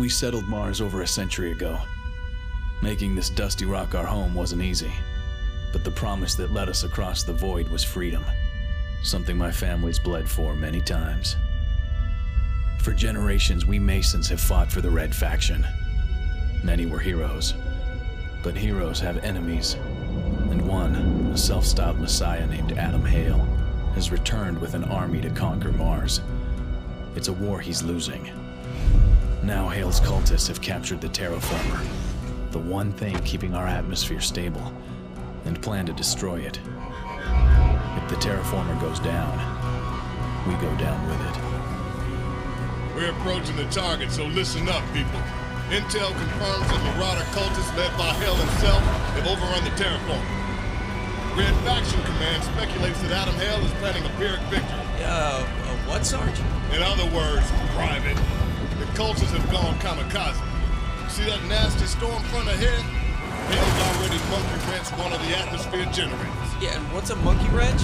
We settled Mars over a century ago. Making this dusty rock our home wasn't easy, but the promise that led us across the void was freedom, something my family's bled for many times. For generations, we Masons have fought for the Red Faction. Many were heroes, but heroes have enemies, and one, a self-styled messiah named HALE, has returned with an army to conquer Mars. It's a war he's losing. Now HALE's cultists have captured the Terraformer, the one thing keeping our atmosphere stable, and plan to destroy it. If the Terraformer goes down, we go down with it. We're approaching the target, so listen up, people. Intel confirms that Marauder cultists led by HALE himself have overrun the Terraformer. Red Faction Command speculates that HALE is planning a Pyrrhic victory. What, Sarge? In other words, Private, the cultists have gone kamikaze. See that nasty storm front ahead? HALE's already monkey wrenched one of the atmosphere generators. Yeah, and what's a monkey wrench?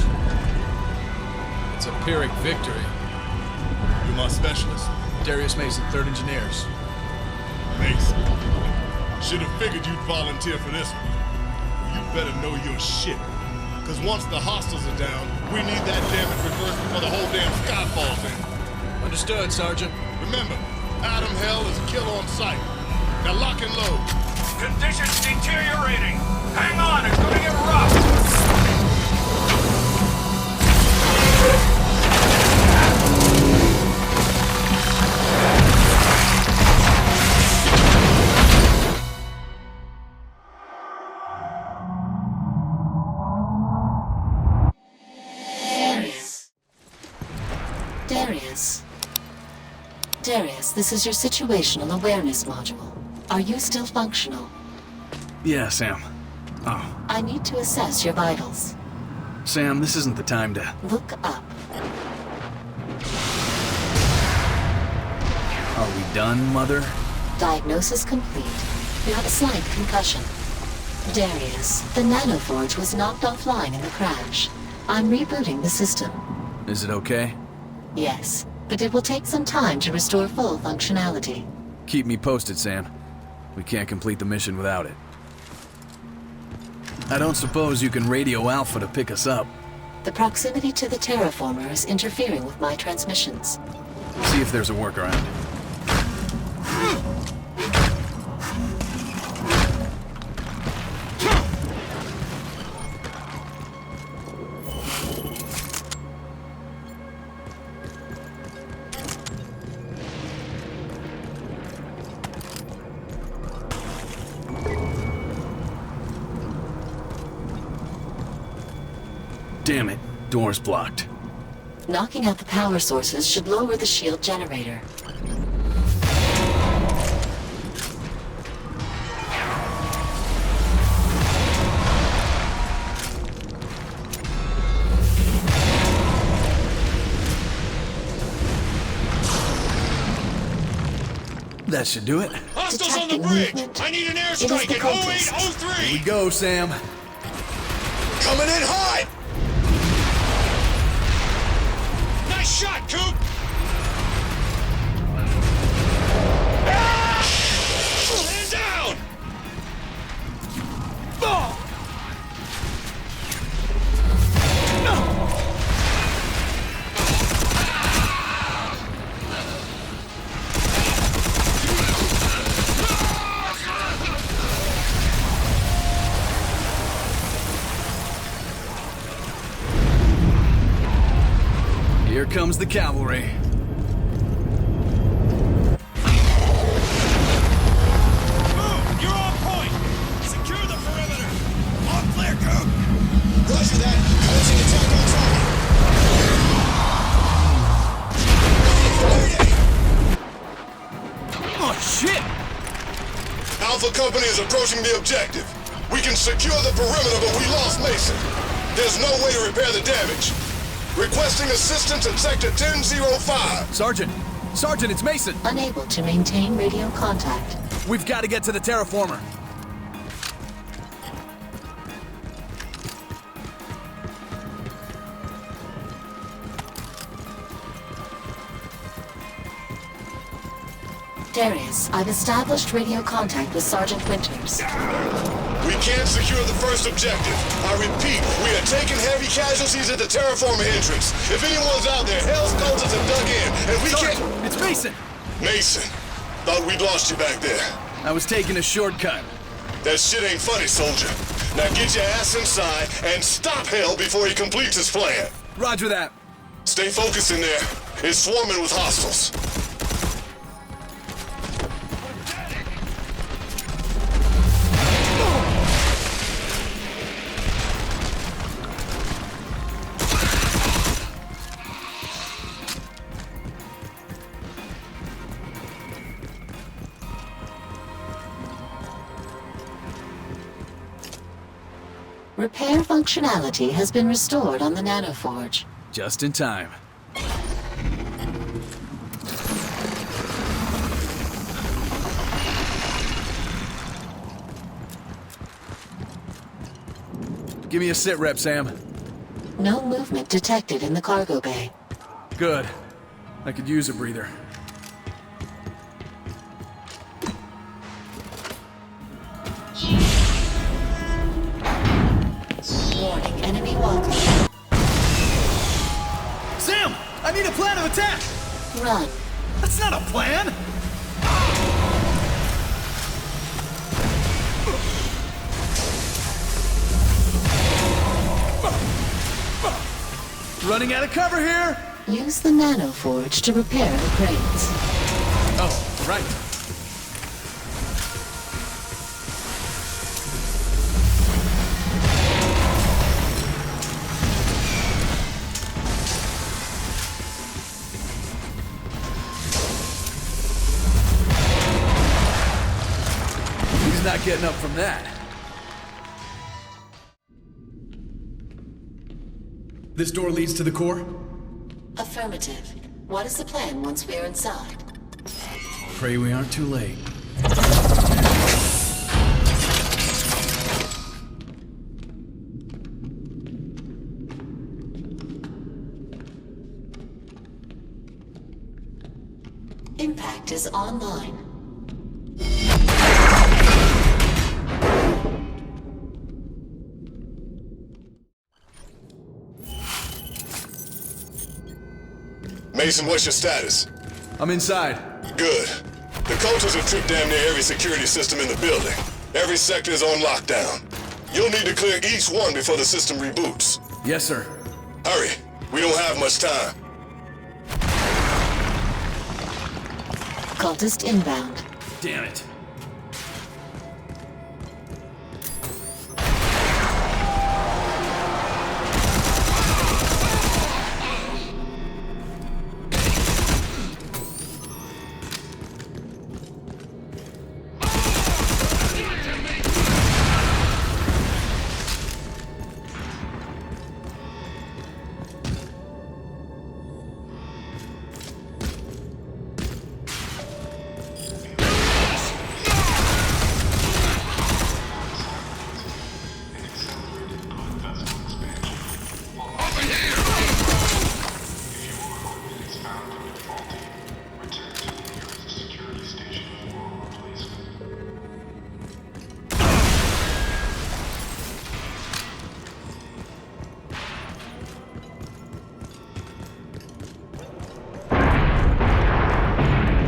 It's a Pyrrhic victory. You're my specialist. Darius Mason, 3rd Engineers. Mason. Should have figured you'd volunteer for this one. You better know your shit. Because once the hostiles are down, we need that damage reversed before the whole damn sky falls in. Understood, Sergeant. Remember, HALE is a kill on sight. Now lock and load. Conditions deteriorating. Hang on, it's gonna get rough. Darius, this is your situational awareness module. Are you still functional? Yeah, Sam. Oh. I need to assess your vitals. Sam, this isn't the time to... Look up. Are we done, Mother? Diagnosis complete. You have a slight concussion. Darius, the nanoforge was knocked offline in the crash. I'm rebooting the system. Is it okay? Yes, but it will take some time to restore full functionality. Keep me posted, Sam. We can't complete the mission without it. I don't suppose you can radio Alpha to pick us up. The proximity to the Terraformer is interfering with my transmissions. See if there's a workaround. Damn it, door's blocked. Knocking out the power sources should lower the shield generator. That should do it. Hostiles on the Detecting bridge! movement. I need an It is the airstrike at cultists. 0803! Here we go, Sam. Coming in hot! Nice shot, Coop! Stand down! Here comes the cavalry. Boom! You're on point! Secure the perimeter! All clear, Coop! Roger that. Closing attack on target. Oh, shit! Alpha Company is approaching the objective. We can secure the perimeter, but we lost Mason. There's no way to repair the damage. Requesting assistance in Sector 1005. Sergeant! Sergeant, it's Mason! Unable to maintain radio contact. We've got to get to the Terraformer. Darius, I've established radio contact with Sergeant Winters. We can't secure the first objective. I repeat, we are taking heavy casualties at the Terraformer entrance. If anyone's out there, Hell's Cultists have dug in, and we can't... It's Mason! Mason, thought we'd lost you back there. I was taking a shortcut. That shit ain't funny, soldier. Now get your ass inside and stop Hell before he completes his plan. Roger that. Stay focused in there. It's swarming with hostiles. Repair functionality has been restored on the nanoforge. Just in time. Give me a sit rep, Sam. No movement detected in the cargo bay. Good. I could use a breather. Warning, enemy walker. Sam! I need a plan of attack! Run. That's not a plan! Running out of cover here! Use the nanoforge to repair the crates. Oh, right. He's not getting up from that. This door leads to the core? Affirmative. What is the plan once we're inside? Pray we aren't too late. Impact is online. Mason, what's your status? I'm inside. Good. The Cultists have tripped damn near every security system in the building. Every sector is on lockdown. You'll need to clear each one before the system reboots. Yes, sir. Hurry. We don't have much time. Cultist inbound. Damn it.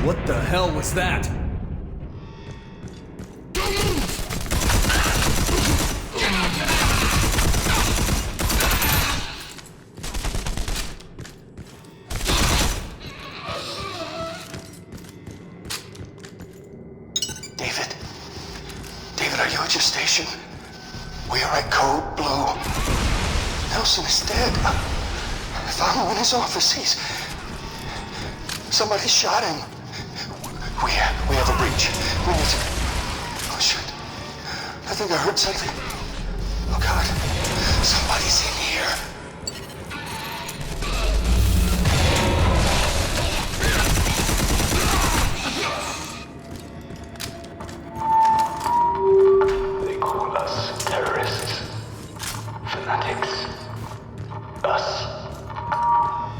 What the hell was that? David, are you at your station? We are at Code Blue. Nelson is dead. I found him in his office. Somebody shot him. We have a breach. We need to... Oh, shit. I think I heard something. Oh, God. Somebody's in here. They call us terrorists. Fanatics. Us.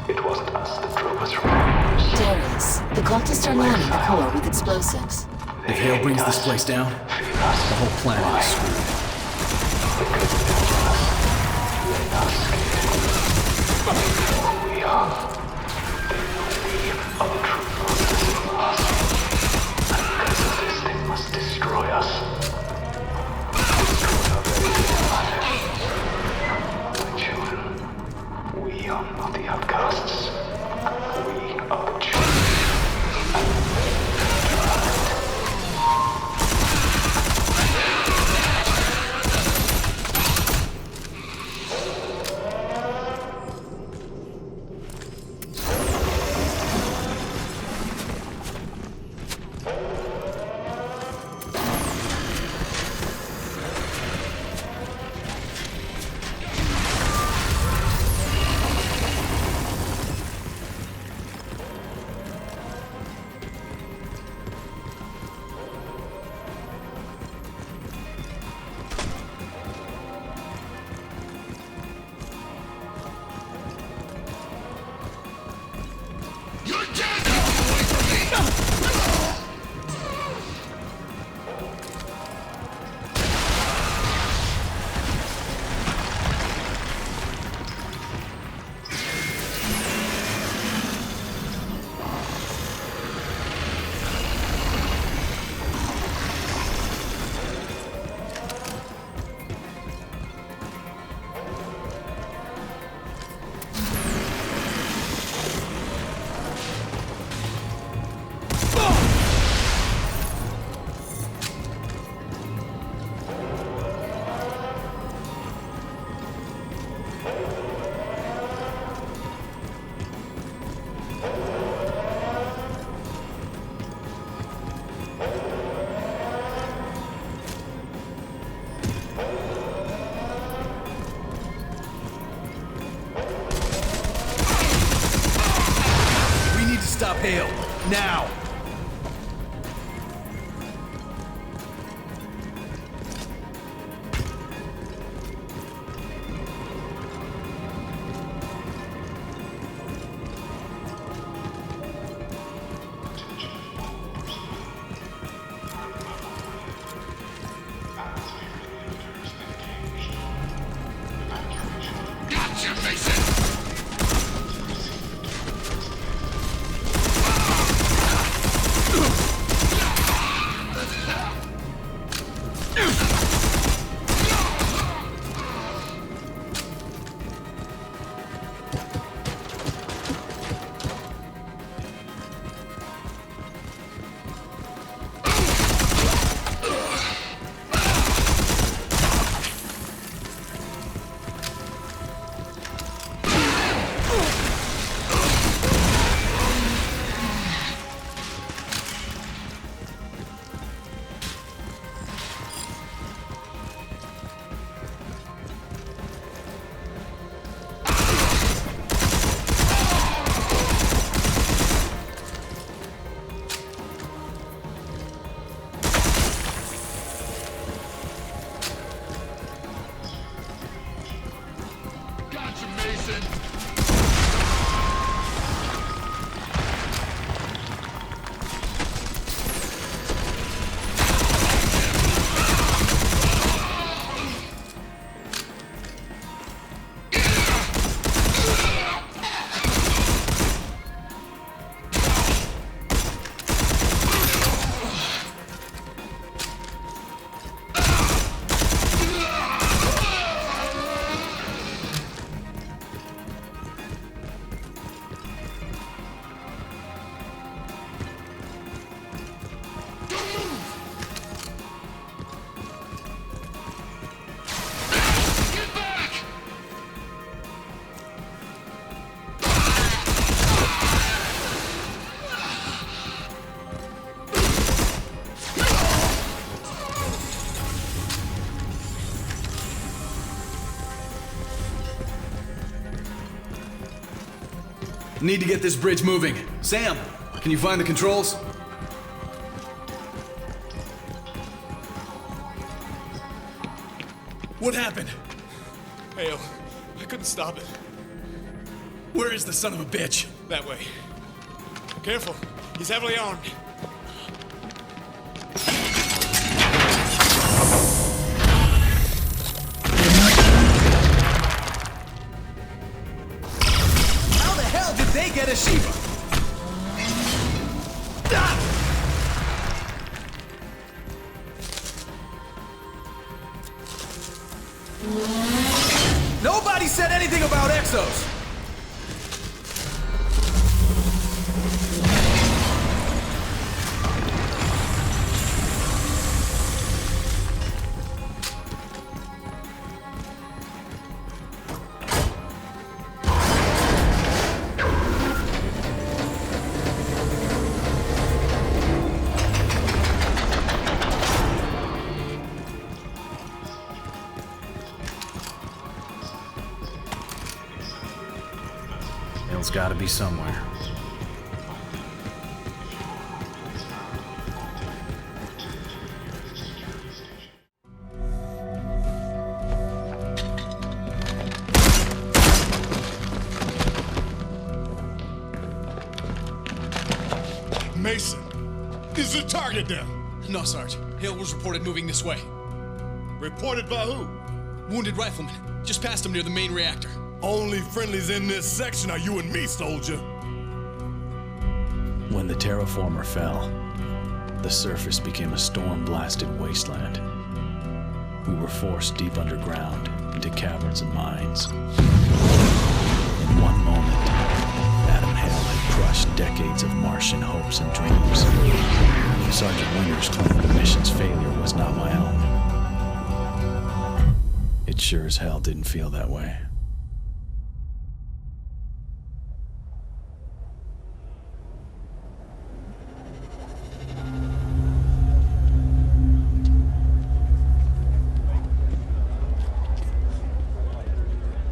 It wasn't us that drove us from our homes. Darius, the cultists are lining the core with explosives. defenses. If HALE brings this place down, the whole planet is screwed. We are. We are the true forces of us. And because of this, they must destroy us. Destroy our very planet. My children, we are not the outcasts. We are the children. Stop HALE, now! Gotcha, Mason! Need to get this bridge moving. Sam, can you find the controls? What happened? HALE. I couldn't stop it. Where is the son of a bitch? That way. Careful. He's heavily armed. Nobody said anything about exos! HALE's gotta be somewhere. Mason, is the target down? No, Sarge. HALE was reported moving this way. Reported by who? Wounded rifleman. Just passed him near the main reactor. Only friendlies in this section are you and me, soldier. When the Terraformer fell, the surface became a storm-blasted wasteland. We were forced deep underground into caverns and mines. In one moment, Adam HALE had crushed decades of Martian hopes and dreams. Sergeant Winters claimed the mission's failure was not my own. It sure as hell didn't feel that way.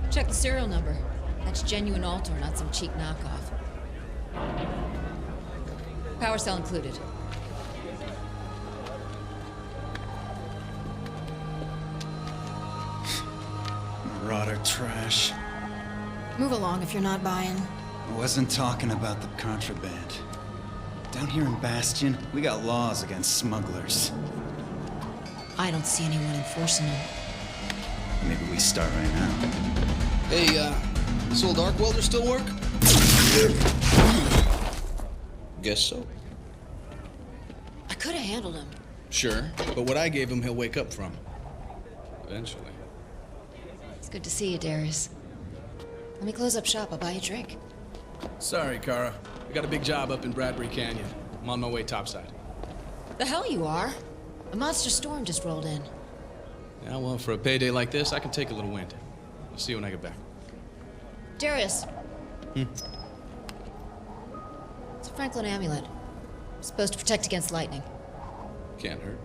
Check the serial number. That's genuine Altor, not some cheap knockoff. Power cell included. Marauder trash. Move along if you're not buying. I wasn't talking about the contraband. Down here in Bastion, we got laws against smugglers. I don't see anyone enforcing them. Maybe we start right now. Hey, this old arc welder still work? Guess so. I could have handled him. Sure, but what I gave him, he'll wake up from. Eventually. It's good to see you, Darius. Let me close up shop. I'll buy you a drink. Sorry, Kara. I got a big job up in Bradbury Canyon. I'm on my way topside. The hell you are? A monster storm just rolled in. Yeah, well, for a payday like this, I can take a little wind. I'll see you when I get back. Darius. It's a Franklin amulet. Supposed to protect against lightning. Can't hurt.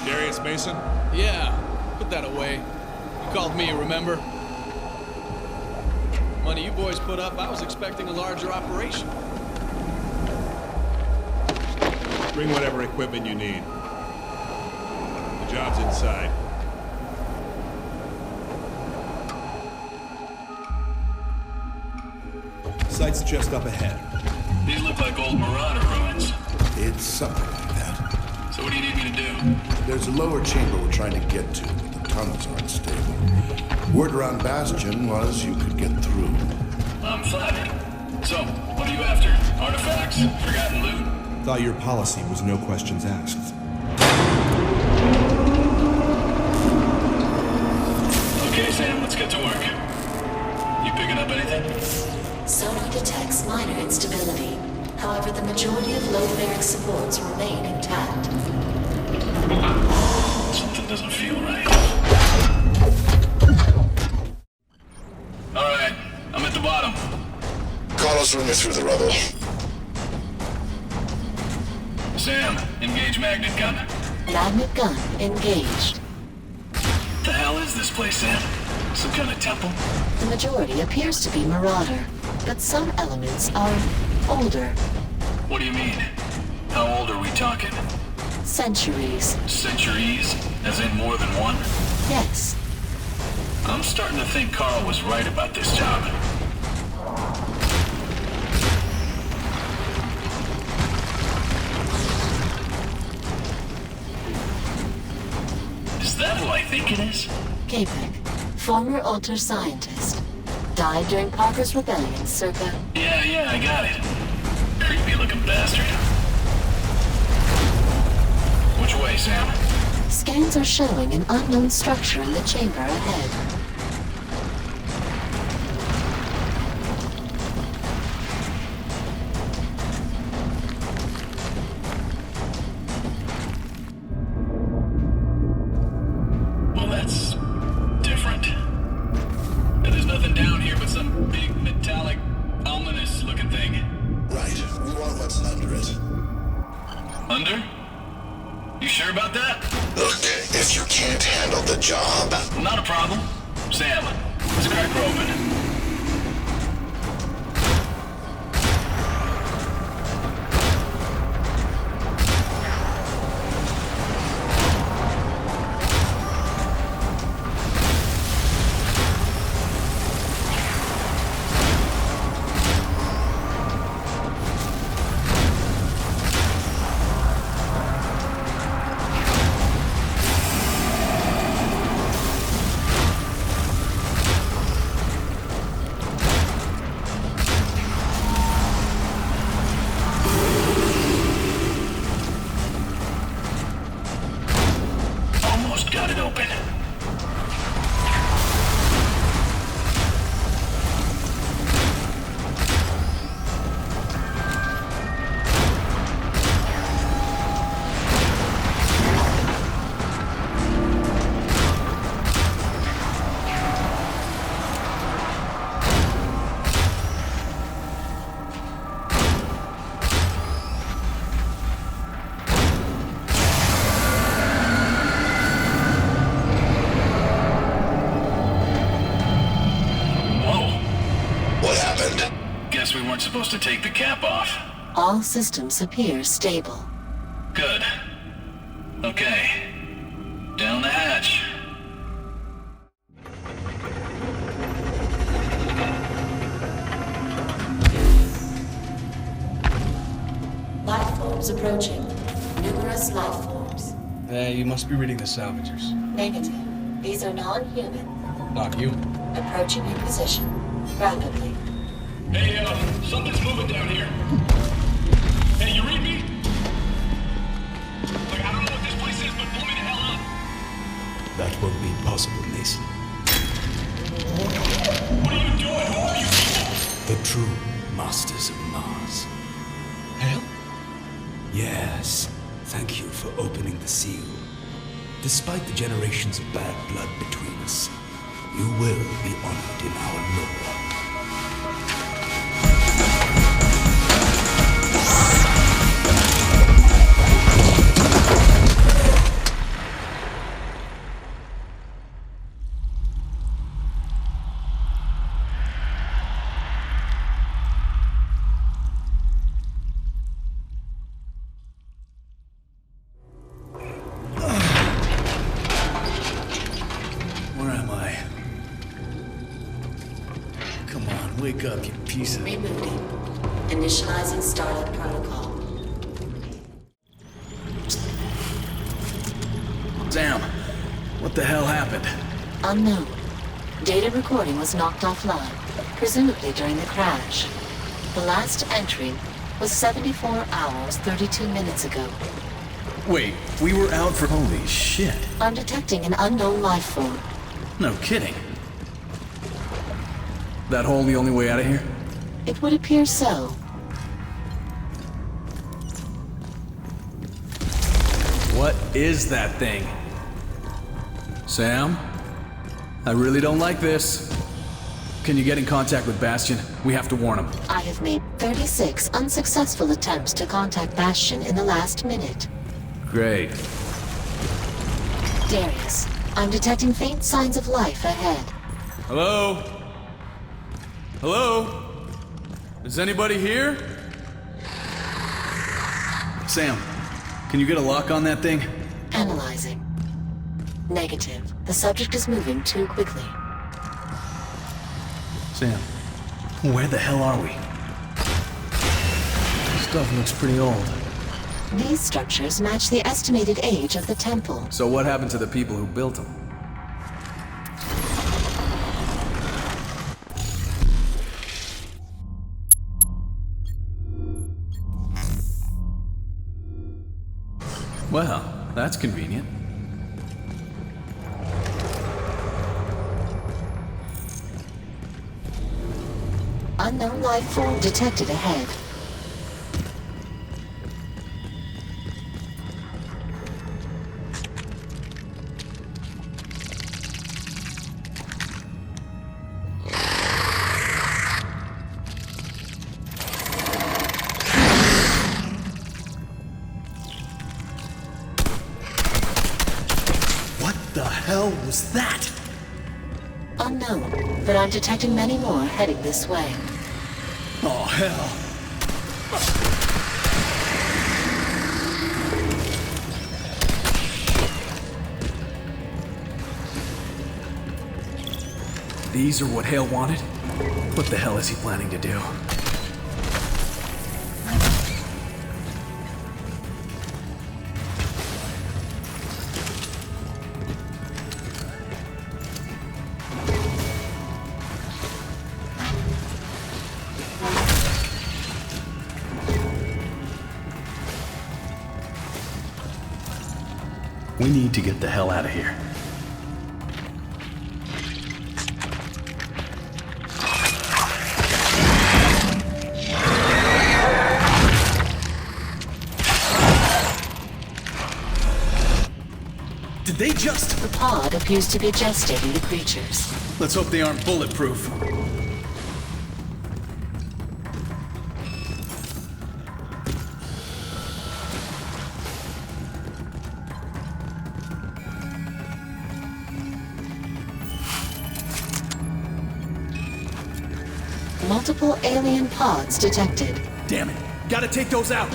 Darius Mason? Yeah, put that away. You called me, remember? Money you boys put up, I was expecting a larger operation. Bring whatever equipment you need. The job's inside. Site's just up ahead. These look like old Marauder ruins. It's something like that. So what do you need me to do? There's a lower chamber we're trying to get to, but the tunnels aren't stable. Word around Bastion was you could get through. I'm flattered. So, what are you after? Artifacts? Forgotten loot? Thought your policy was no questions asked. Okay, Sam, let's get to work. You picking up anything? Sonar detects minor instability. However, the majority of low-baric supports remain intact. Something doesn't feel right. Alright, I'm at the bottom. Carlos, run me through the rubble. Sam, engage magnet gun. Magnet gun engaged. The hell is this place, Sam? Some kind of temple? The majority appears to be Marauder, but some elements are older. What do you mean? How old are we talking? Centuries. Centuries? As in more than one? Yes. I'm starting to think Carl was right about this job. think it is? Capek, former altar scientist. Died during Parker's Rebellion circa... Yeah, I got it. Creepy looking bastard. Which way, Sam? Scans are showing an unknown structure in the chamber ahead. Well, that's different. There's nothing down here but some big, metallic, ominous-looking thing. Right. We want what's under it. Under? You sure about that? Look, if you can't handle the job... Not a problem. Sam, let's crack her open. Got it open. We weren't supposed to take the cap off. All systems appear stable. Good. Okay. Down the hatch. Life forms approaching. Numerous life forms. You must be reading the salvagers. Negative. These are non-human. Not you. Approaching your position. Rapidly. Hey, something's moving down here. Hey, you read me? Like, I don't know what this place is, but pull me the hell up. That won't be possible, Mason. What are you doing? Who are you people? The true masters of Mars. HALE? Yes. Thank you for opening the seal. Despite the generations of bad blood between us, you will be honored in our lore. Wake up, you piece of... Rebooting. Initializing Starlight Protocol. Sam, what the hell happened? Unknown. Data recording was knocked offline, presumably during the crash. The last entry was 74 hours, 32 minutes ago. Wait, we were out for... Holy shit. I'm detecting an unknown life form. No kidding. That hole the only way out of here? It would appear so. What is that thing? Sam? I really don't like this. Can you get in contact with Bastion? We have to warn him. I have made 36 unsuccessful attempts to contact Bastion in the last minute. Great. Darius, I'm detecting faint signs of life ahead. Hello? Hello? Is anybody here? Sam, can you get a lock on that thing? Analyzing. Negative. The subject is moving too quickly. Sam, where the hell are we? Stuff looks pretty old. These structures match the estimated age of the temple. So what happened to the people who built them? Well, that's convenient. Unknown life form detected ahead. What the hell was that? Unknown, but I'm detecting many more heading this way. Oh, hell. These are what HALE wanted? What the hell is he planning to do? We need to get the hell out of here. Did they just... The pod appears to be gestating the creatures. Let's hope they aren't bulletproof. Multiple alien pods detected. Damn it. Gotta take those out.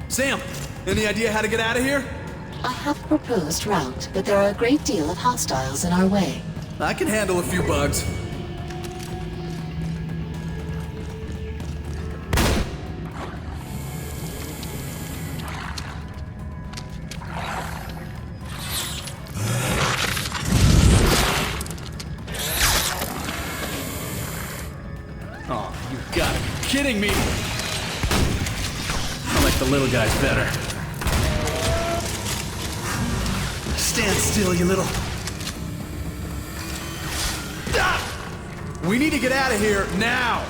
Sam, any idea how to get out of here? I have a proposed route, but there are a great deal of hostiles in our way. I can handle a few bugs. Oh, you gotta be kidding me! I like the little guys better. Stand still, you little... Ah! We need to get out of here, now!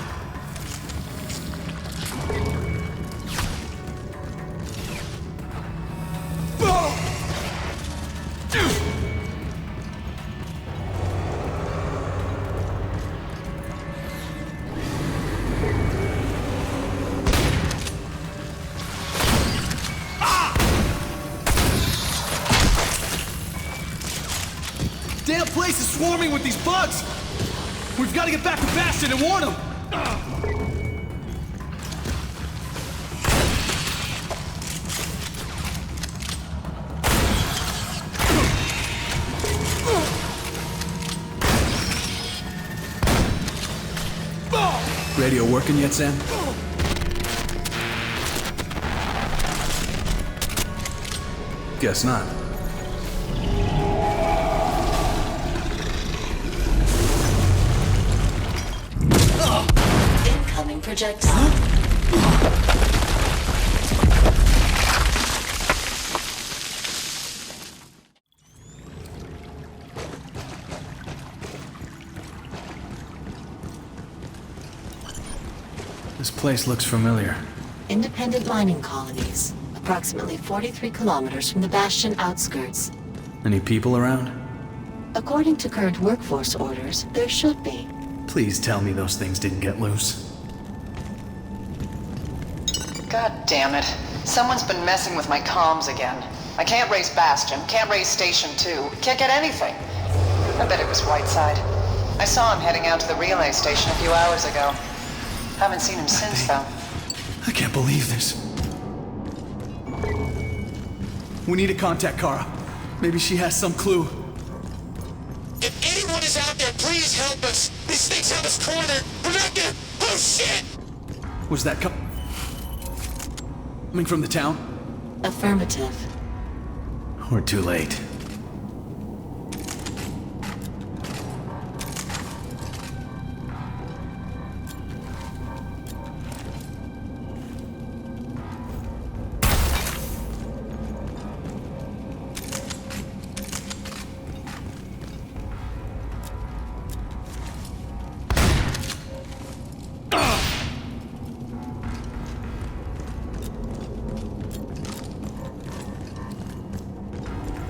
Damn place is swarming with these bugs! We've got to get back to Bastion and warn them! Radio working yet, Sam? Guess not. Incoming projectile. This place looks familiar. Independent mining colonies, approximately 43 kilometers from the Bastion outskirts. Any people around? According to current workforce orders, there should be. Please tell me those things didn't get loose. God damn it. Someone's been messing with my comms again. I can't raise Bastion, can't raise Station 2, can't get anything. I bet it was Whiteside. I saw him heading out to the relay station a few hours ago. Haven't seen him since, though. I can't believe this. We need to contact Kara. Maybe she has some clue. If anyone is out there, please help us. These things have us cornered. We're not gonna... Oh, shit! Was that coming from the town? Affirmative. We're too late.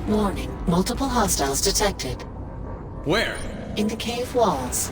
Warning, multiple hostiles detected. Where? In the cave walls.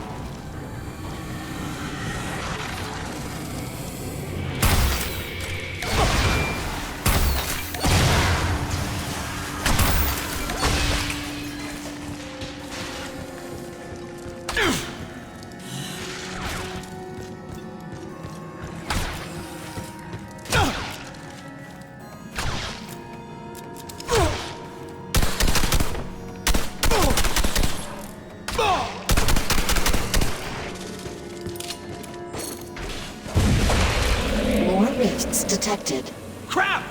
Detected. Crap!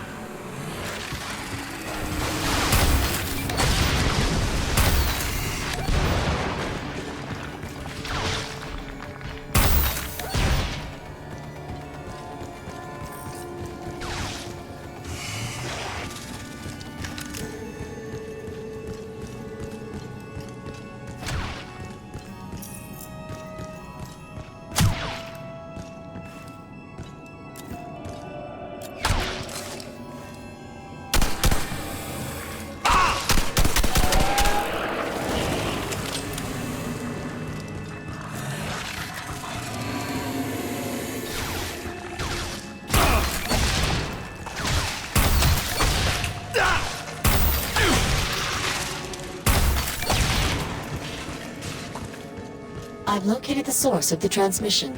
I've located the source of the transmission.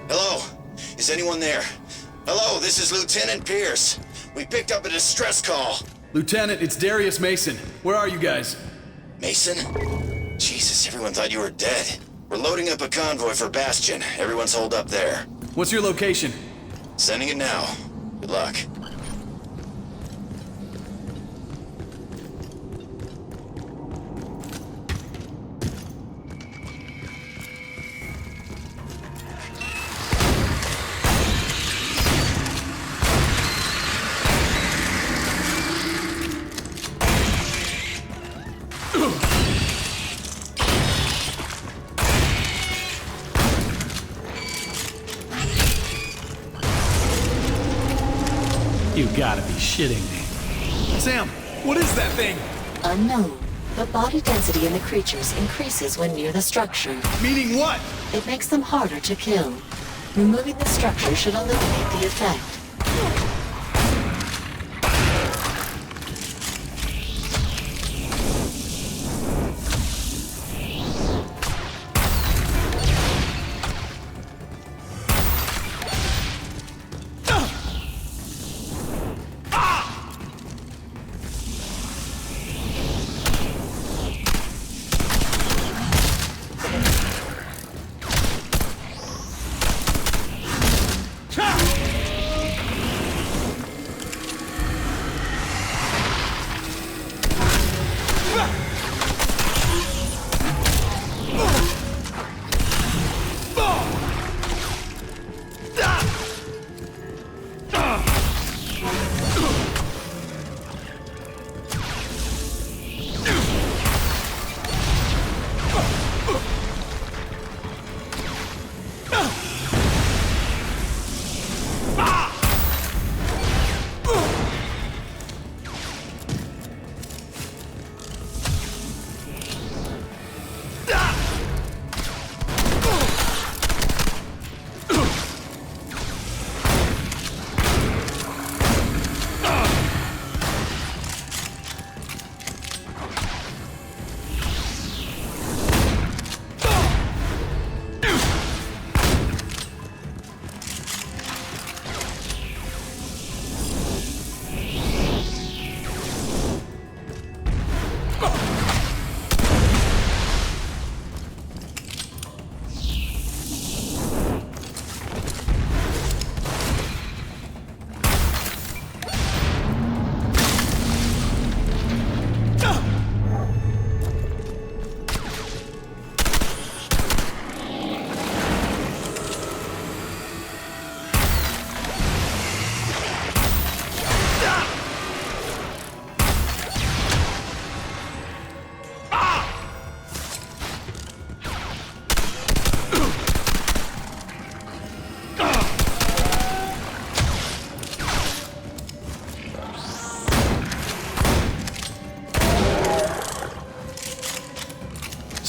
Hello? Is anyone there? Hello, this is Lieutenant Pierce. We picked up a distress call. Lieutenant, it's Darius Mason. Where are you guys? Mason? Jesus, everyone thought you were dead. We're loading up a convoy for Bastion. Everyone's holed up there. What's your location? Sending it now. Good luck. You gotta be shitting me. Sam, what is that thing? Unknown, but body density in the creatures increases when near the structure. Meaning what? It makes them harder to kill. Removing the structure should eliminate the effect.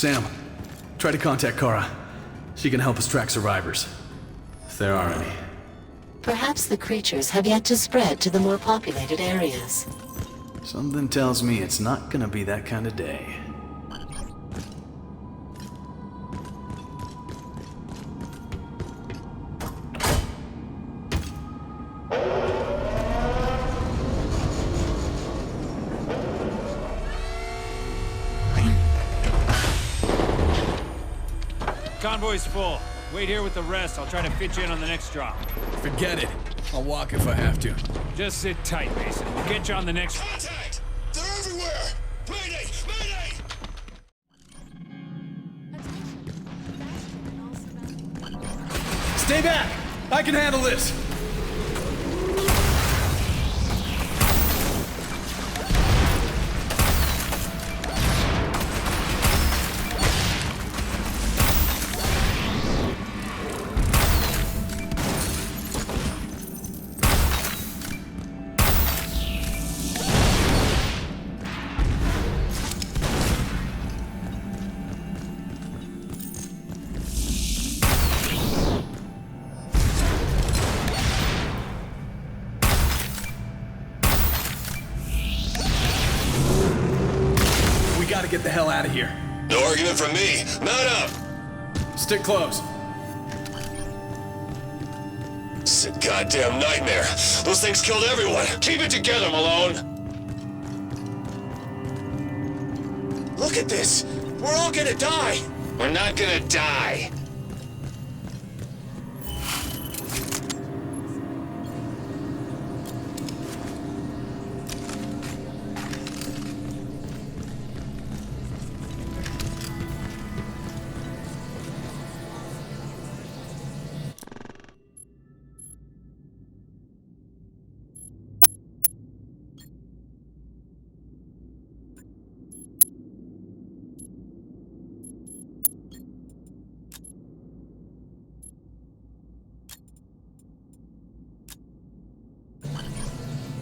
Sam, try to contact Kara. She can help us track survivors. If there are any. Perhaps the creatures have yet to spread to the more populated areas. Something tells me it's not gonna be that kind of day. Convoy's full. Wait here with the rest. I'll try to fit you in on the next drop. Forget it. I'll walk if I have to. Just sit tight, Mason. We'll get you on the next... Contact! They're everywhere! Mayday! Mayday! Stay back! I can handle this! Get the hell out of here. No argument from me. Mount up! Stick close. It's a goddamn nightmare. Those things killed everyone. Keep it together, Malone. Look at this. We're all gonna die. We're not gonna die.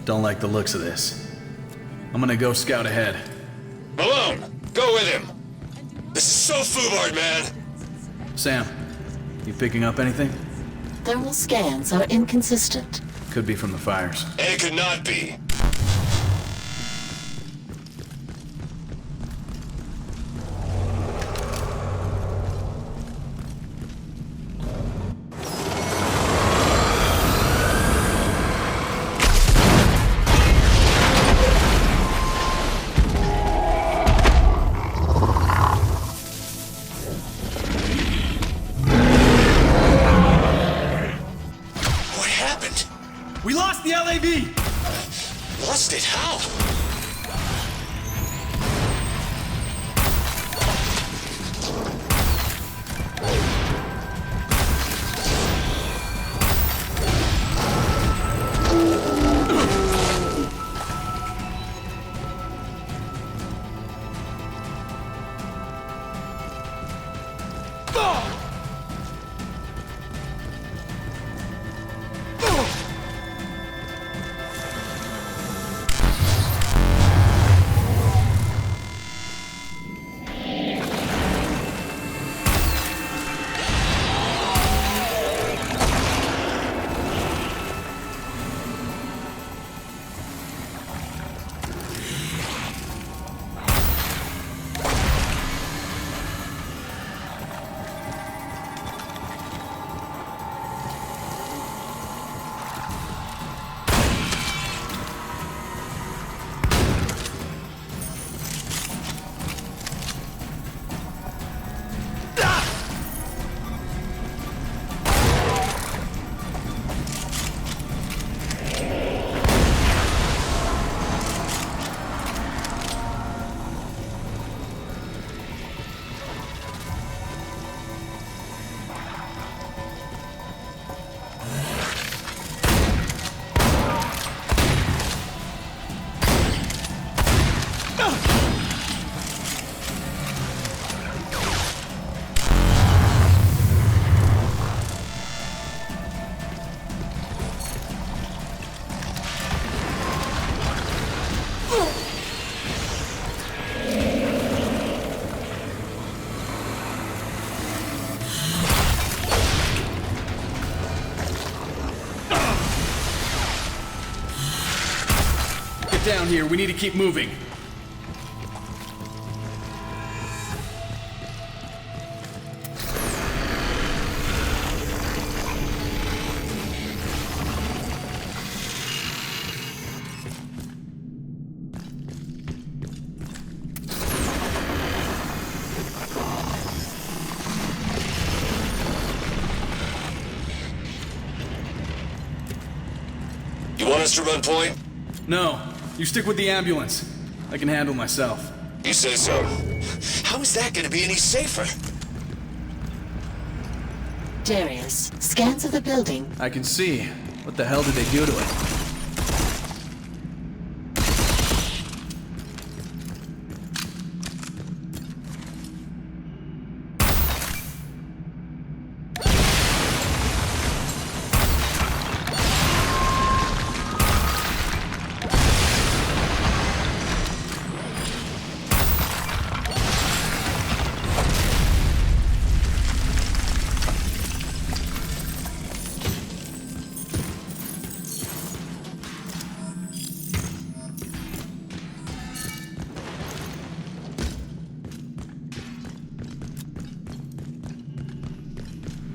Don't like the looks of this. I'm gonna go scout ahead. Malone, go with him. This is so foobard, man. Sam, you picking up anything? Thermal scans are inconsistent. Could be from the fires. And it could not be. We lost the LAV! Lost it? How? it down here. We need to keep moving. You want us to run point? No, you stick with the ambulance. I can handle myself. You say so. How is that gonna be any safer? Darius, scans of the building. I can see. What the hell did they do to it?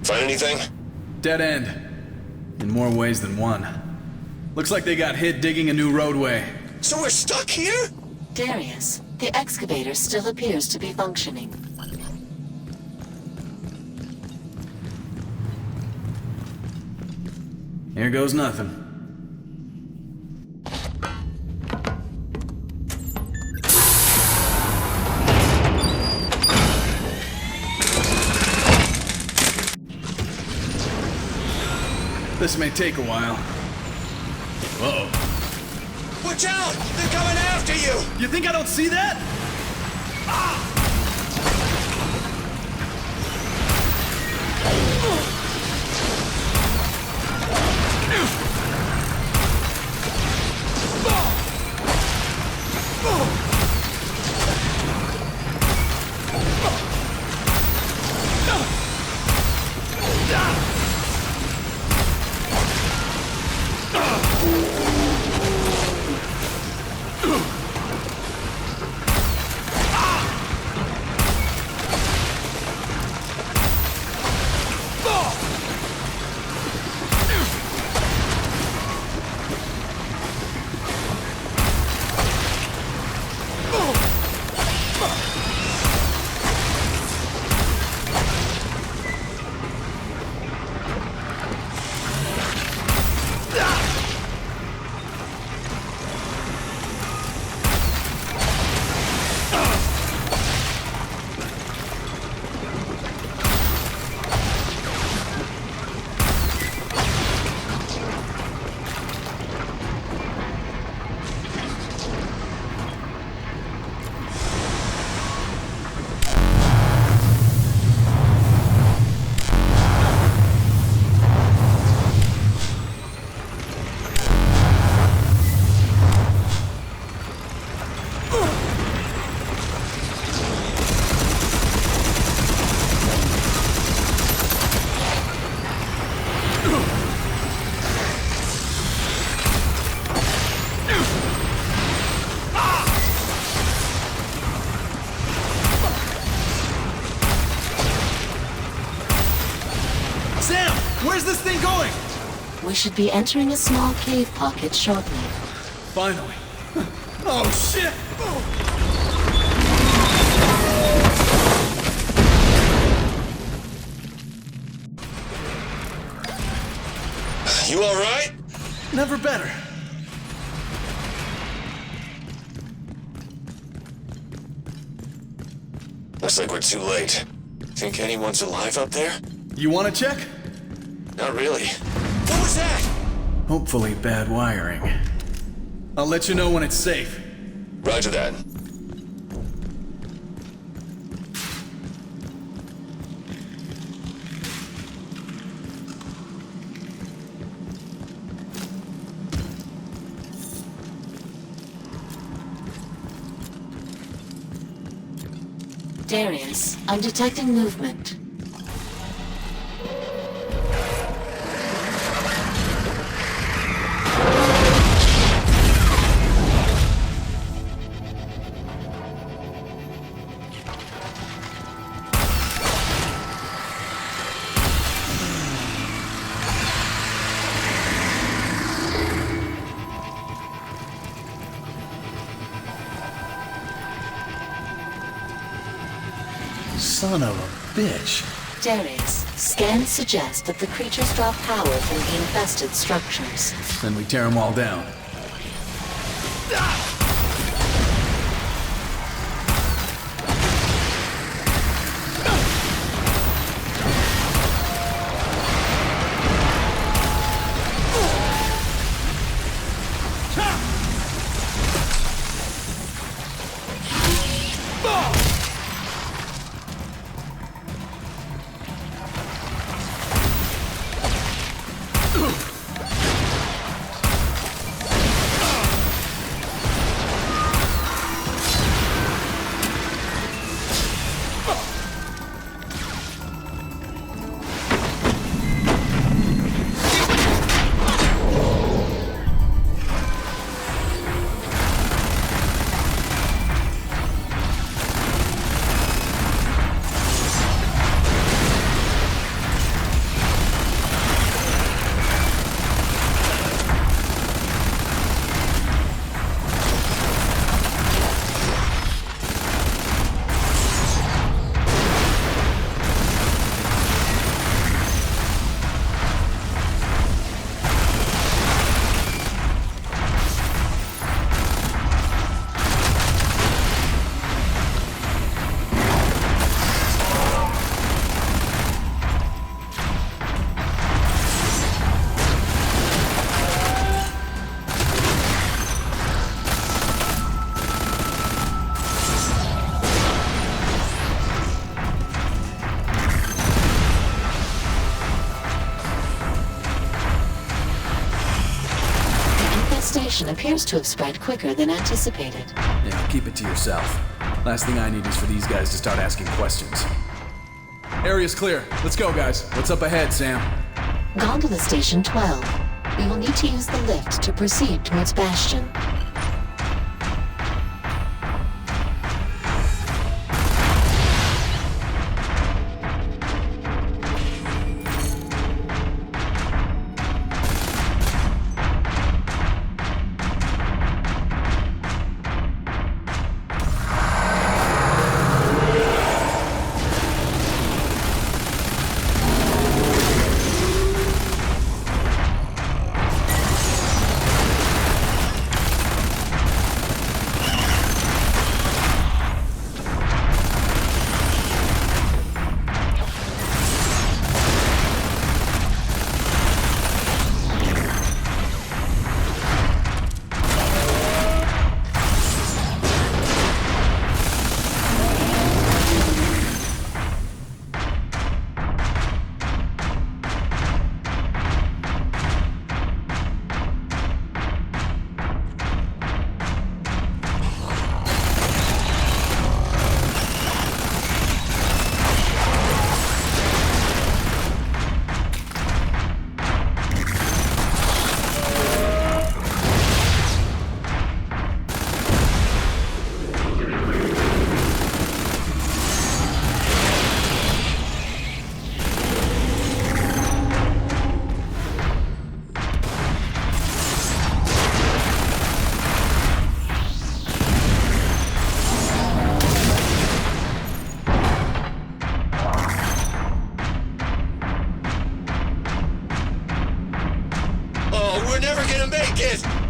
Find anything? Dead end. In more ways than one. Looks like they got hit digging a new roadway. So we're stuck here? Darius, the excavator still appears to be functioning. Here goes nothing. This may take a while. Uh-oh. Watch out! They're coming after you! You think I don't see that? We should be entering a small cave pocket shortly. Finally. Oh, shit! You all right? Never better. Looks like we're too late. Think anyone's alive up there? You want to check? Not really. What was that? Hopefully bad wiring. I'll let you know when it's safe. Roger that. Darius, I'm detecting movement. Son of a bitch. Darius, scans suggest that the creatures draw power from the infested structures. Then we tear them all down. Appears to have spread quicker than anticipated. Yeah, keep it to yourself. Last thing I need is for these guys to start asking questions. Area's clear. Let's go, guys. What's up ahead, Sam? Gondola Station 12. We will need to use the lift to proceed towards Bastion.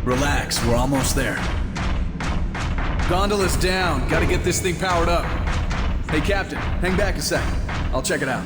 Relax, we're almost there. Gondola's down. Gotta get this thing powered up. Hey, Captain, hang back a sec. I'll check it out.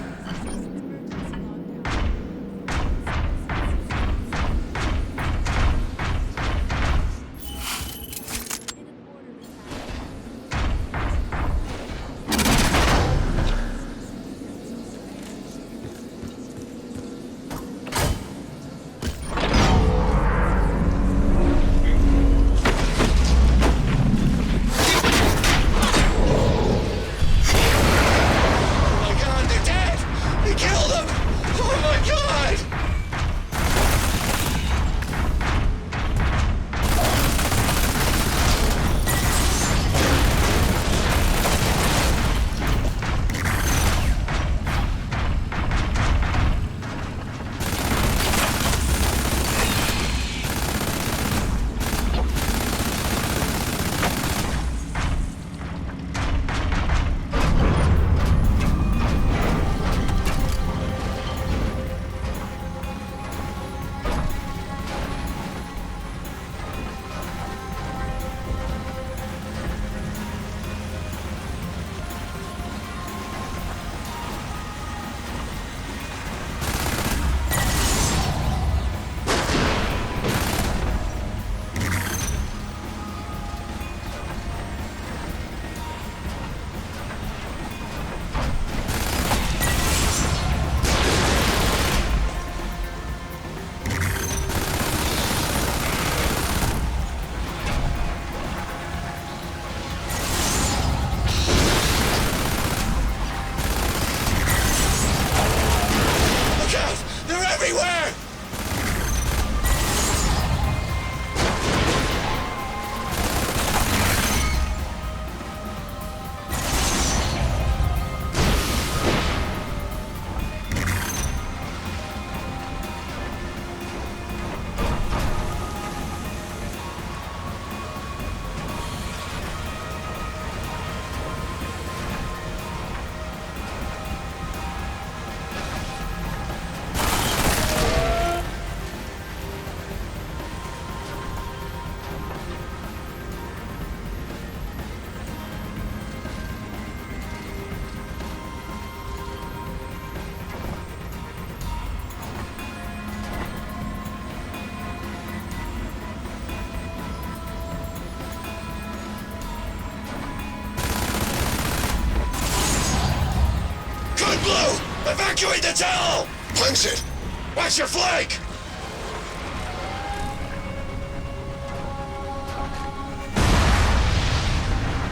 Oh my God, they're dead! Everywhere! Blue! Evacuate the tunnel! Punch it! Watch your flank!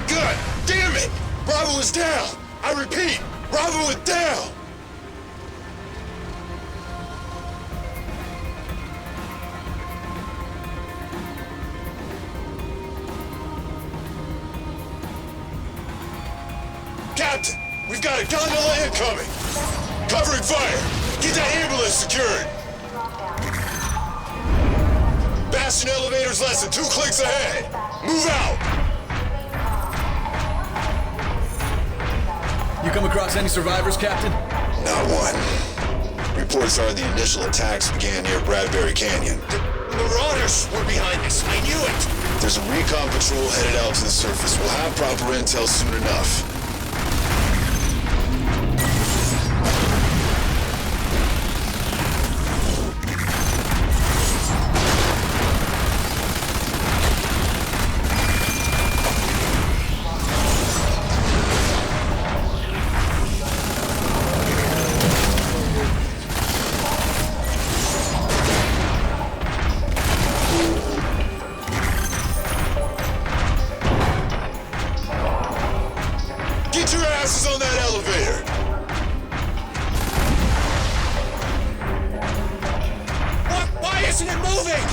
Good! Damn it! Bravo is down! I repeat, Bravo is down! Captain! We've got a gondola incoming! Covering fire! Get that ambulance secured! Bastion elevator's less than 2 clicks ahead! Move out! You come across any survivors, Captain? Not one. Reports are the initial attacks began near Bradbury Canyon. The Marauders were behind this, I knew it! There's a recon patrol headed out to the surface. We'll have proper intel soon enough. On that elevator! Why isn't it moving?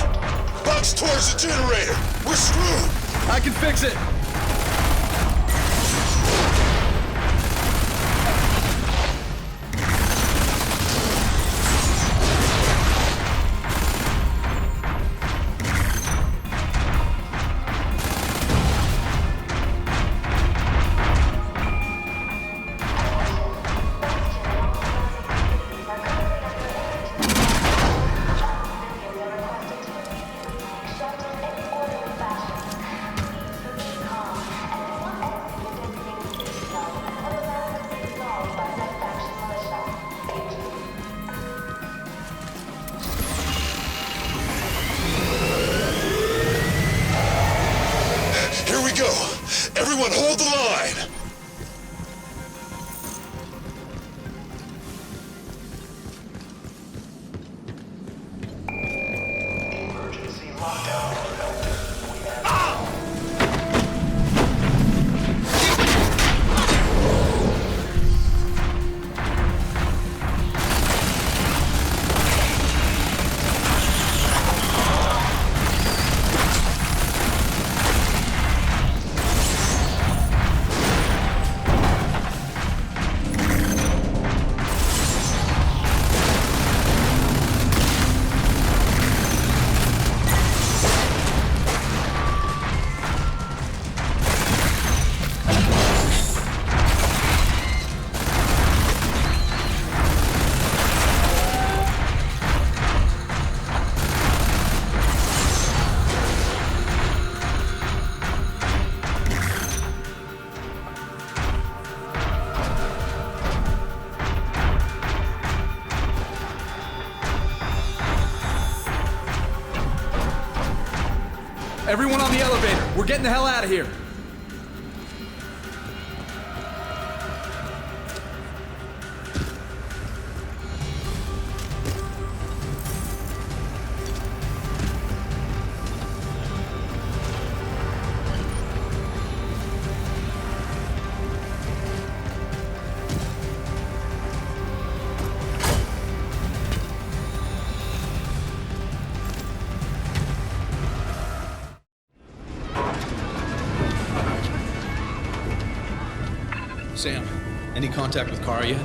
Bugs towards the generator! We're screwed! I can fix it! Everyone hold the line! Emergency lockdown. Everyone on the elevator! We're getting the hell out of here! Sam, any contact with Kara yet?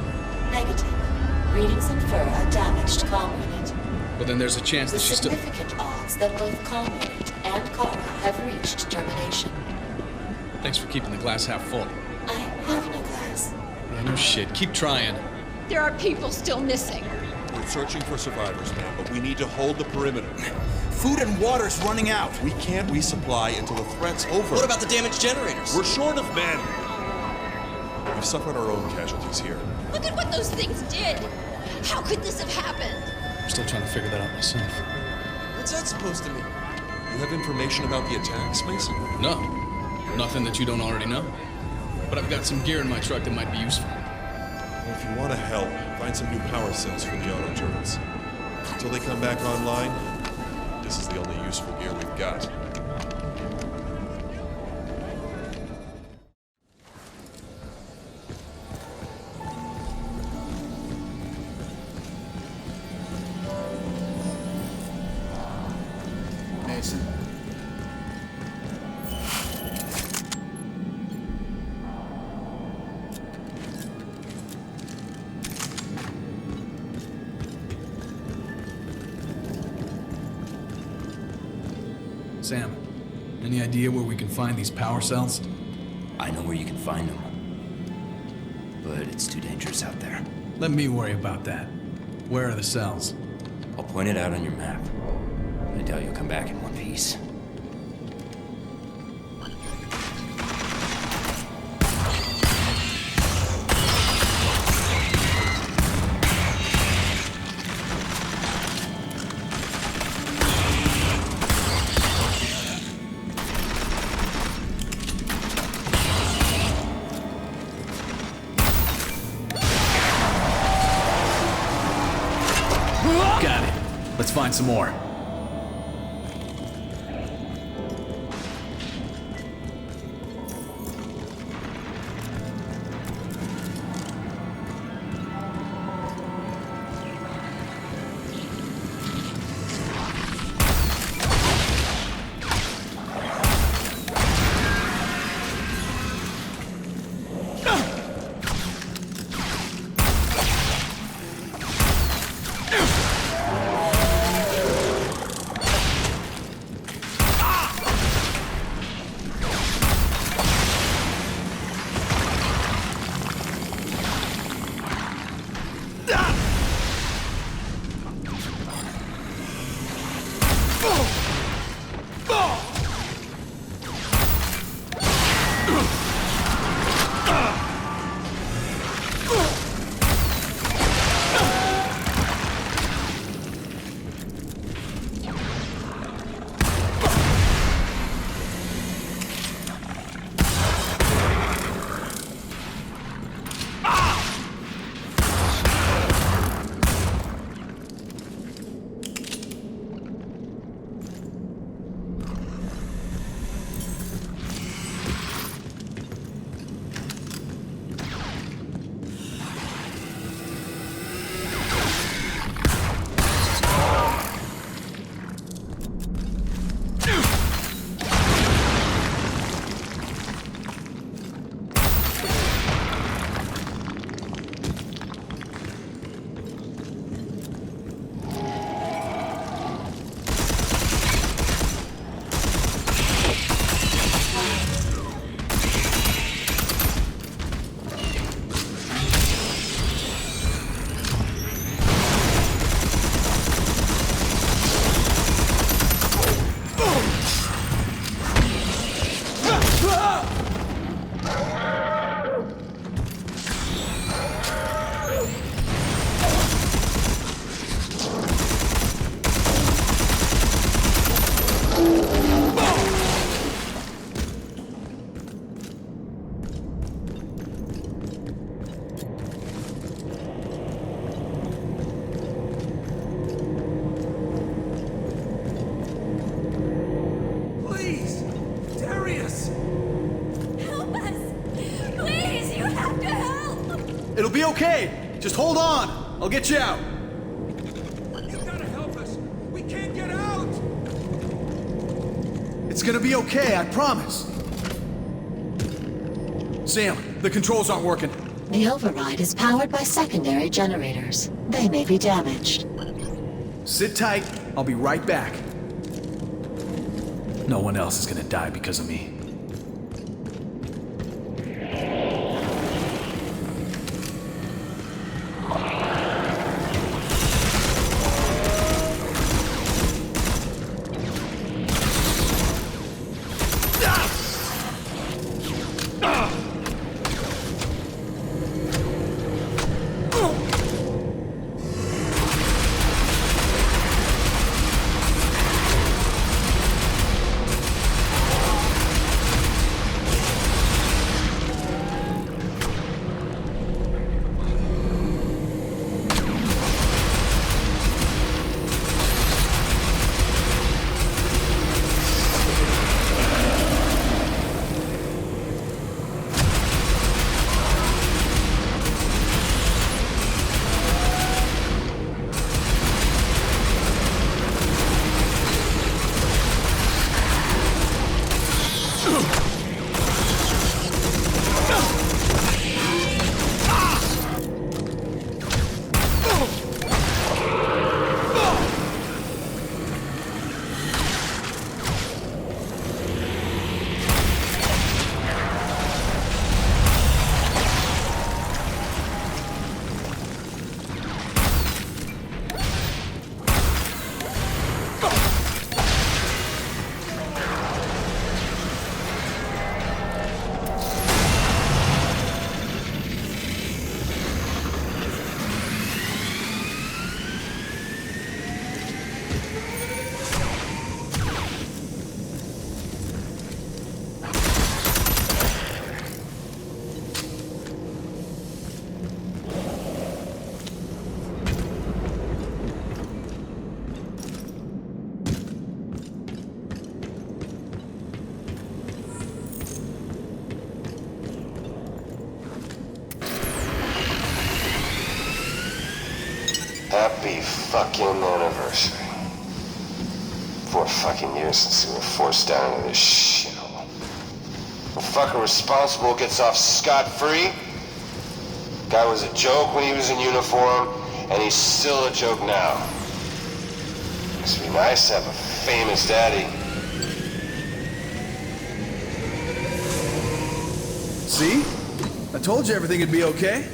Negative. Readings infer a damaged comm unit. Well, then there's a chance that With she's still... significant odds that both comm unit and Kara have reached termination. Thanks for keeping the glass half full. I have no glass. Yeah, no shit. Keep trying. There are people still missing. We're searching for survivors, ma'am, but we need to hold the perimeter. Food and water's running out. We can't resupply until the threat's over. What about the damaged generators? We're short of men. We've suffered our own casualties here. Look at what those things did. How could this have happened? I'm still trying to figure that out myself. What's that supposed to mean? You have information about the attacks, Mason? No. Nothing that you don't already know. But I've got some gear in my truck that might be useful. Well, if you want to help, find some new power cells for the auto turrets. Until they come back online, this is the only useful gear we've got. Mason. Sam, any idea where we can find these power cells? I know where you can find them. But it's too dangerous out there. Let me worry about that. Where are the cells? I'll point it out on your map. I doubt you'll come back in one piece. Got it. Let's find some more. Please! Darius! Help us! Please, you have to help! It'll be okay. Just hold on. I'll get you out. You gotta help us! We can't get out! It's gonna be okay, I promise. Sam, The controls aren't working. The override is powered by secondary generators. They may be damaged. Sit tight. I'll be right back. No one else is gonna die because of me. Happy fucking anniversary. 4 fucking years since we were forced down into this shithole. The fucker responsible gets off scot-free. Guy was a joke when he was in uniform, and he's still a joke now. Must be nice to have a famous daddy. See? I told you everything would be okay.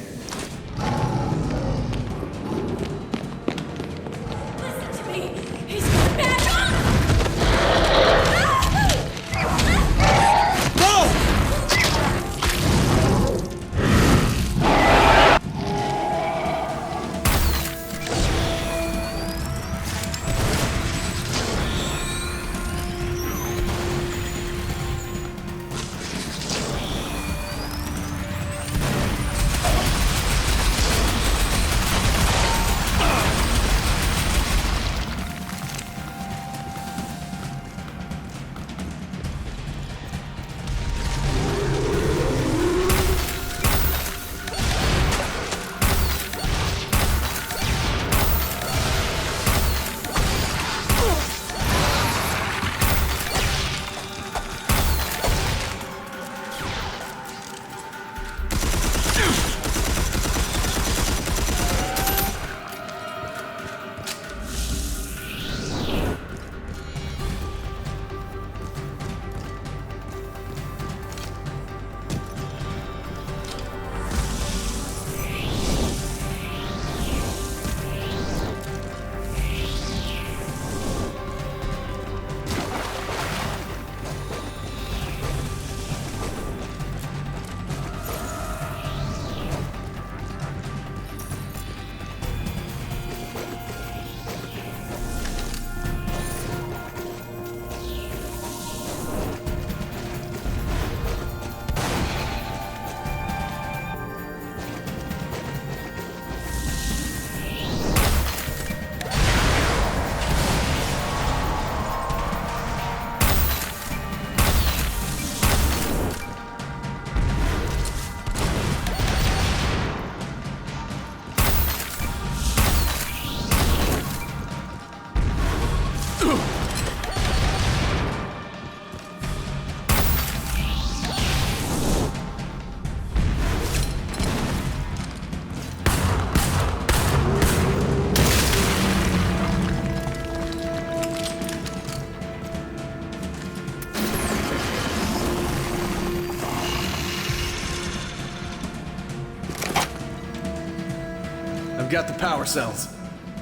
I've got the power cells.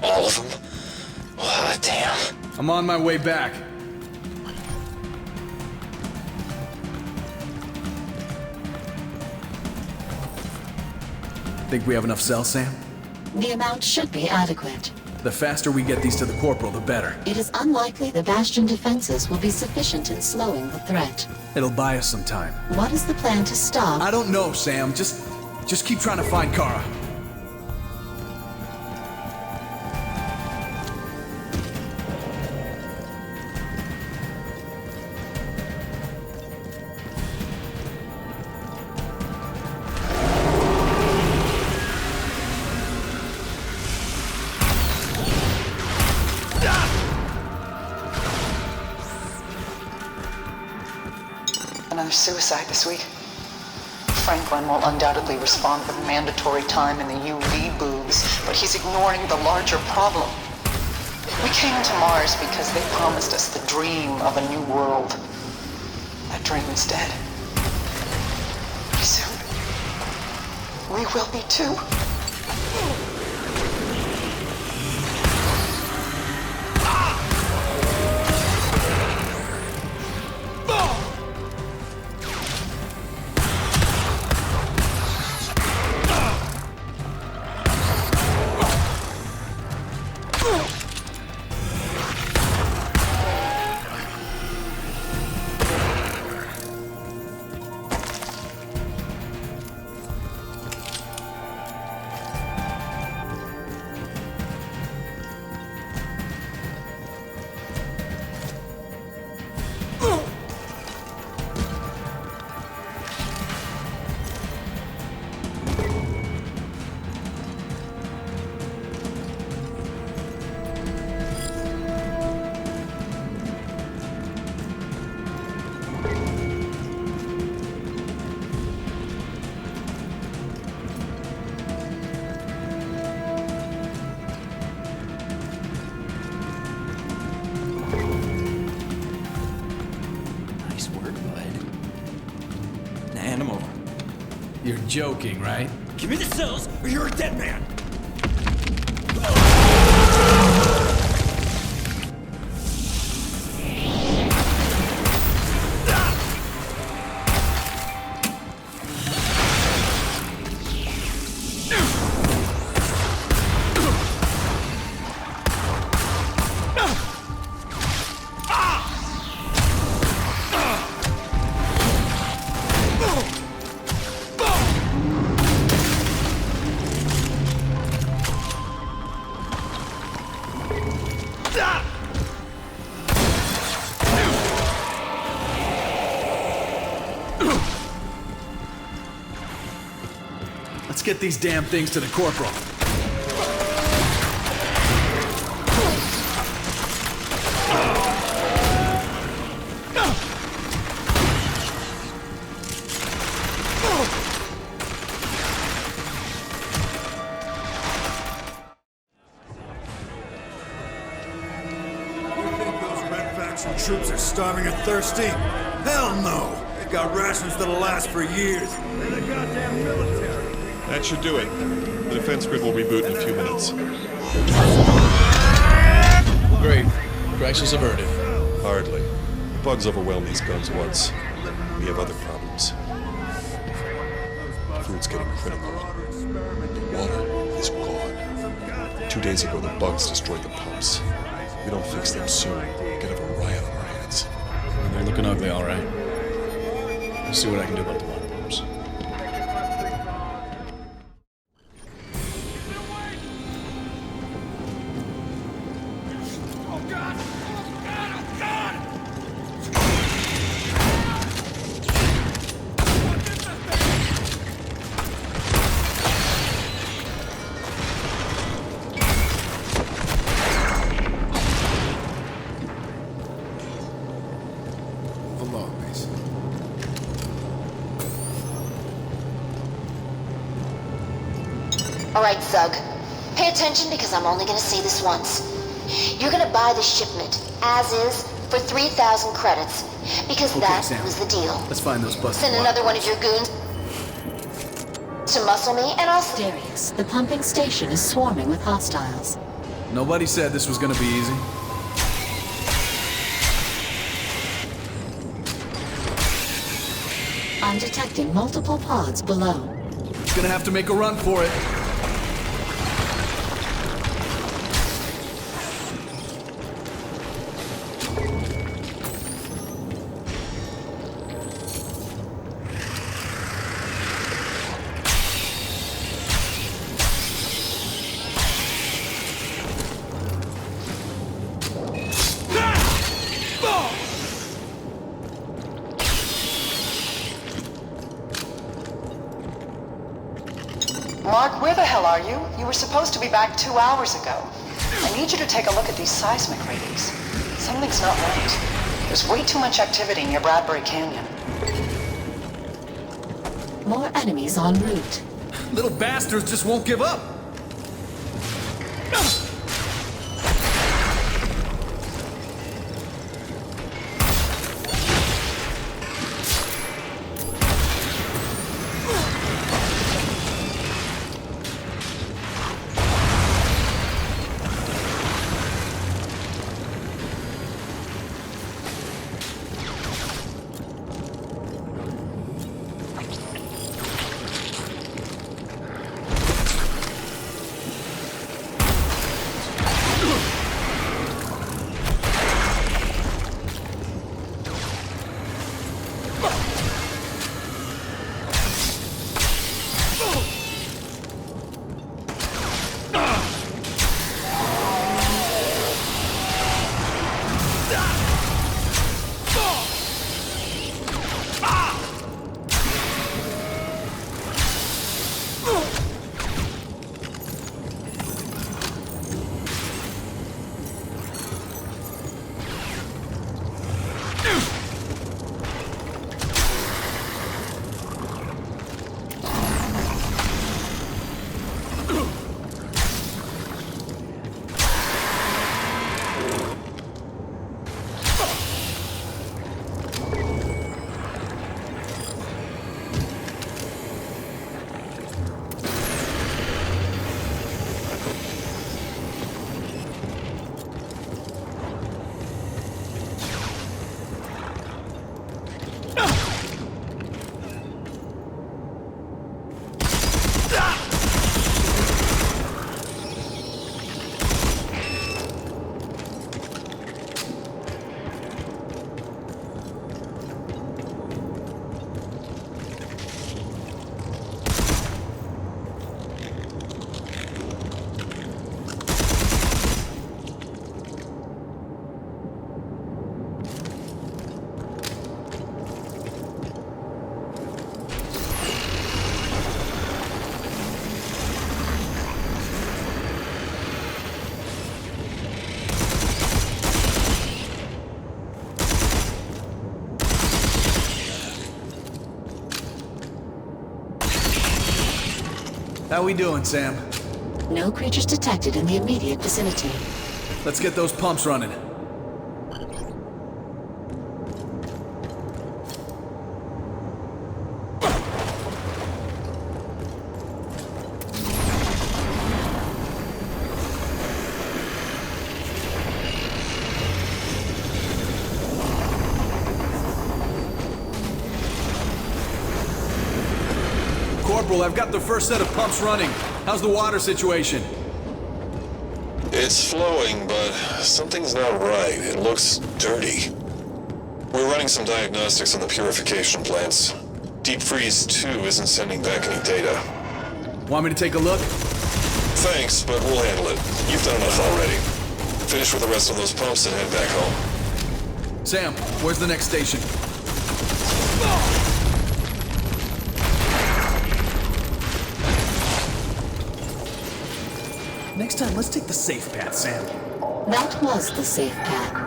All of them? Oh, damn. I'm on my way back. Think we have enough cells, Sam? The amount should be adequate. The faster we get these to the Corporal, the better. It is unlikely the Bastion Defenses will be sufficient in slowing the threat. It'll buy us some time. What is the plan to stop? I don't know, Sam. Just keep trying to find Kara. Another suicide this week. Franklin will undoubtedly respond with mandatory time in the UV boobs, but he's ignoring the larger problem. We came to Mars because they promised us the dream of a new world. That dream is dead. Pretty soon, we will be too. You're joking, right? Give me the cells, or you're a dead man! Let's get these damn things to the Corporal. Troops are starving and thirsty? Hell no! They've got rations that'll last for years. They're the goddamn military. That should do it. The defense grid will reboot in a few minutes. Great. Crisis averted. Hardly. The bugs overwhelmed these guns once. We have other problems. Food's getting critical. The water is gone. 2 days ago, the bugs destroyed the pumps. If we don't fix them soon, we'll get a riot on our hands. They're looking ugly, all right. I'll see what I can do about the water pumps. All right, Zug. Pay attention because I'm only gonna say this once. You're gonna buy the shipment, as is, for 3,000 credits. Because Okay, that Sam. was the deal. Let's find those busts. Send another one of your goons. to muscle me, and I'll... Darius, the pumping station is swarming with hostiles. Nobody said this was gonna be easy. I'm detecting multiple pods below. Gonna have to make a run for it. Mark, where the hell are you? You were supposed to be back 2 hours ago. I need you to take a look at these seismic readings. Something's not right. There's way too much activity near Bradbury Canyon. More enemies en route. Little bastards just won't give up. How we doing, Sam? No creatures detected in the immediate vicinity. Let's get those pumps running. Corporal, I've got the first set of pumps running. How's the water situation? It's flowing, but something's not right. It looks dirty. We're running some diagnostics on the purification plants. Deep Freeze 2 isn't sending back any data. Want me to take a look? Thanks, but we'll handle it. You've done enough already. Finish with the rest of those pumps and head back home. Sam, where's the next station? Next time, let's take the safe path, Sam. That was the safe path.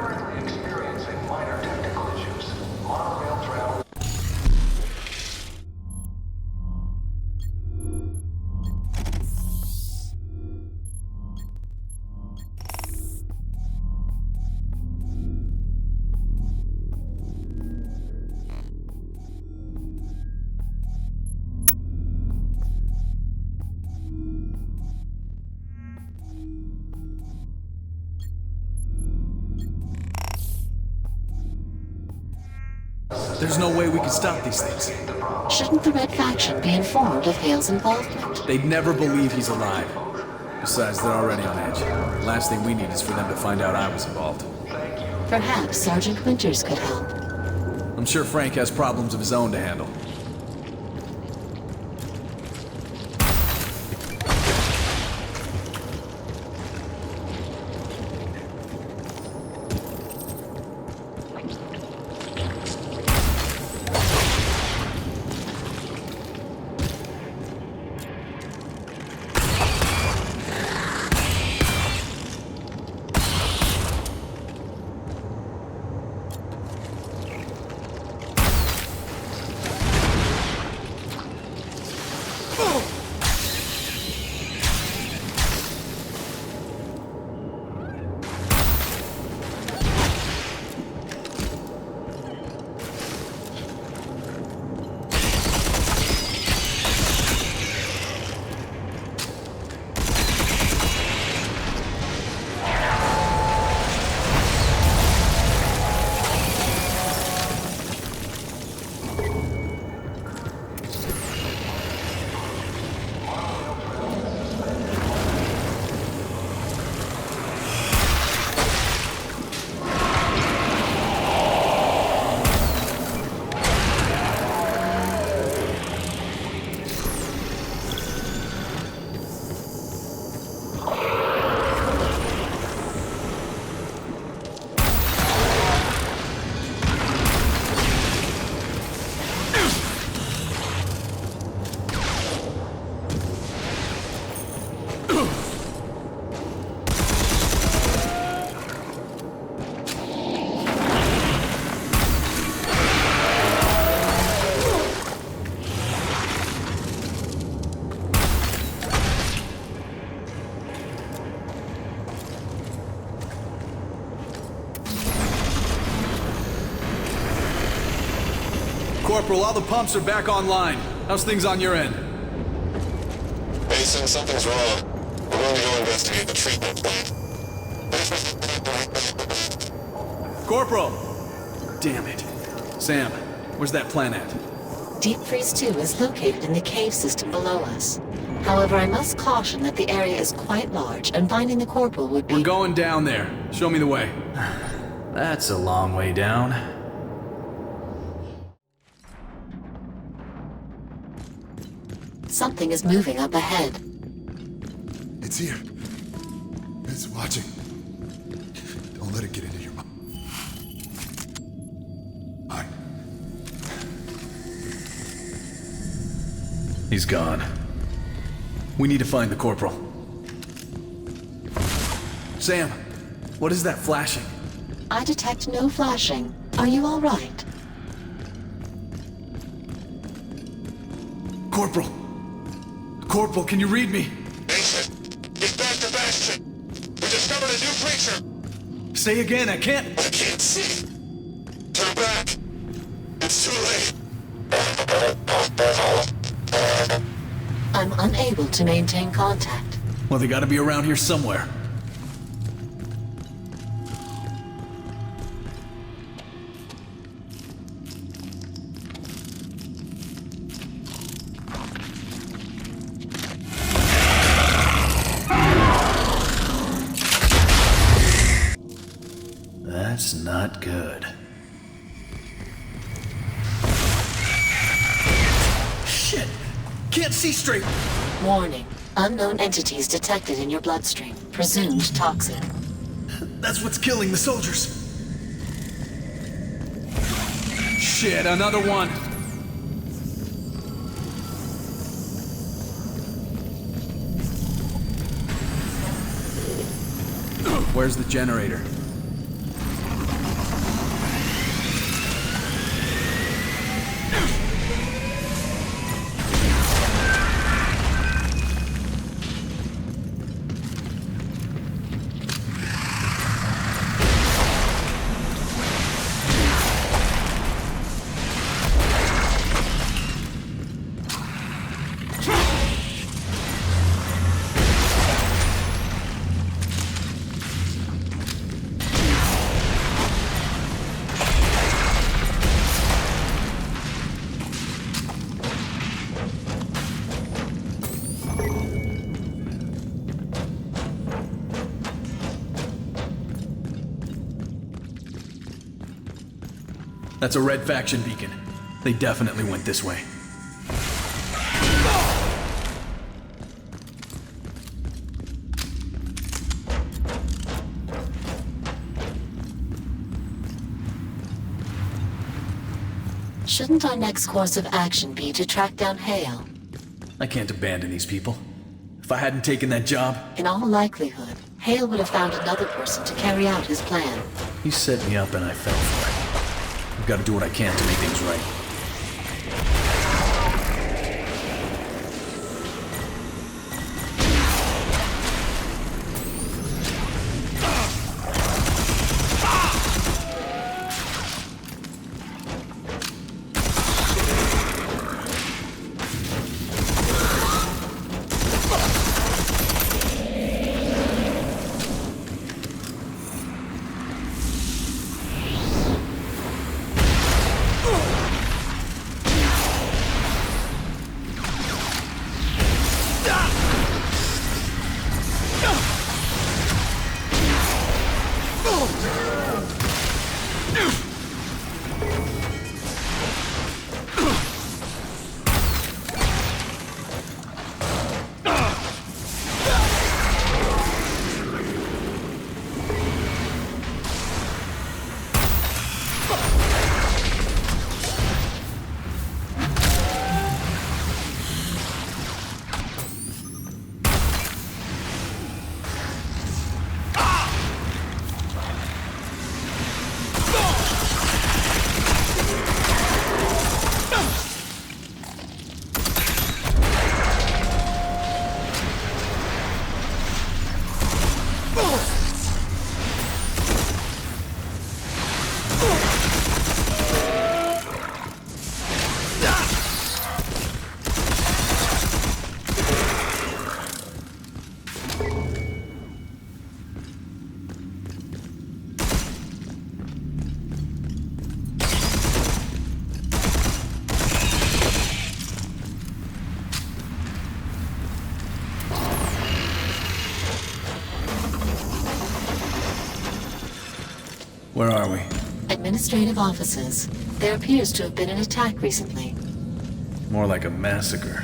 There's no way we can stop these things. Shouldn't the Red Faction be informed of HALE's involvement? They'd never believe he's alive. Besides, they're already on edge. Last thing we need is for them to find out I was involved. Perhaps Sergeant Winters could help. I'm sure Frank has problems of his own to handle. Corporal, all the pumps are back online. How's things on your end? Mason, something's wrong. We're going to go investigate the treatment plant. Corporal! Damn it. Sam, where's that plant at? Deep Freeze 2 is located in the cave system below us. However, I must caution that the area is quite large, and finding the Corporal would be— We're going down there. Show me the way. That's a long way down. Something is moving up ahead. It's here. It's watching. Don't let it get into your mind. He's gone. We need to find the Corporal. Sam, what is that flashing? I detect no flashing. Are you all right? Corporal! Corporal, can you read me? Mason, get back to Bastion. We discovered a new creature. Say again, I can't... I can't see. Turn back. It's too late. I'm unable to maintain contact. Well, they gotta be around here somewhere. That's not good. Shit! Can't see straight! Warning. Unknown entities detected in your bloodstream. Presumed toxic. That's what's killing the soldiers. Shit, another one! Where's the generator? That's a Red Faction beacon. They definitely went this way. Shouldn't our next course of action be to track down HALE? I can't abandon these people. If I hadn't taken that job... In all likelihood, HALE would have found another person to carry out his plan. He set me up and I fell for it. I've got to do what I can to make things right. Where are we? Administrative offices. There appears to have been an attack recently. More like a massacre.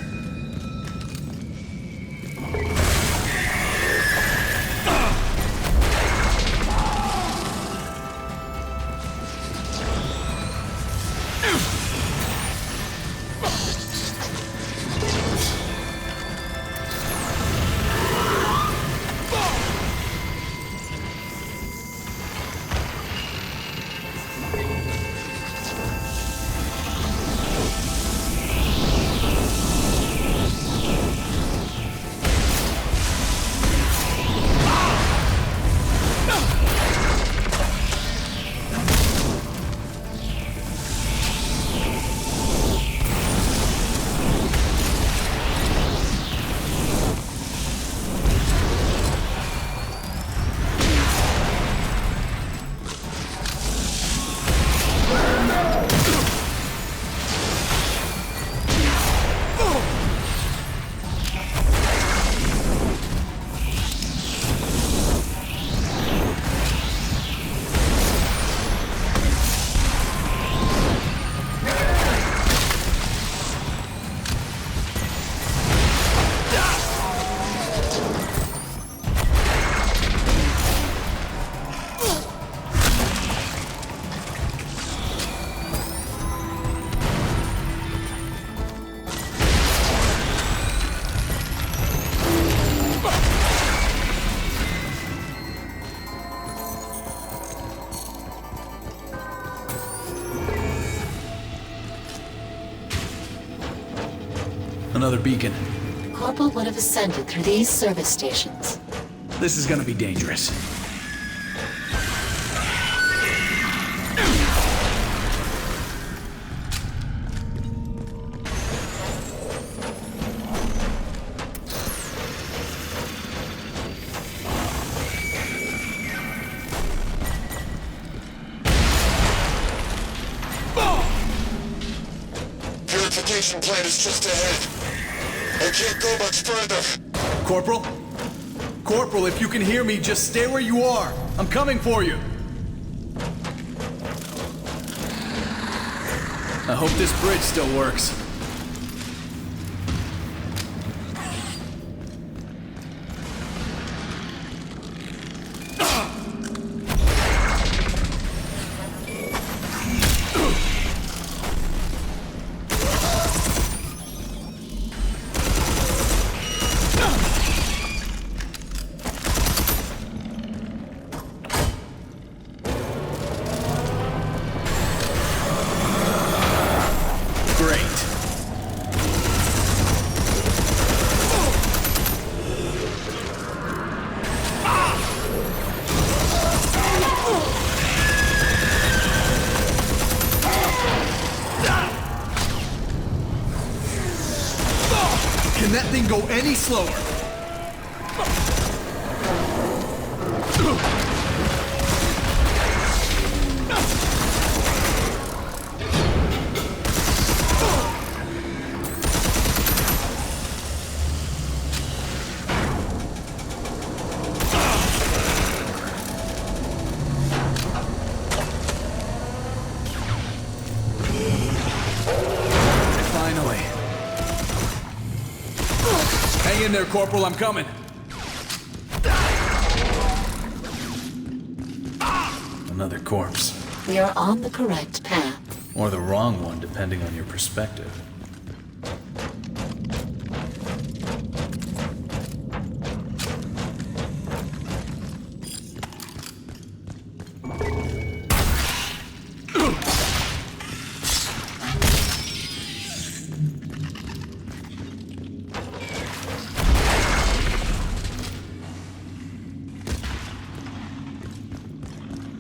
Another beacon. Corporal would have ascended through these service stations. This is gonna be dangerous. Purification plant is just ahead. I can't go much further. Corporal? Corporal, if you can hear me, just stay where you are. I'm coming for you. I hope this bridge still works. Can that thing go any slower? Finally. Hang in there, Corporal, I'm coming. Another corpse. We are on the correct path. Or the wrong one, depending on your perspective.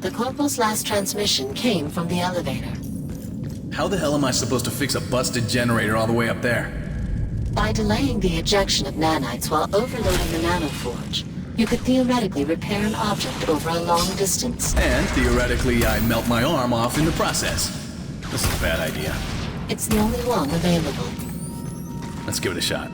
The Corporal's last transmission came from the elevator. How the hell am I supposed to fix a busted generator all the way up there? By delaying the ejection of nanites while overloading the nanoforge, you could theoretically repair an object over a long distance. And theoretically, I melt my arm off in the process. This is a bad idea. It's the only one available. Let's give it a shot.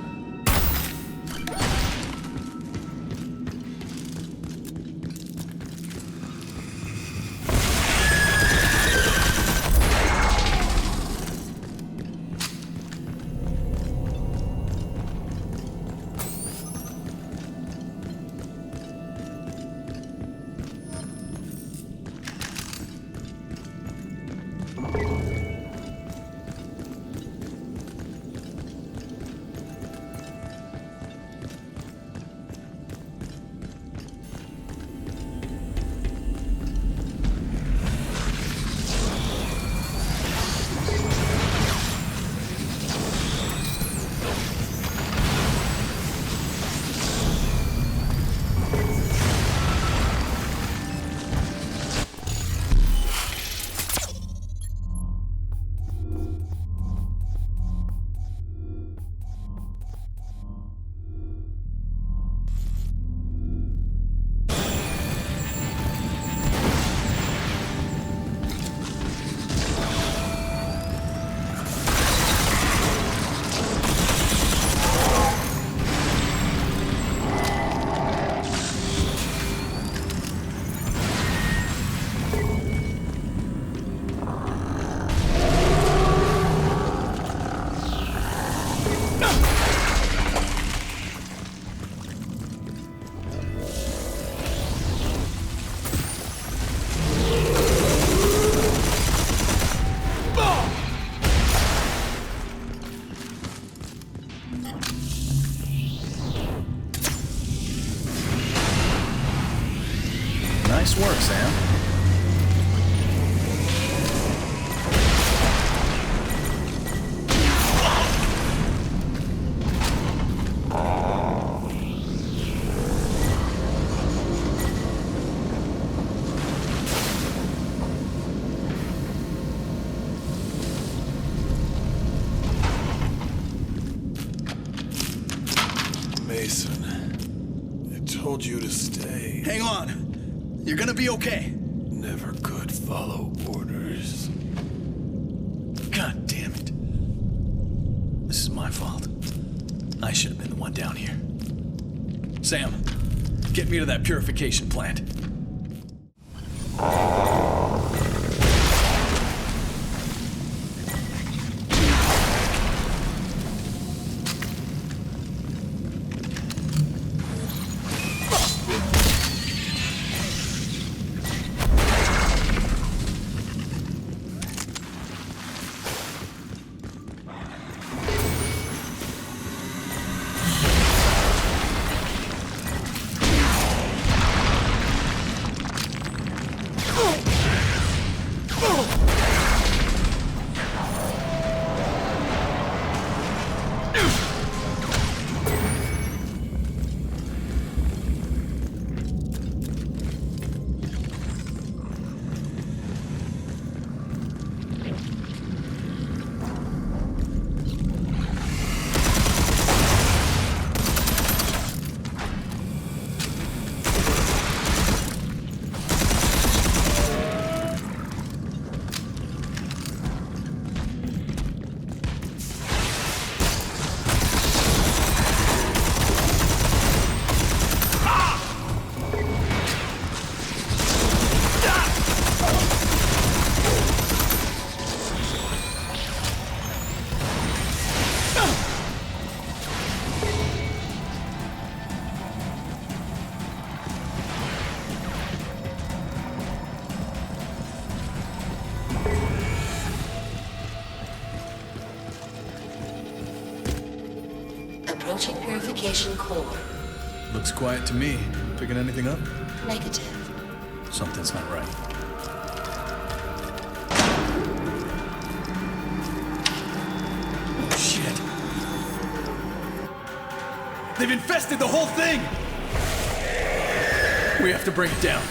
Nice work, Sam. Mason, I told you to stay. Hang on. You're gonna be okay. Never could follow orders. God damn it. This is my fault. I should have been the one down here. Sam, get me to that purification plant. Launching purification core. Looks quiet to me. Picking anything up? Negative. Something's not right. Oh, shit. They've infested the whole thing! We have to bring it down.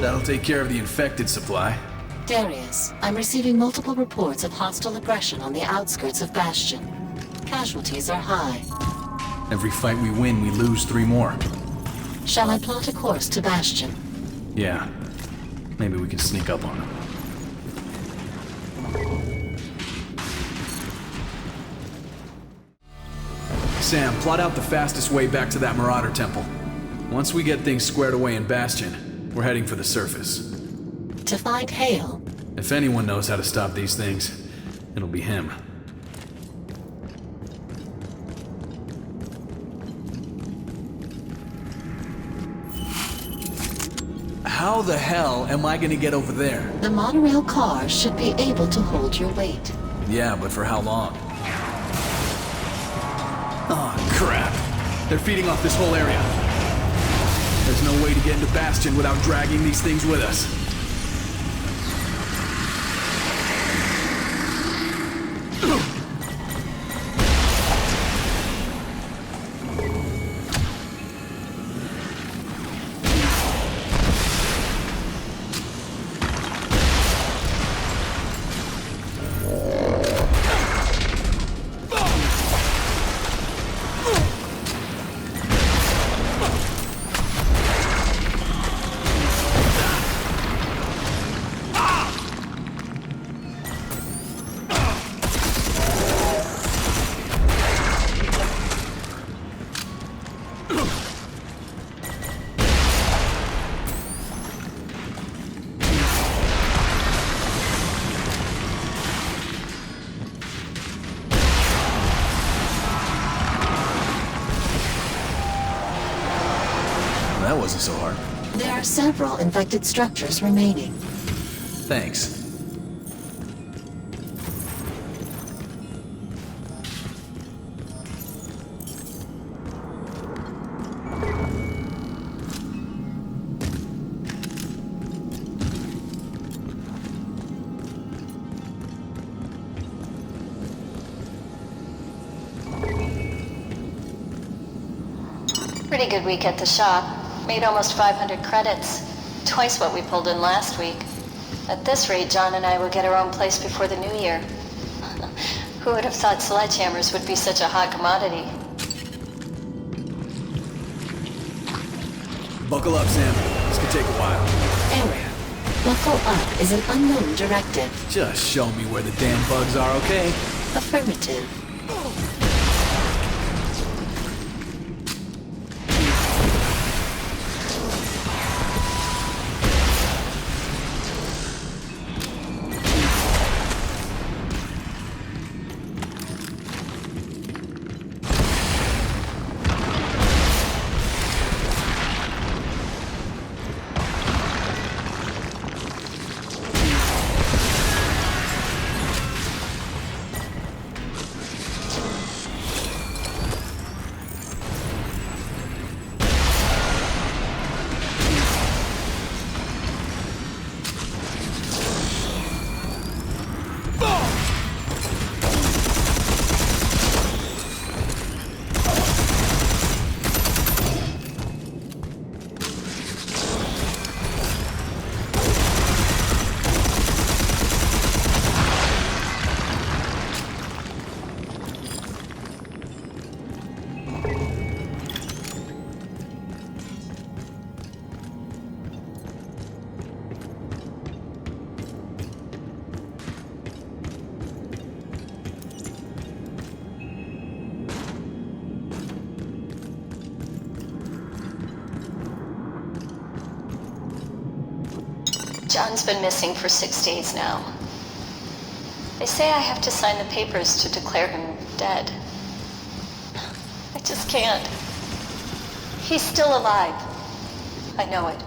That'll take care of the infected supply. Darius, I'm receiving multiple reports of hostile aggression on the outskirts of Bastion. Casualties are high. Every fight we win, we lose 3 more. Shall I plot a course to Bastion? Yeah. Maybe we can sneak up on them. Sam, plot out the fastest way back to that Marauder temple. Once we get things squared away in Bastion, we're heading for the surface. To find HALE? If anyone knows how to stop these things, it'll be him. How the hell am I gonna get over there? The monorail car should be able to hold your weight. Yeah, but for how long? Oh, crap. They're feeding off this whole area. There's no way to get into Bastion without dragging these things with us. That wasn't so hard. There are several infected structures remaining. Thanks. Pretty good week at the shop. Made almost 500 credits. Twice what we pulled in last week. At this rate, John and I will get our own place before the new year. Who would have thought sledgehammers would be such a hot commodity? Buckle up, Sam. This could take a while. Error. Buckle up is an unknown directive. Just show me where the damn bugs are, okay? Affirmative. John's been missing for 6 days now. They say I have to sign the papers to declare him dead. I just can't. He's still alive. I know it.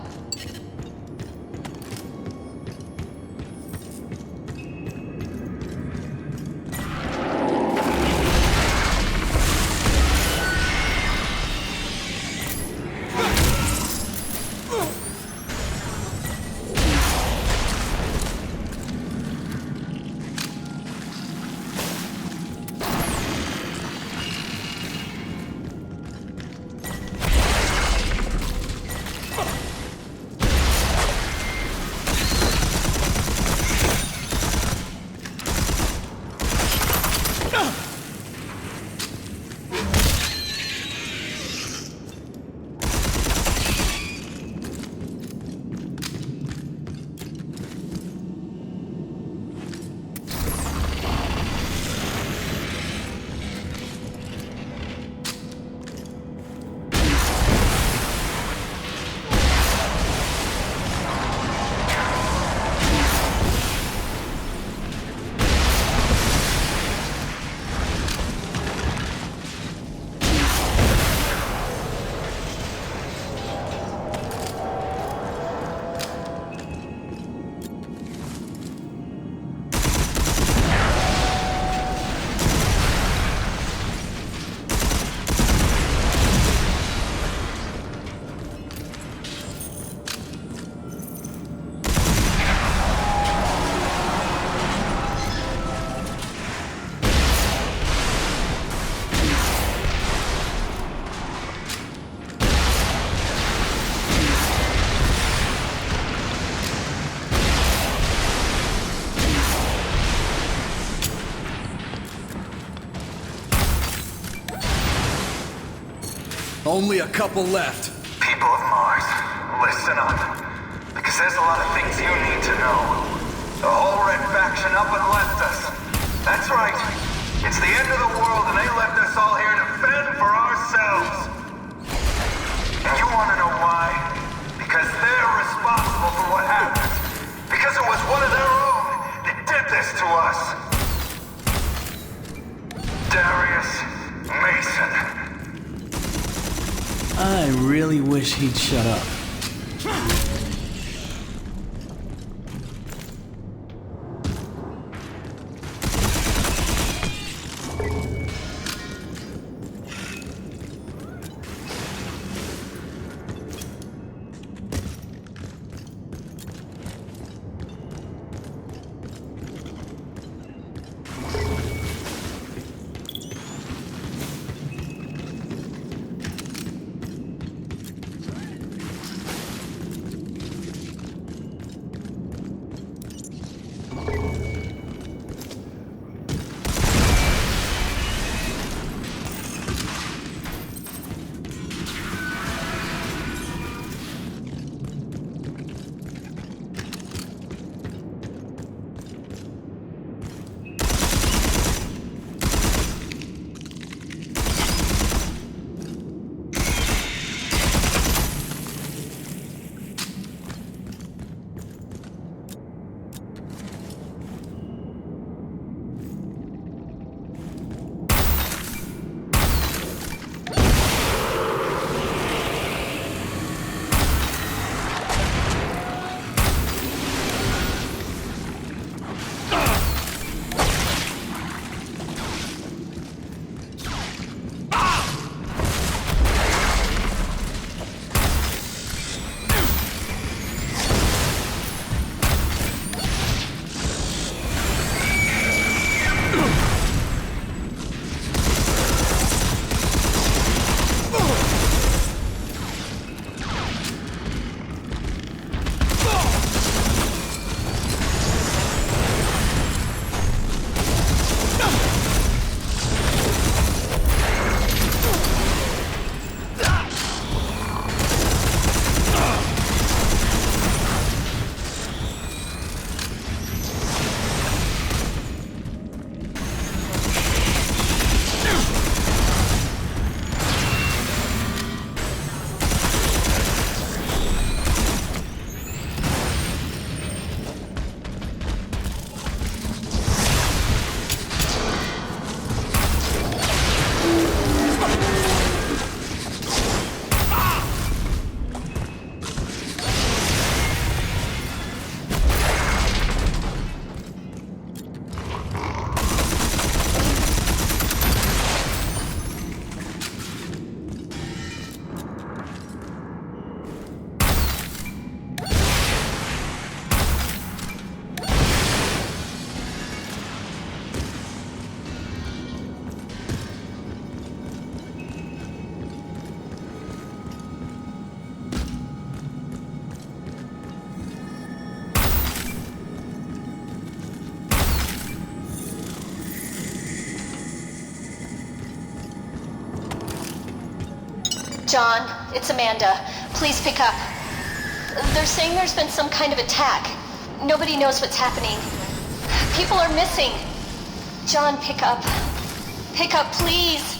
Only a couple left. People of Mars, listen up. Because there's a lot of things you need to know. The whole Red faction up and left us. That's right. It's the end of the world and they left us all here to fend for ourselves. And you want to know why? Because they're responsible for what happened. Because it was one of their own that did this to us. Darius Mason. I really wish he'd shut up. John, it's Amanda. Please pick up. They're saying there's been some kind of attack. Nobody knows what's happening. People are missing. John, pick up. Pick up, please.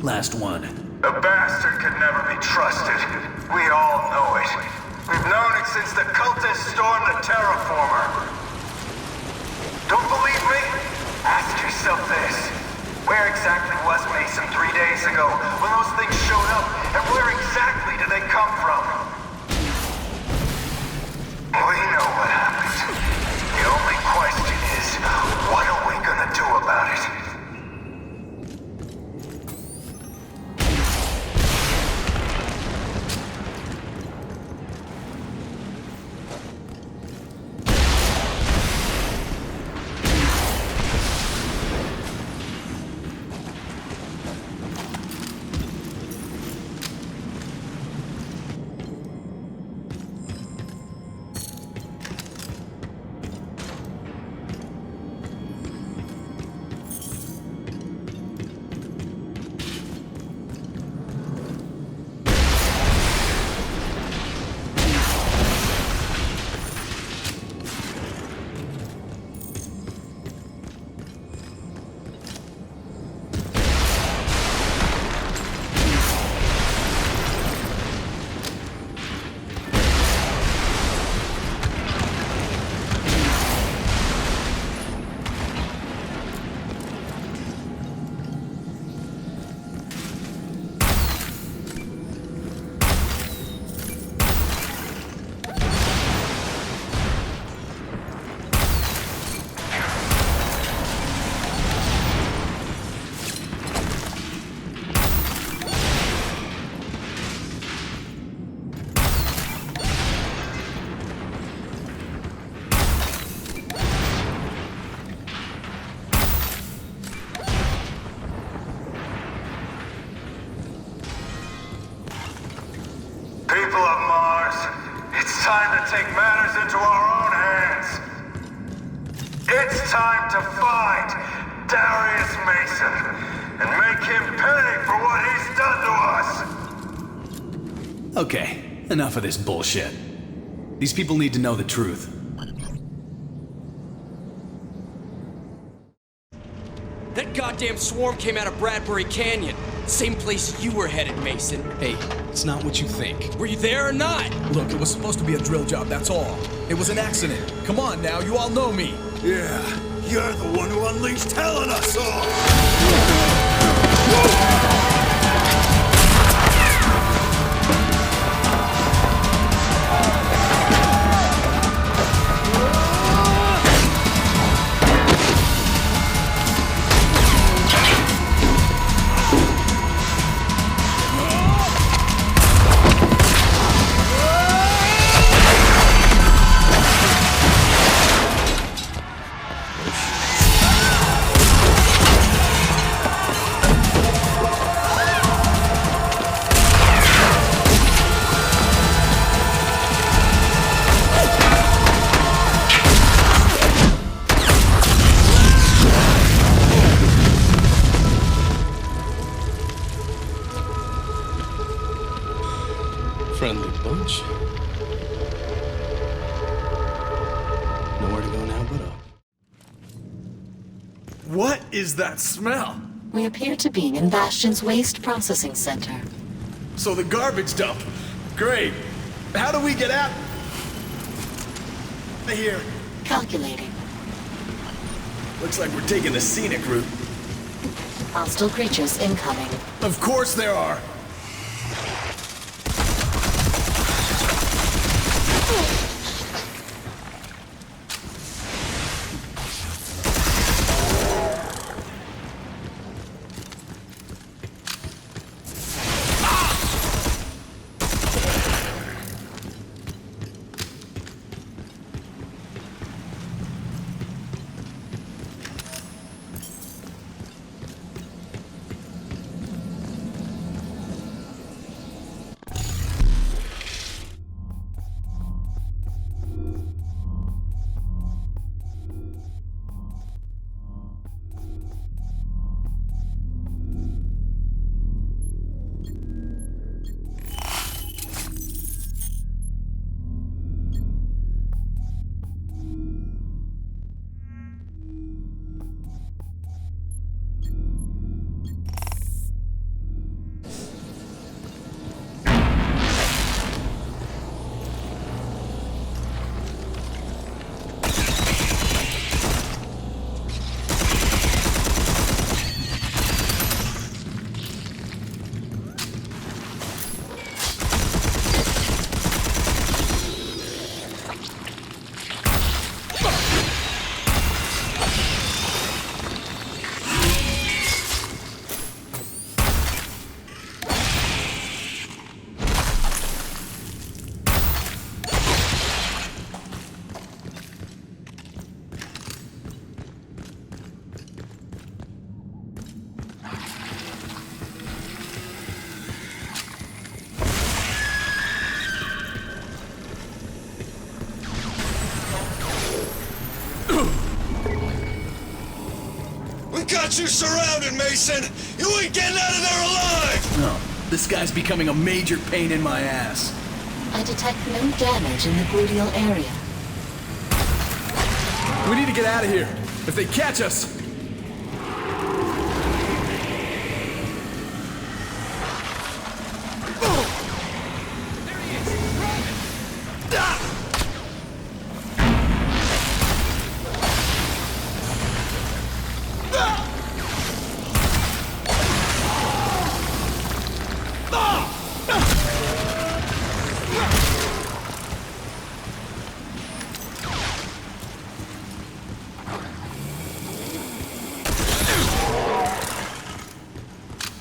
Last one. A bastard could never be trusted. We all know it. We've known it since the Cultist stormed the Terraformer. Don't believe me? Ask yourself this. Where exactly was Mason 3 days ago when those things showed up? And where exactly did they come from? We know what happened. The only question is, what are we gonna do about it? People of Mars, it's time to take matters into our own hands. It's time to find Darius Mason and make him pay for what he's done to us. Okay, enough of this bullshit. These people need to know the truth. That goddamn swarm came out of Bradbury Canyon. Same place you were headed, Mason. Hey, it's not what you think. Were you there or not? Look, it was supposed to be a drill job, that's all. It was an accident. Come on now, you all know me. Yeah, you're the one who unleashed hell on us all! Friendly bunch. Nowhere to go now but up. What is that smell? We appear to be in Bastion's waste processing center. So the garbage dump. Great. How do we get out? Here. Calculating. Looks like we're taking the scenic route. Hostile creatures incoming. Of course there are. got you surrounded, Mason! You ain't getting out of there alive! No, this guy's becoming a major pain in my ass. I detect no damage in the gluteal area. We need to get out of here. If they catch us...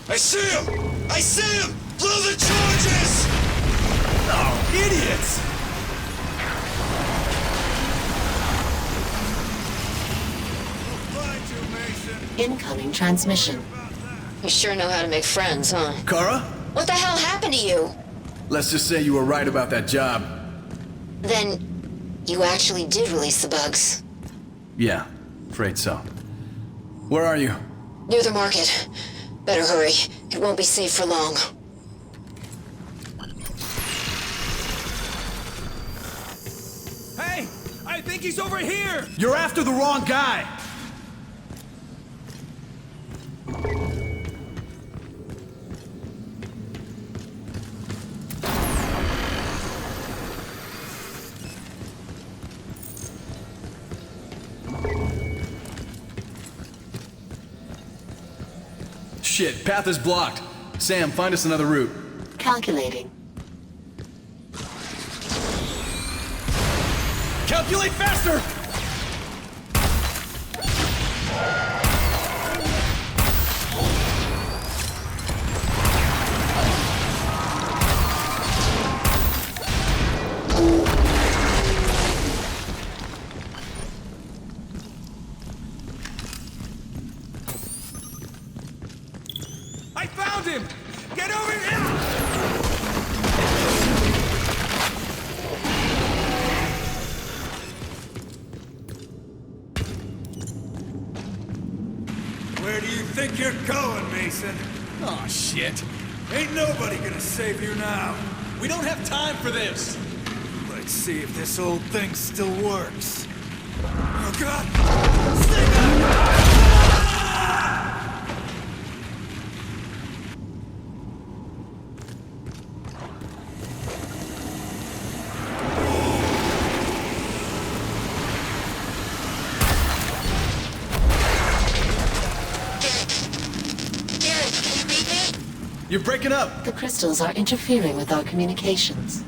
I see him! I see him! Blow the charges! Oh, idiots! Incoming transmission. You sure know how to make friends, huh? Kara? What the hell happened to you? Let's just say you were right about that job. Then, you actually did release the bugs. Yeah, afraid so. Where are you? Near the market. Better hurry. It won't be safe for long. Hey! I think he's over here! You're after the wrong guy! Shit, path is blocked. Sam, find us another route. Calculating. Calculate faster! I found him! Get over here! Where do you think you're going, Mason? Oh, shit. Ain't nobody gonna save you now. We don't have time for this. Let's see if this old thing still works. Oh, God! Stay back! You're breaking up! The crystals are interfering with our communications.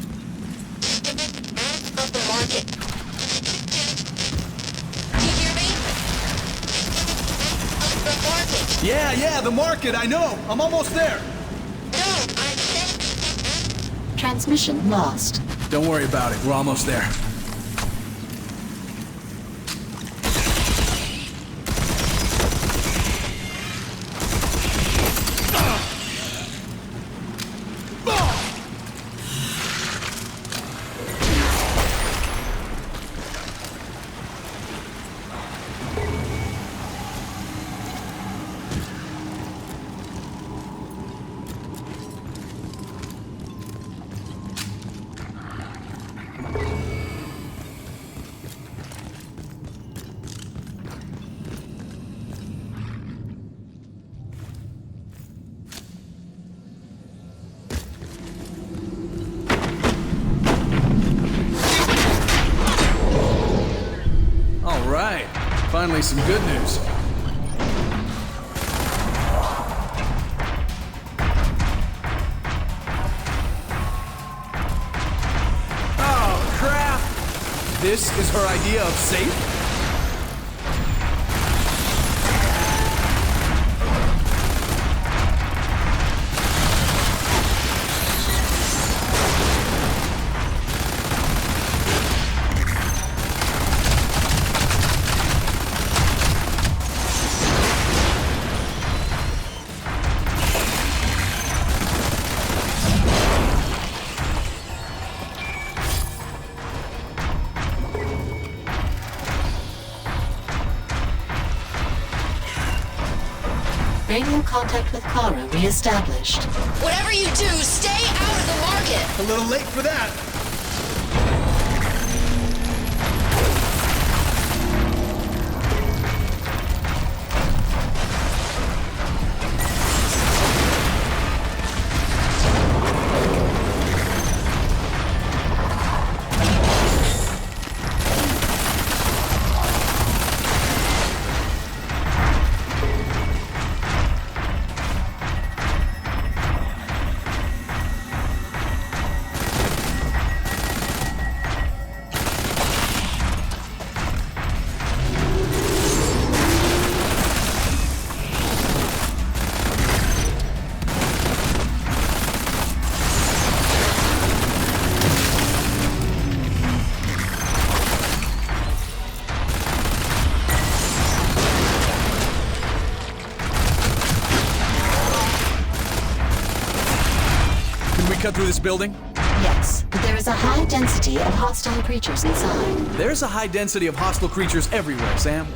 The market. Do you hear me? The market. Yeah, the market, I know! I'm almost there! No, I said... Transmission lost. Don't worry about it, we're almost there. Finally, some good news. Oh, crap! This is her idea of safe? Radio contact with Kara reestablished. Whatever you do, stay out of the market! A little late for that. Cut through this building? Yes, but there is a high density of hostile creatures inside. There's a high density of hostile creatures everywhere, Sam.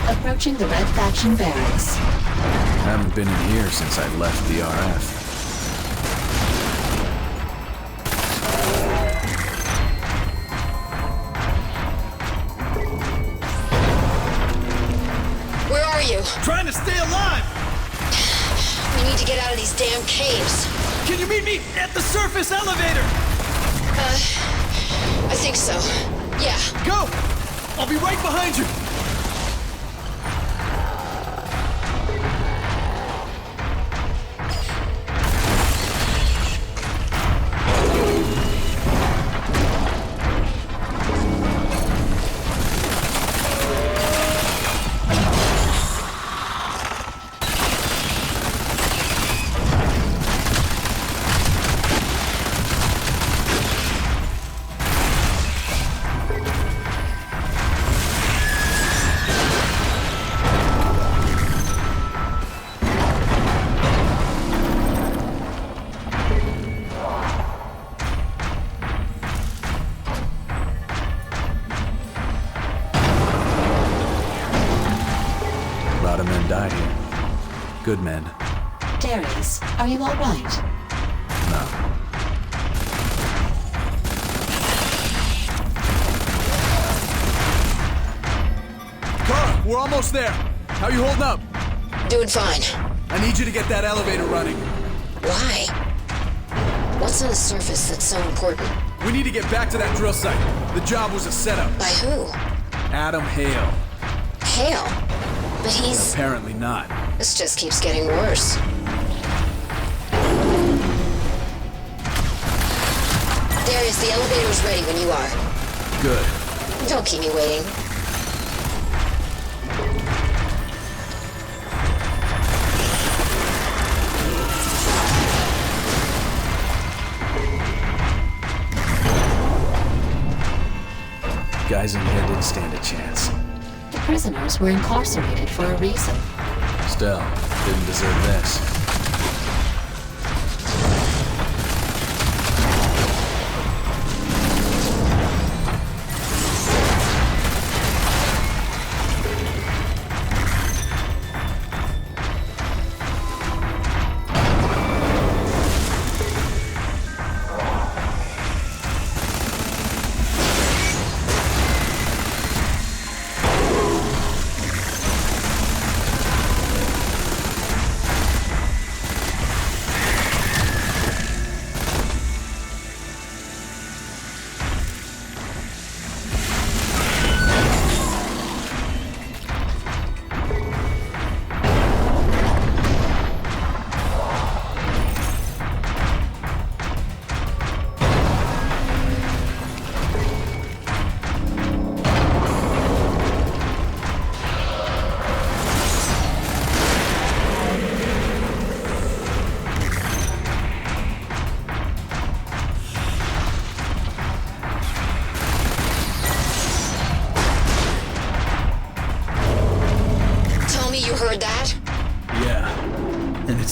Approaching the Red Faction barracks. Haven't been in here since I left the RF. Where are you? Trying to stay alive! We need to get out of these damn caves. Can you meet me at the surface elevator? I think so. Yeah. Go! I'll be right behind you! Died here. Good men. Darius, are you all right? No. Kara, we're almost there. How you holding up? Doing fine. I need you to get that elevator running. Why? What's on the surface that's so important? We need to get back to that drill site. The job was a setup. By who? Adam HALE. HALE? But he's... Apparently not. This just keeps getting worse. Darius, the elevator is ready when you are. Good. Don't keep me waiting. Guys in here didn't stand a chance. The prisoners were incarcerated for a reason. Still, didn't deserve this.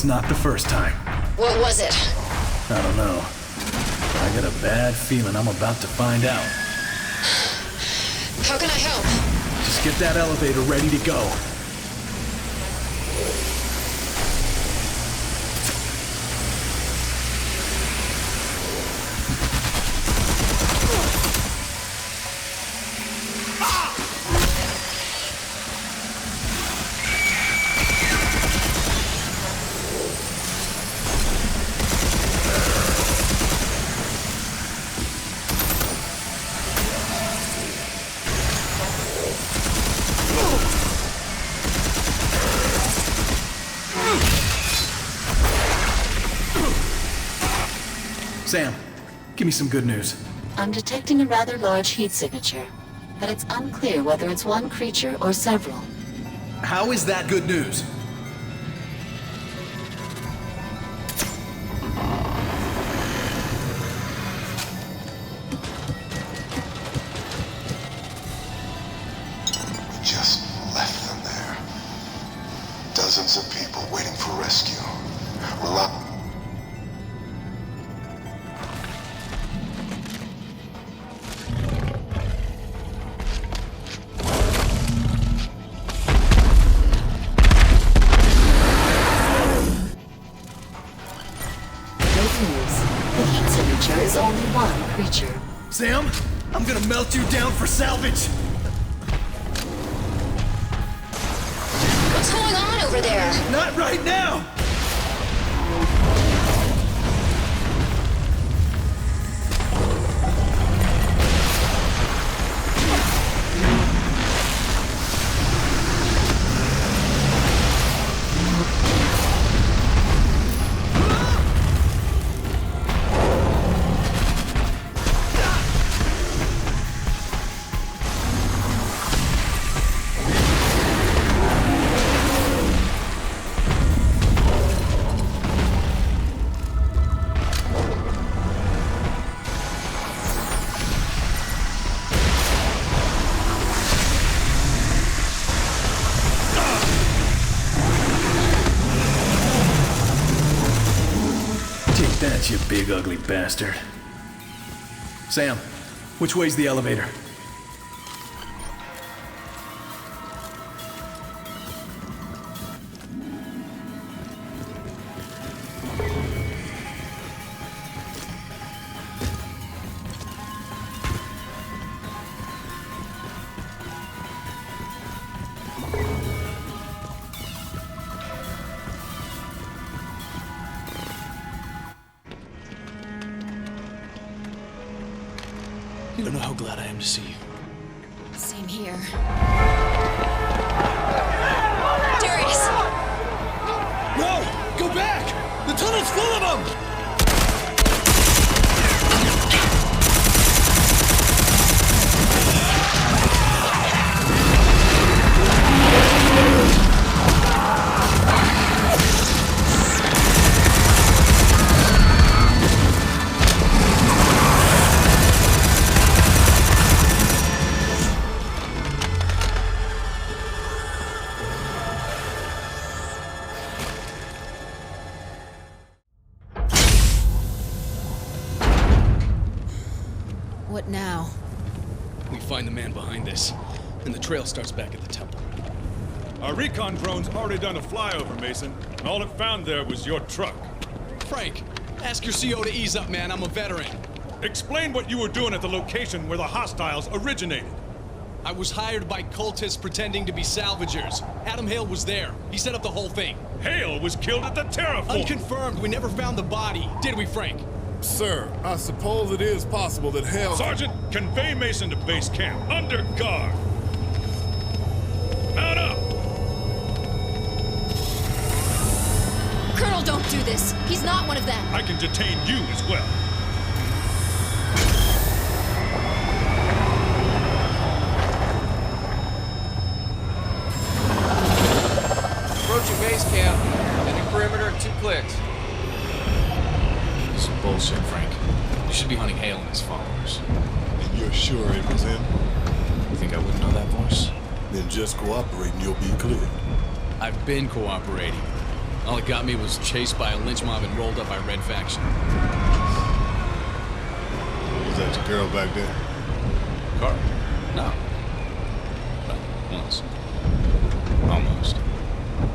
it's not the first time. What was it? I don't know. I got a bad feeling I'm about to find out. How can I help? Just get that elevator ready to go. Sam, give me some good news. I'm detecting a rather large heat signature, but it's unclear whether it's one creature or several. How is that good news? We just left them there. Dozens of people waiting for rescue. Is only one creature. Sam, I'm gonna melt you down for salvage! What's going on over there? Not right now! That, you big ugly bastard. Sam, which way's the elevator? You don't know how glad I am to see you. Same here. Darius! No! Go back! The tunnel's full of them! What now? We find the man behind this, and the trail starts back at the temple. Our recon drone's already done a flyover, Mason. And all it found there was your truck. Frank, ask your CO to ease up, man. I'm a veteran. Explain what you were doing at the location where the hostiles originated. I was hired by cultists pretending to be salvagers. Adam HALE was there. He set up the whole thing. HALE was killed at the Terraformer! Unconfirmed. We never found the body. Did we, Frank? Sir, I suppose it is possible that HALE... Sergeant, convey Mason to base camp, under guard. Mount up! Colonel, don't do this. He's not one of them. I can detain you as well. Approaching base camp. Ending perimeter in 2 clicks. This is bullshit, Frank. You should be hunting HALE and his followers. And you're sure it was him? You think I wouldn't know that voice? Then just cooperate and you'll be clear. I've been cooperating. All it got me was chased by a lynch mob and rolled up by Red Faction. Is that your girl back there? Carl? No. Well, once. Almost.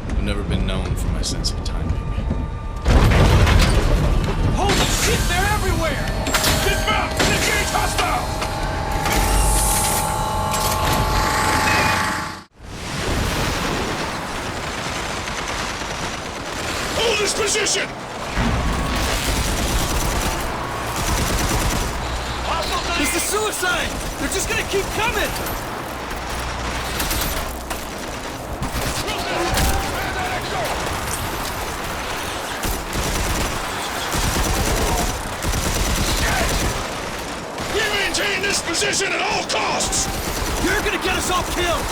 I've never been known for my sense of timing. Holy shit, they're everywhere! Dismount! Engage hostile! Hold this position! It's the suicide! They're just gonna keep coming! We maintain this position at all costs! You're gonna get us all killed!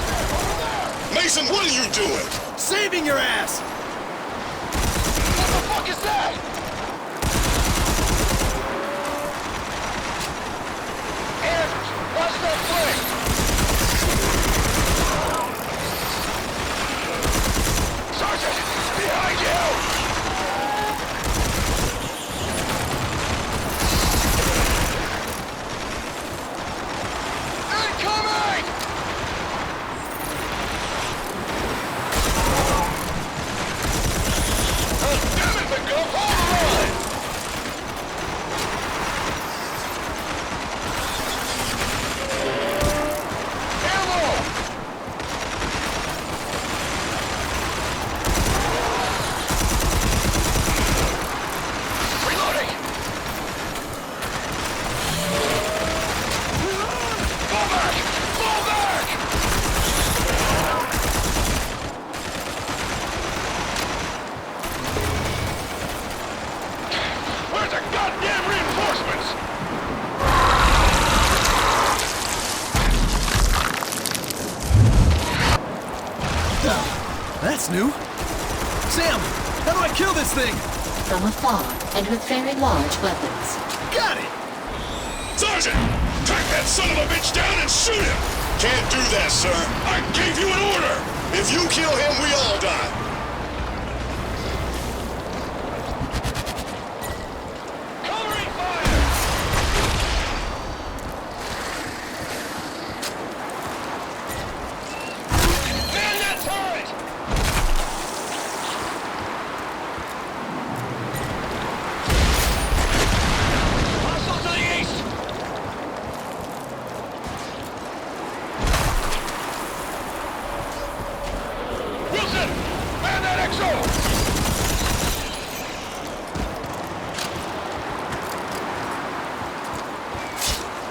Mason, what are you doing? Saving your ass! What the fuck is that? Watch that flank! Sergeant! Behind you! Incoming! Oh, damn it, the go! Hold on! That's new. Sam, how do I kill this thing? From afar and with very large weapons. Got it! Sergeant! Track that son of a bitch down and shoot him! Can't do that, sir. I gave you an order! If you kill him, we all die. Covering fire! Man that turret! Hostile to the east! Wilson! Man that XO!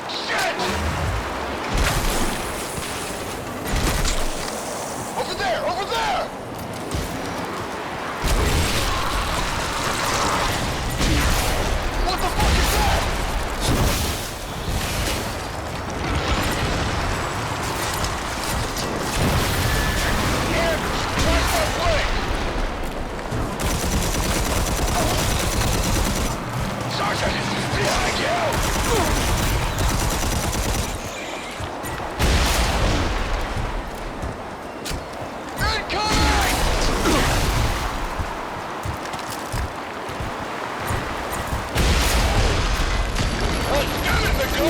Shit! Over there! Over there! What the fuck is that? Anders, watch that flank! Sergeant, behind you! Incoming! Oh, damn it, the go!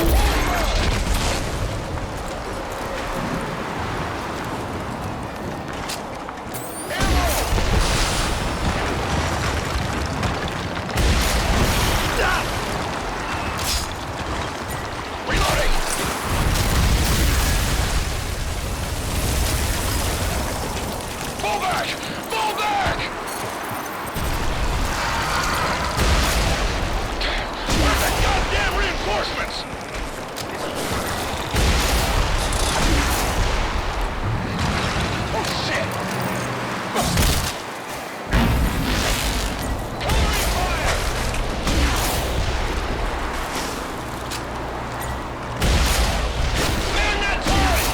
Reloading! Fall back! Fall back! Where's the goddamn reinforcements? Oh shit! Covering fire! Man that turret!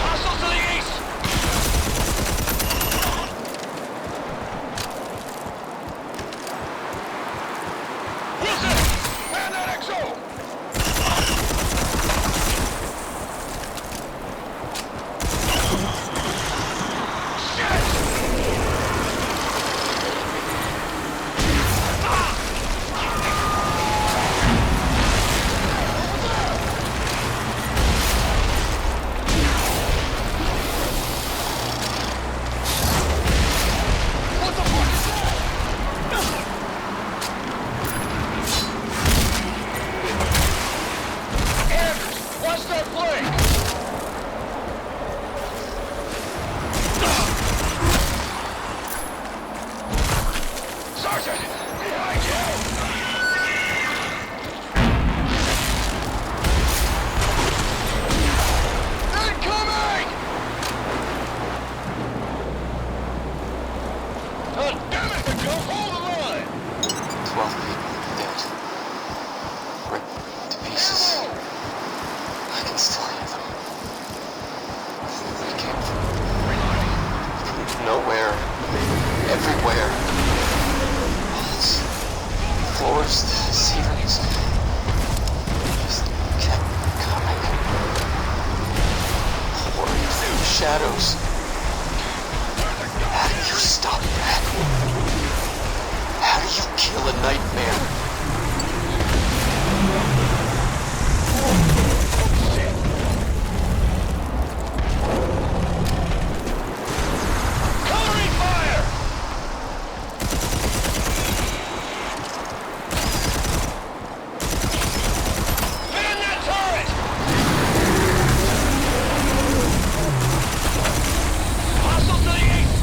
Hostile to the east! 12 people dead. Ripped to pieces. I can still hear them. They came from nowhere. Everywhere. Walls. Floors. Ceilings. Just kept coming. Pouring through the shadows. How do you stop that? How do you kill a nightmare? Covering fire! Man that turret! Hostile to the east!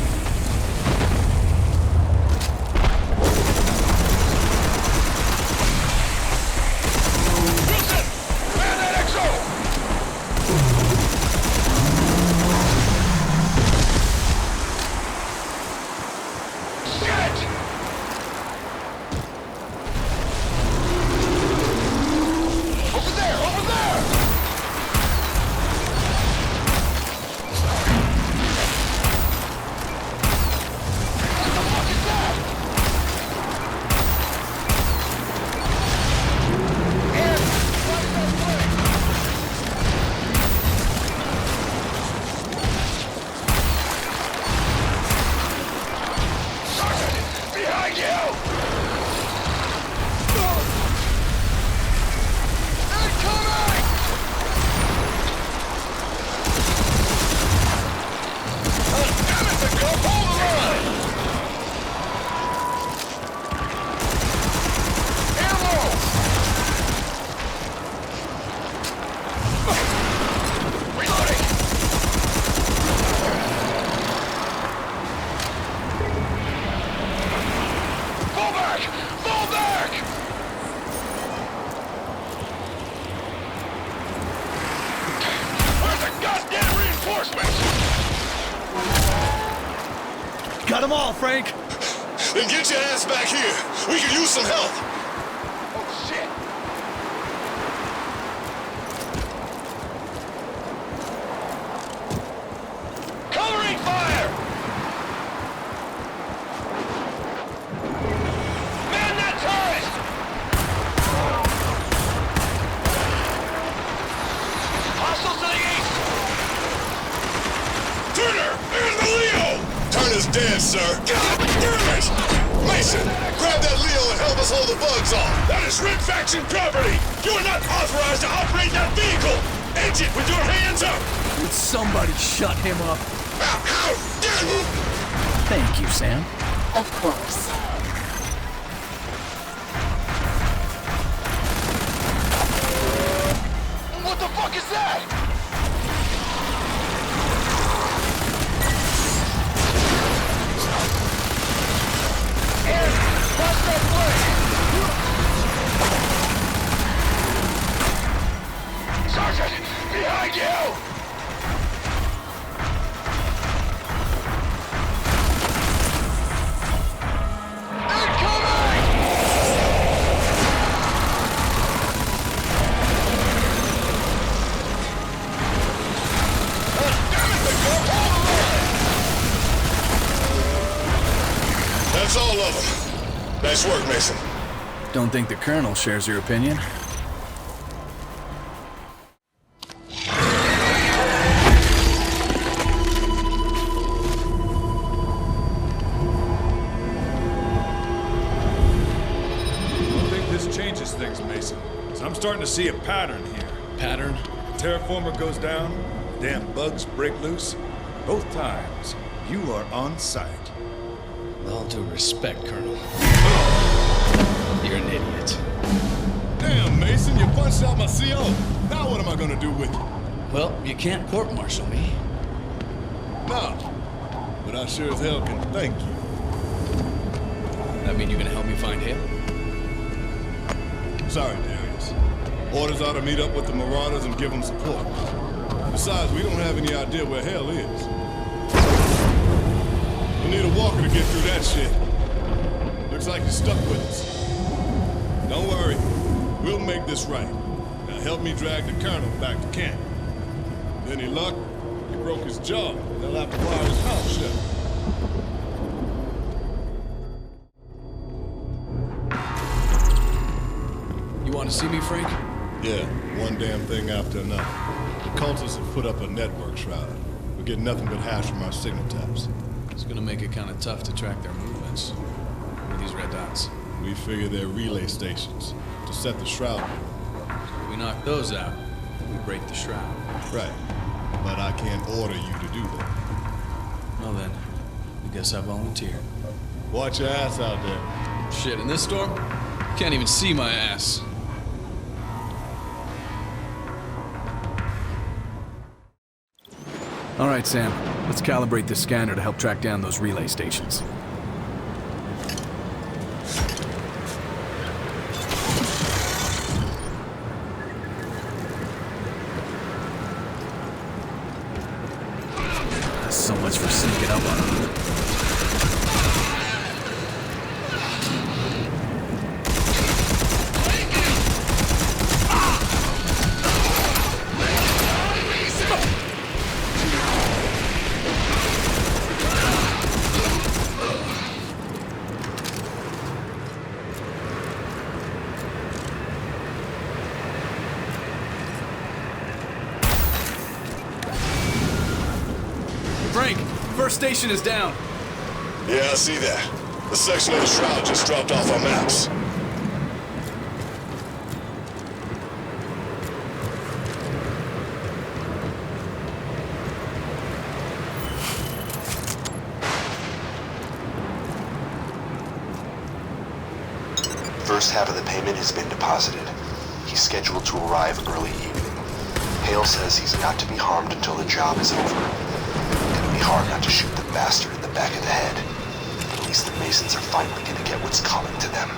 Got them all, Frank! Then get your ass back here. We could use some help. Oh, shit! Covering fire! Man that turret! Hostiles to the east! Turner! There's the Leo! Turner's dead, sir. God damn it! Mason, grab that Leo and help us hold the bugs off. That is Red Faction property. You are not authorized to operate that vehicle. Exit with your hands up. Would somebody shut him up? How dare you! Thank you, Sam. Of course. What the fuck is that? Watch that way! Sergeant, behind you! Incoming! Damn it, the girl! That's all of them. Nice work, Mason. Don't think the Colonel shares your opinion. I think this changes things, Mason. 'Cause I'm starting to see a pattern here. Pattern? The Terraformer goes down, damn bugs break loose. Both times, you are on site. With all due respect, Colonel. You're an idiot. Damn, Mason, you punched out my CO. Now what am I gonna do with you? Well, you can't court-martial me. No. But I sure as hell can thank you. That mean you're gonna help me find him? Sorry, Darius. Orders are to meet up with the Marauders and give them support. Besides, we don't have any idea where HALE is. We'll need a walker to get through that shit. like you're stuck with us. Don't worry. We'll make this right. Now help me drag the colonel back to camp. Any luck? He broke his jaw. They'll have to wire his mouth shut. You want to see me, Frank? Yeah, one damn thing after another. The cultists have put up a network shroud. We're getting nothing but hash from our signal taps. It's gonna make it kind of tough to track their movements. What are these red dots? We figure they're relay stations to set the shroud. So if we knock those out, we break the shroud. Right. But I can't order you to do that. Well then, I guess I volunteer. Watch your ass out there. Shit, in this storm? Can't even see my ass. All right, Sam. Let's calibrate this scanner to help track down those relay stations. That's so much for sneaking up on them. Frank, first station is down. Yeah, I see that. The section of the shroud just dropped off our maps. First half of the payment has been deposited. He's scheduled to arrive early evening. HALE says he's not to be harmed until the job is over. It'll be hard not to shoot the bastard in the back of the head. But at least the Masons are finally gonna get what's coming to them.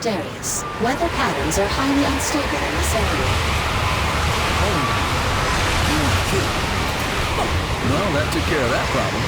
Darius, weather patterns are highly unstable in this area. Well, that took care of that problem.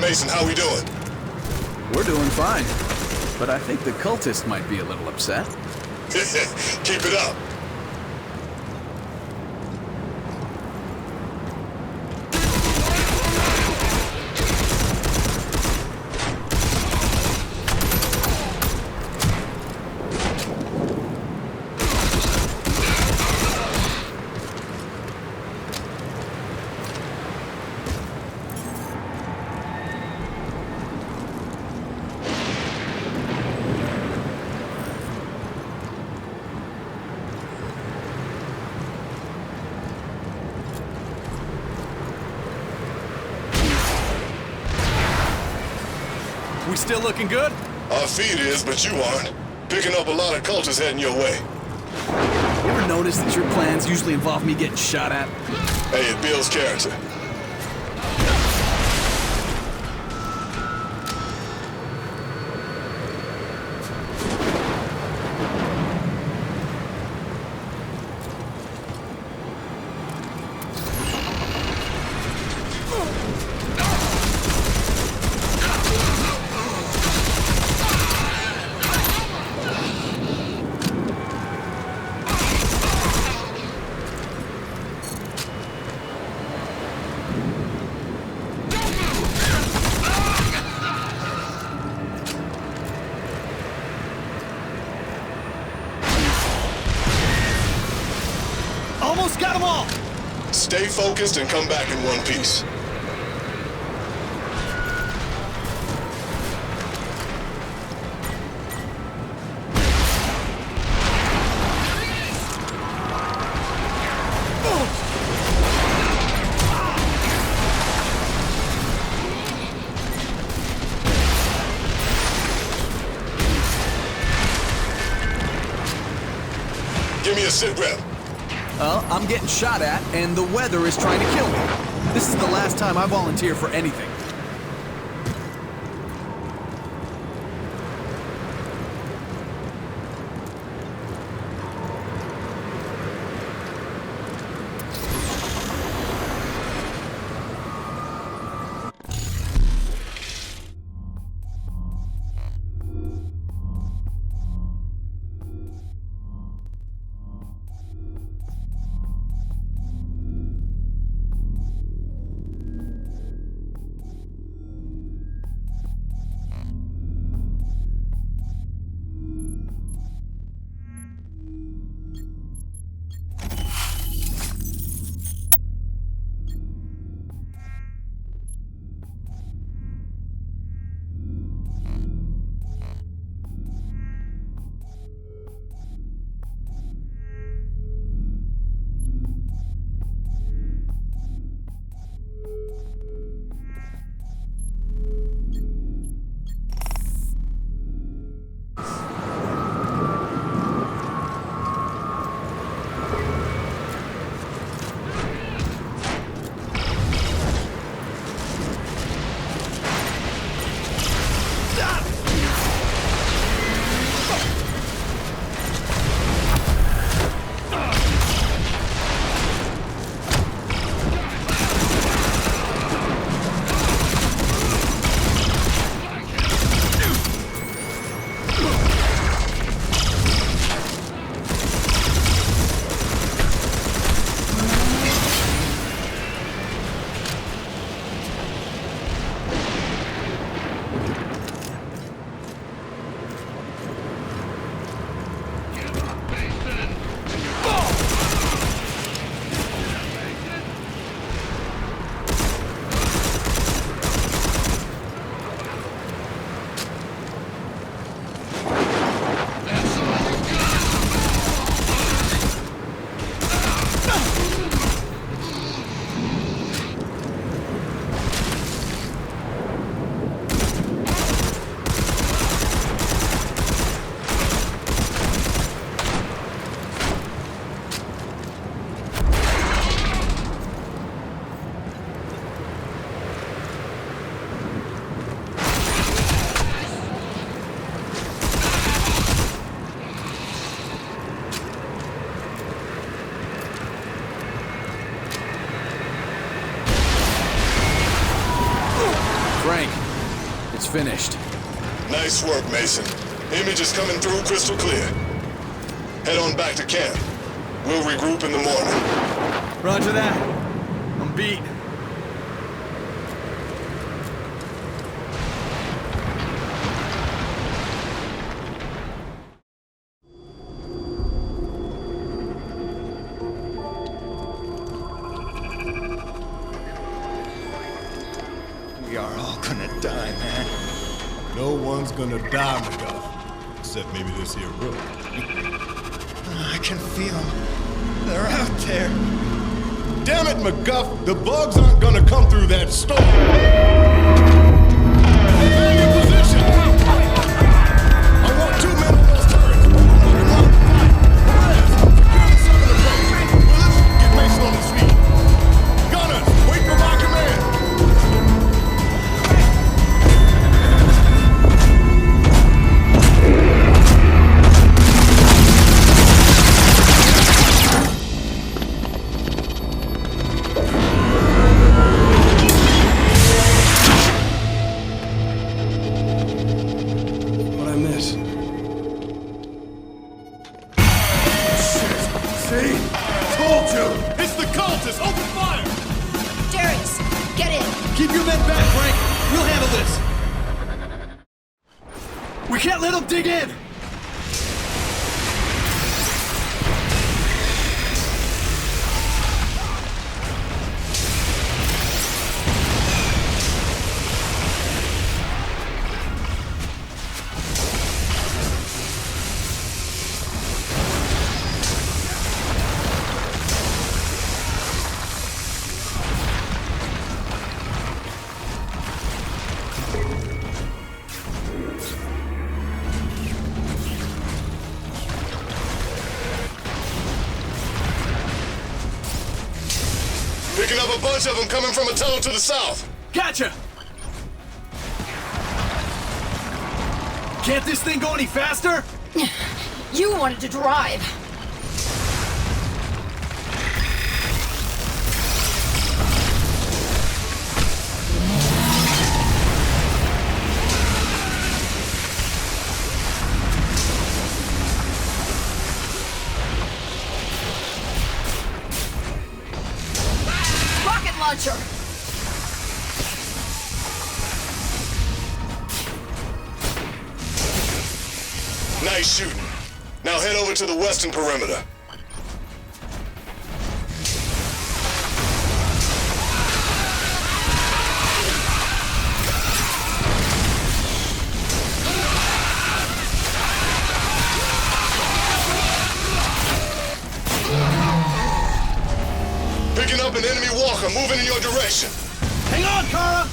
Mason, how we doing? We're doing fine. But I think the cultist might be a little upset. Keep it up. We still looking good? Our feed is, but you aren't. Picking up a lot of cultists heading your way. You ever notice that your plans usually involve me getting shot at? Hey, it builds character. Almost got them all! Stay focused and come back in one piece. Give me a sit rep. I'm getting shot at, and the weather is trying to kill me. This is the last time I volunteer for anything. Finished. Nice work, Mason. Image is coming through crystal clear. Head on back to camp. We'll regroup in the morning. Roger that. I'm beat. We are all gonna die, man. No one's gonna die, McGuff. Except maybe this here room. I can feel them. They're out there. Damn it, McGuff! The bugs aren't gonna come through that storm! Stay in position! I want 2 men on those turrets! Knock 'em out and fight! Perez, secure the side of the place! Willis, get Mason on his feet! Gunners, wait for my command! See? Told you! It's the cultists! Open fire! Darius, get in! Keep your men back, Frank! We'll handle this! We can't let them dig in! Picking up a bunch of them coming from a tunnel to the south. Gotcha! Can't this thing go any faster? You wanted to drive. Rocket launcher! Nice shooting. Now head over to the western perimeter. Picking up an enemy walker moving in your direction. Hang on, Kara!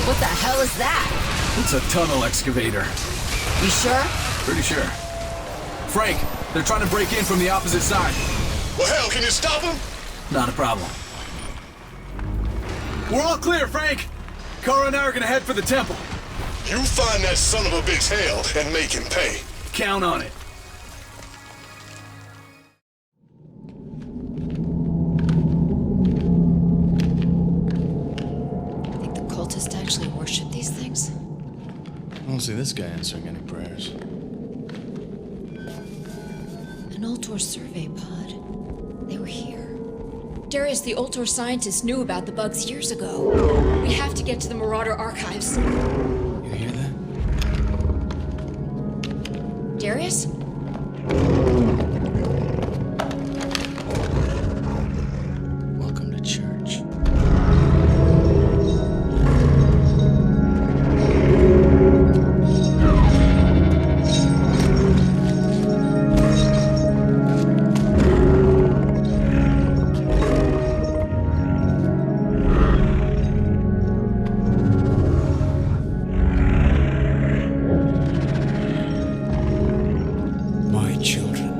What the hell is that? It's a tunnel excavator. You sure? Pretty sure. Frank, they're trying to break in from the opposite side. Well, hell, can you stop them? Not a problem. We're all clear, Frank! Kara and I are gonna head for the temple. You find that son of a bitch HALE and make him pay. Count on it. Think the cultists actually worship these things? I don't see this guy answering any prayers. An Ultor survey pod. They were here. Darius, the Ultor scientist, knew about the bugs years ago. We have to get to the Marauder archives. You hear that? Darius? Welcome to church. My children,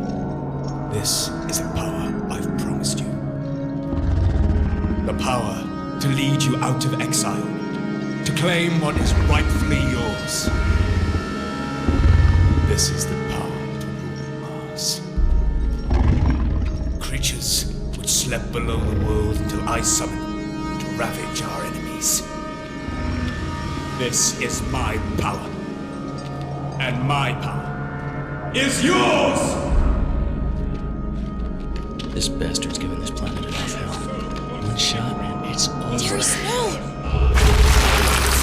this is a power I've promised you. The power to lead you out of exile, to claim what is rightfully yours. This is the power to rule Mars. Creatures which slept below the world until I summoned to ravage our enemies. This is my power. And my power is yours! This bastard's giving this planet enough hell. One shot and it's over. Darius, no!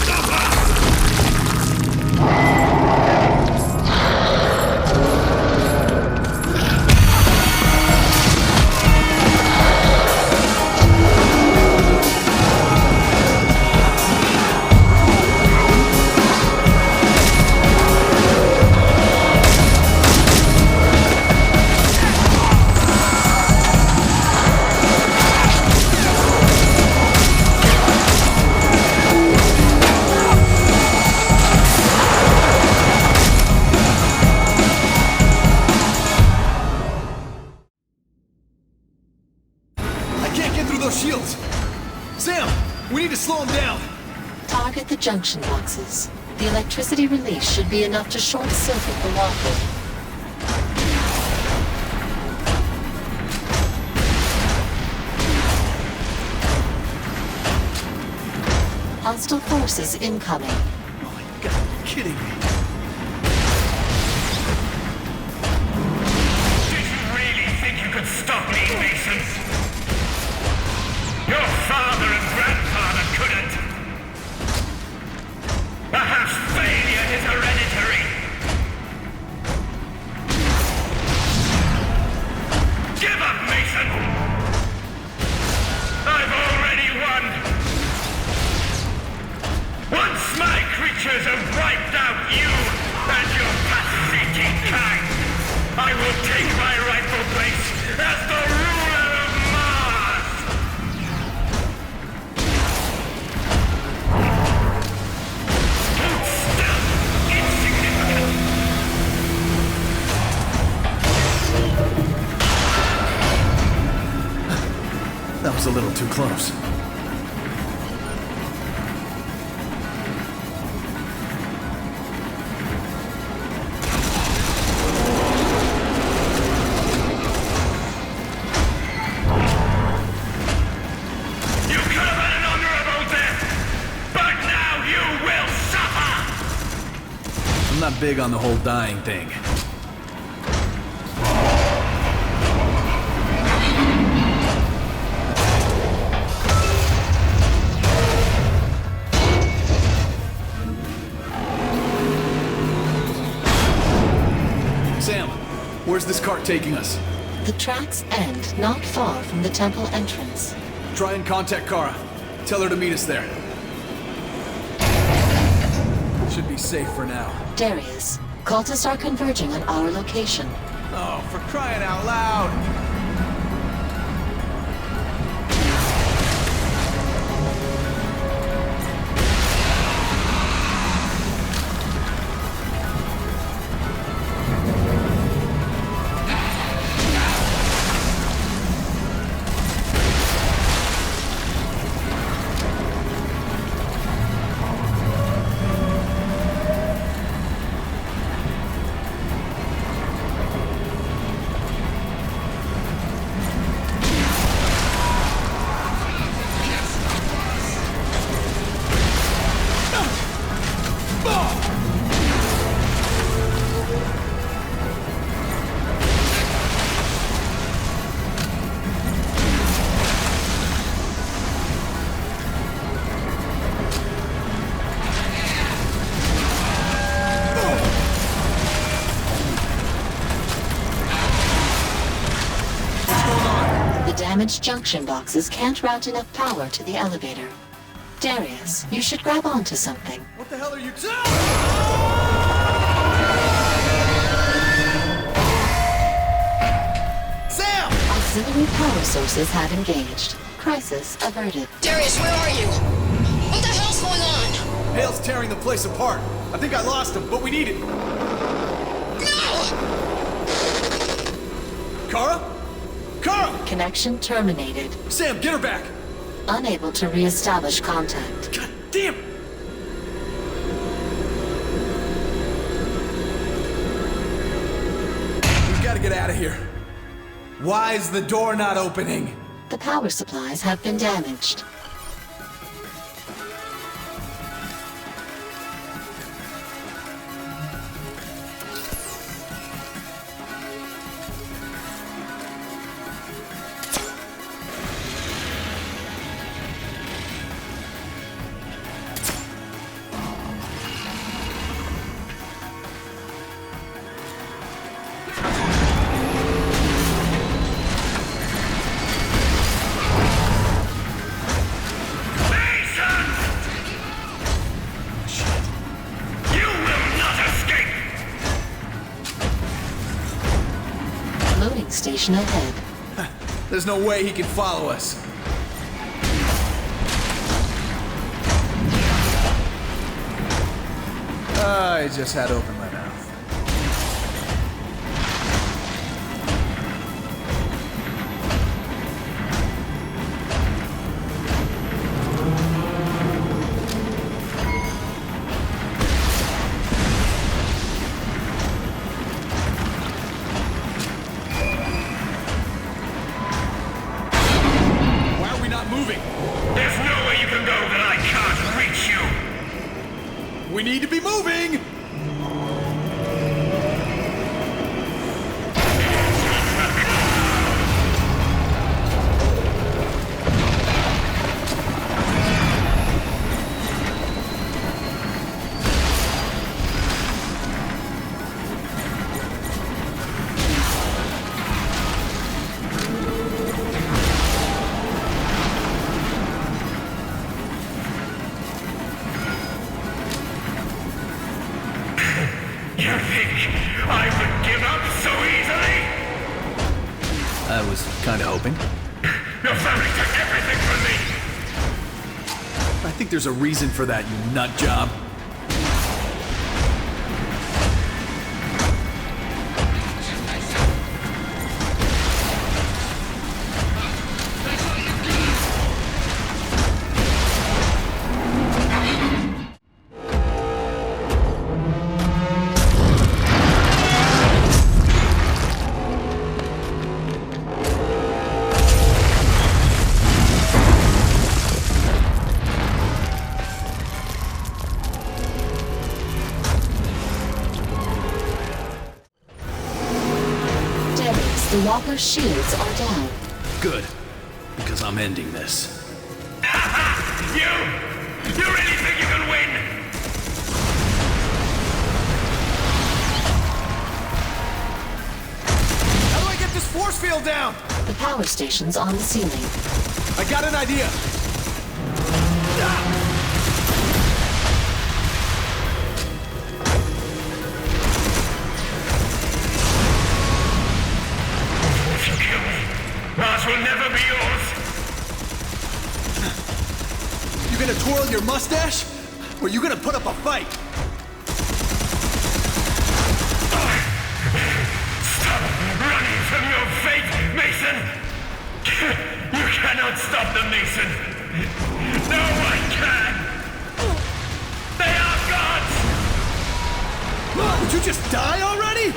Stop her! Shields! Sam, we need to slow him down! Target the junction boxes. The electricity release should be enough to short-circuit the walker. Hostile forces incoming. kidding me. Did you really think you could stop me, Mason? Your father and grandfather couldn't. Perhaps failure is hereditary. Give up, Mason! I've already won! Once my creatures have wiped out you and your pathetic kind, I will take my rightful place as the ruler of Mars! Hold still, insignificant! That was a little too close. You could have had an honorable death, but now you will suffer! I'm not big on the whole dying thing. Sam, where's this cart taking us? The tracks end not far from the temple entrance. Try and contact Kara. Tell her to meet us there. Should be safe for now. Darius, cultists are converging on our location. Oh, for crying out loud! Damaged junction boxes can't route enough power to the elevator. Darius, you should grab onto something. What the hell are you Sam! Auxiliary power sources have engaged. Crisis averted. Darius, where are you? What the hell's going on? HALE's tearing the place apart. I think I lost him, but we need it. No! Kara? Kara! Connection terminated. Sam, get her back! Unable to re-establish contact. God damn! We've got to get out of here. Why is the door not opening? The power supplies have been damaged. Station ahead. There's no way he can follow us. I just had to open my mouth. We need to be moving! There's a reason for that, you nut job. The Walker's shields are down. Good, because I'm ending this. You really think you can win? How do I get this force field down? The power station's on the ceiling. I got an idea. Mars will never be yours! You gonna twirl your mustache? Or you gonna put up a fight? Stop running from your fate, Mason! You cannot stop the Mason! No one can! They are gods! Would you just die already?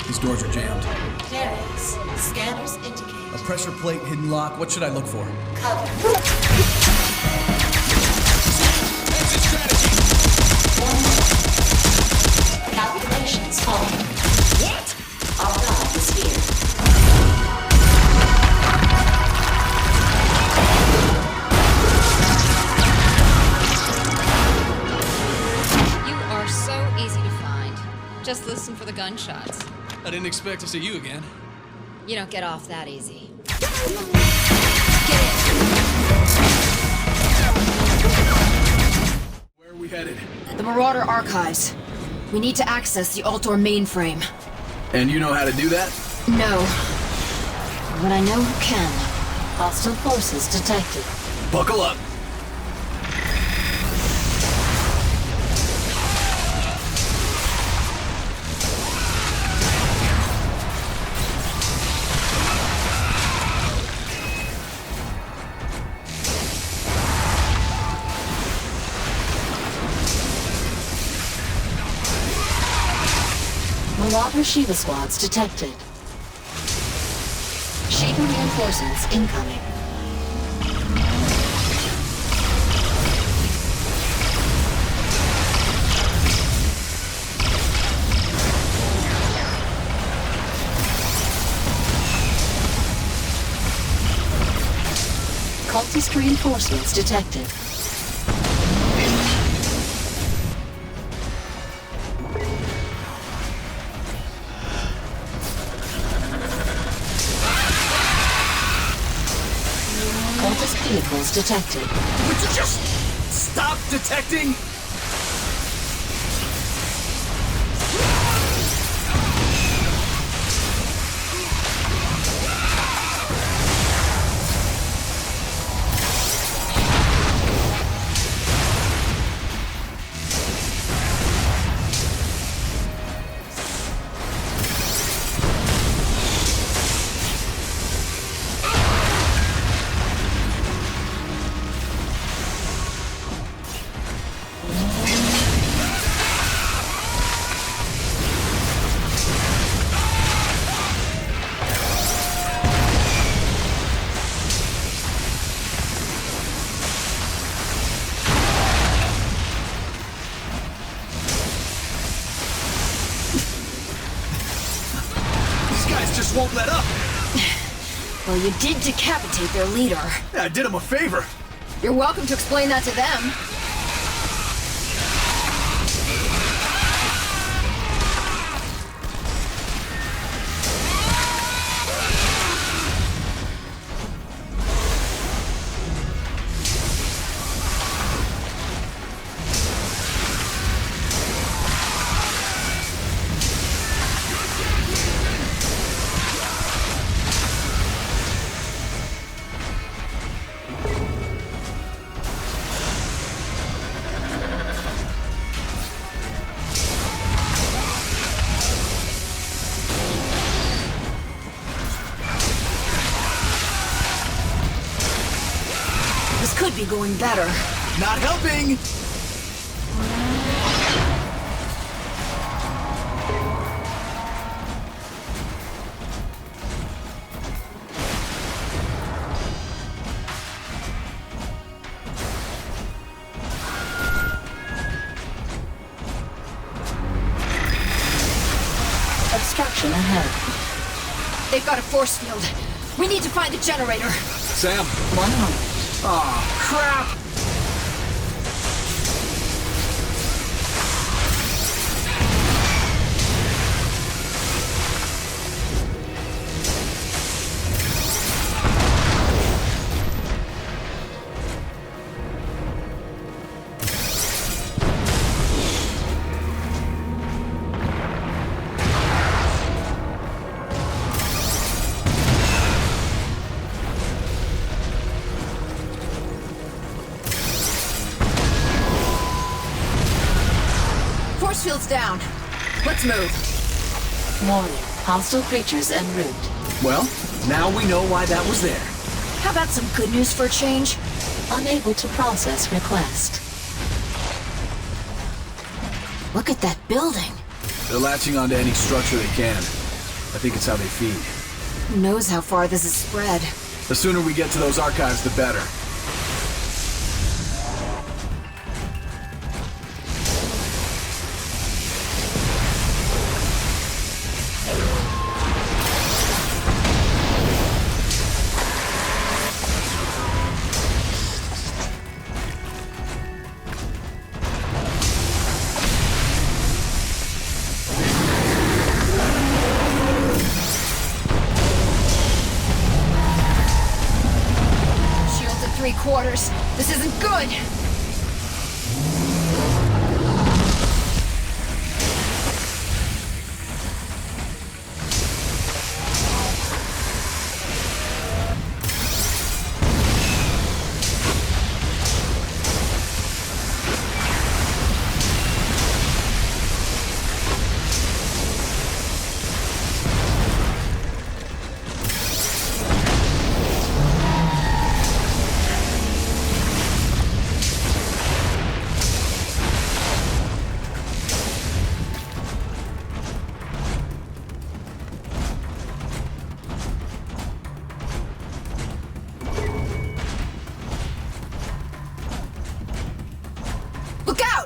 These doors are jammed. Darius, scanners indicate. A pressure plate, hidden lock. What should I look for? Cover. Exit strategy! 1 minute. Calculations following. What? Our god is here. You are so easy to find. Just listen for the gunshots. I didn't expect to see you again. You don't get off that easy. Where are we headed? The Marauder archives. We need to access the Ultor mainframe. And you know how to do that? No. But I know who can. Hostile forces detected. Buckle up. Marauder Shiva squads detected. Shiva reinforcements incoming. Cultist reinforcements detected. Cultist vehicles detected. Would you just stop detecting? Well, you did decapitate their leader. Yeah, I did him a favor. You're welcome to explain that to them. Could be going better. Not helping! Obstruction ahead. They've got a force field. We need to find the generator. Sam. 1 moment. Aw, crap! Force field's down. Let's move. Warning. Hostile creatures en route. Well, now we know why that was there. How about some good news for a change? Unable to process request. Look at that building. They're latching onto any structure they can. I think it's how they feed. Who knows how far this is spread? The sooner we get to those archives, the better. Quarters. This isn't good.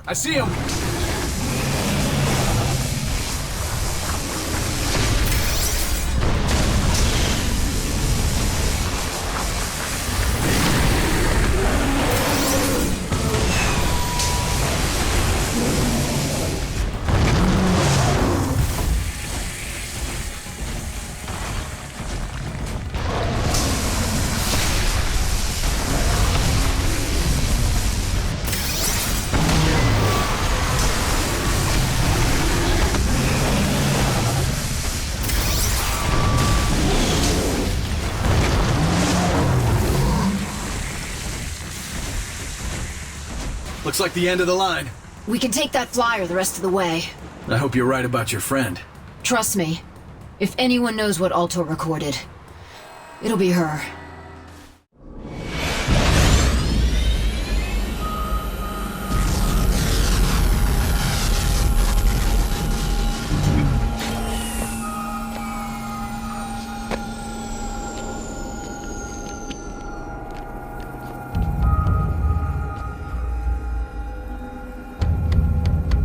I see him! Looks like the end of the line. We can take that flyer the rest of the way. I hope you're right about your friend. Trust me. If anyone knows what Alto recorded, it'll be her.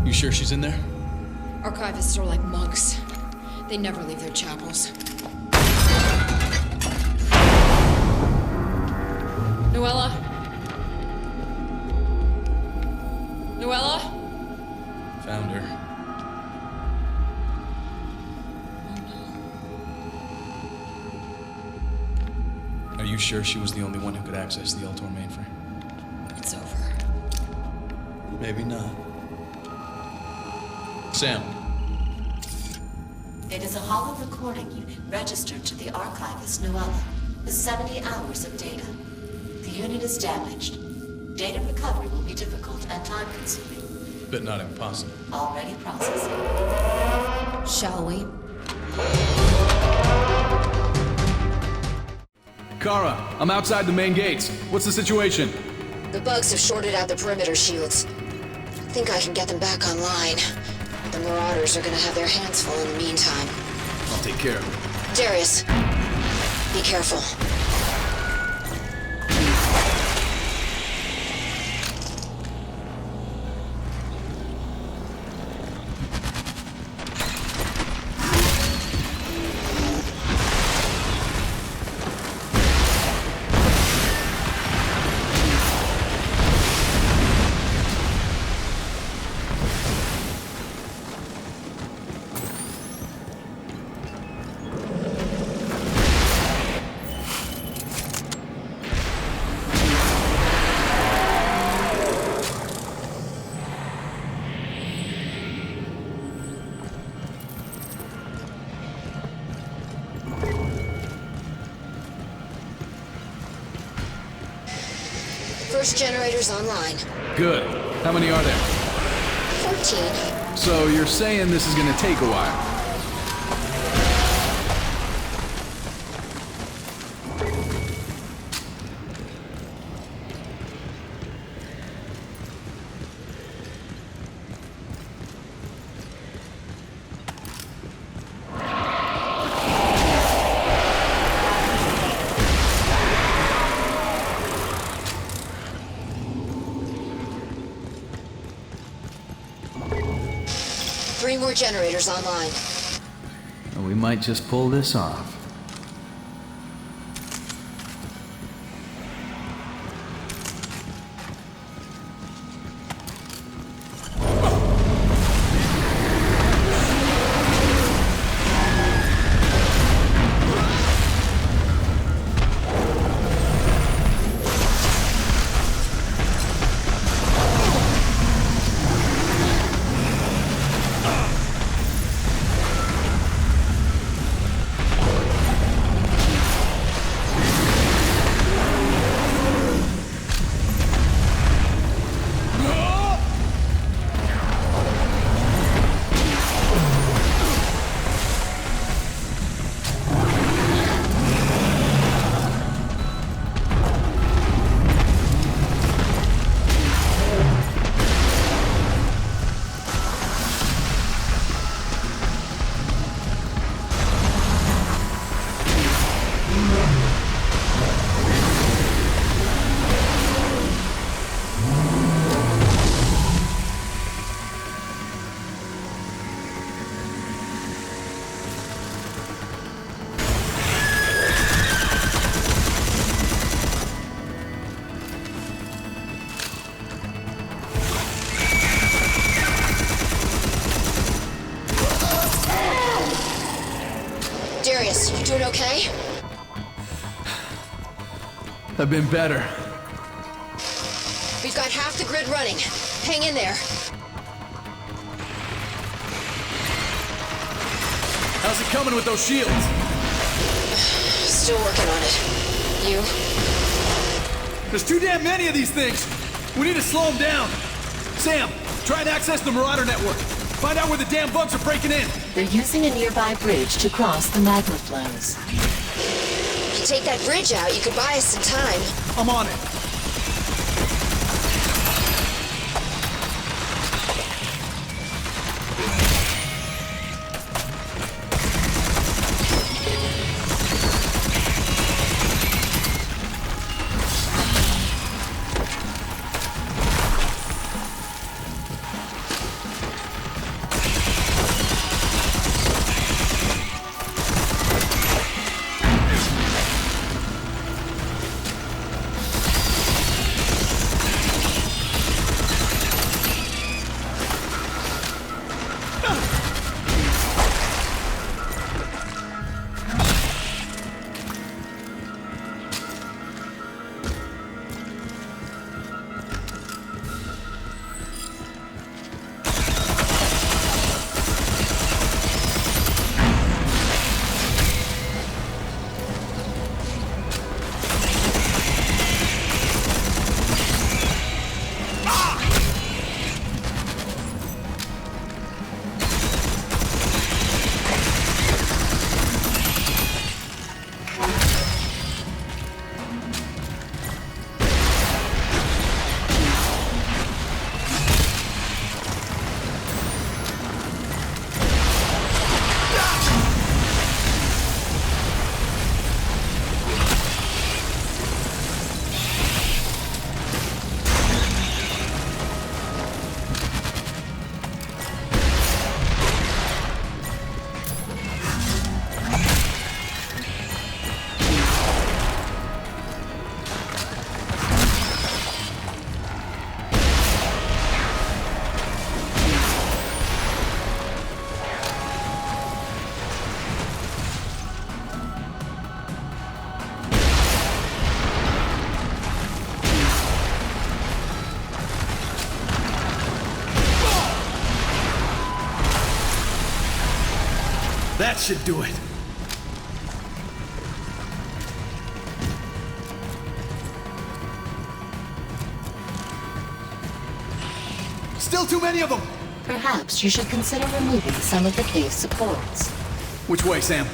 You sure she's in there? Archivists are like monks. They never leave their chapels. Are you sure she was the only one who could access the Ultor mainframe? It's over. Maybe not. Sam. It is a HALE recording unit registered to the archivist Noella with 70 hours of data. The unit is damaged. Data recovery will be difficult and time-consuming. But not impossible. Already processing. Shall we? Kara, I'm outside the main gates. What's the situation? The bugs have shorted out the perimeter shields. Think I can get them back online. The Marauders are gonna have their hands full in the meantime. I'll take care of it. Darius, be careful. First generator's online. Good. How many are there? 14. So you're saying this is gonna take a while? Three more generators online. We might just pull this off. Darius, you doing okay? I've been better. We've got half the grid running. Hang in there. How's it coming with those shields? Still working on it. You? There's too damn many of these things. We need to slow them down. Sam, try and access the Marauder network. Find out where the damn bugs are breaking in. They're using a nearby bridge to cross the magma flows. If you take that bridge out, you could buy us some time. I'm on it. That should do it. Still too many of them! Perhaps you should consider removing some of the cave supports. Which way, Sam?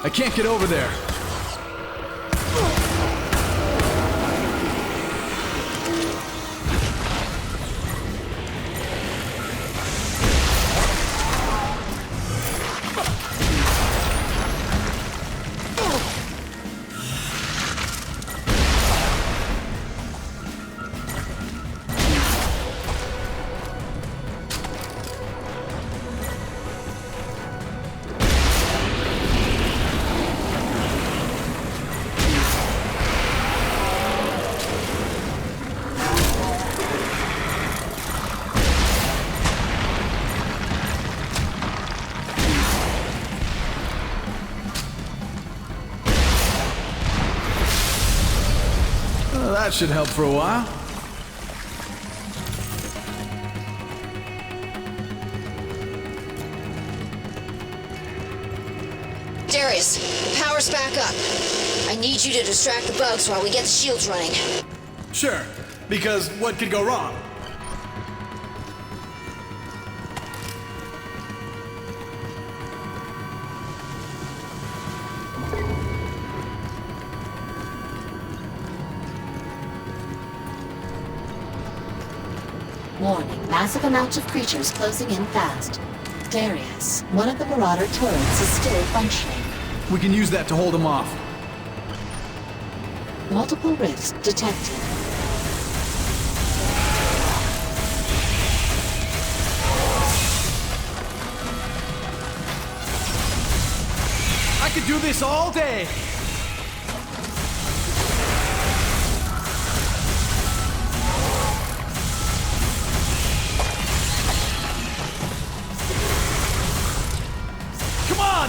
I can't get over there. That should help for a while. Darius, the power's back up. I need you to distract the bugs while we get the shields running. Sure, because what could go wrong? Warning, massive amounts of creatures closing in fast. Darius, one of the Marauder turrets is still functioning. We can use that to hold them off. Multiple rifts detected. I could do this all day!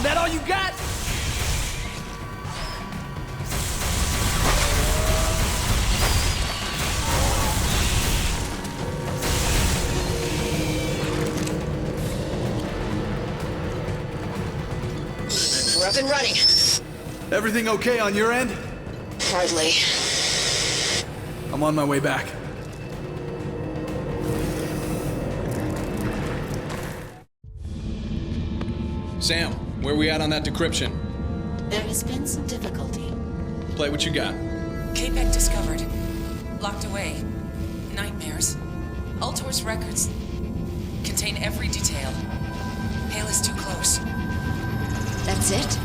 That all you got? We're up and running. Everything okay on your end? Hardly. I'm on my way back. Sam, where we at on that decryption? There has been some difficulty. Play what you got. KPEC discovered. Locked away. Nightmares. Ultor's records contain every detail. HALE is too close. That's it?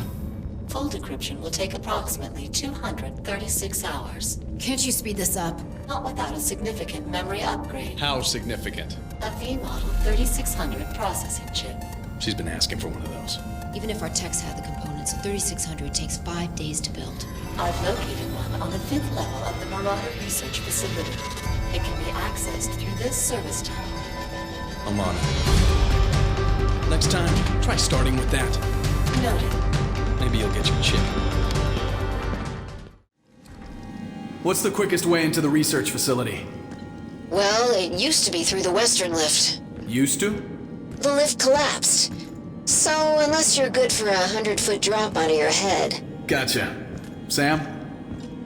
Full decryption will take approximately 236 hours. Can't you speed this up? Not without a significant memory upgrade. How significant? A V-model 3600 processing chip. She's been asking for one of those. Even if our techs had the components, a 3600 takes 5 days to build. I've located one on the 5th level of the Marauder Research Facility. It can be accessed through this service tunnel. I'm on it. Next time, try starting with that. Noted. Maybe you'll get your chip. What's the quickest way into the research facility? Well, it used to be through the western lift. Used to? The lift collapsed. So, unless you're good for a 100-foot drop onto your head. Gotcha. Sam?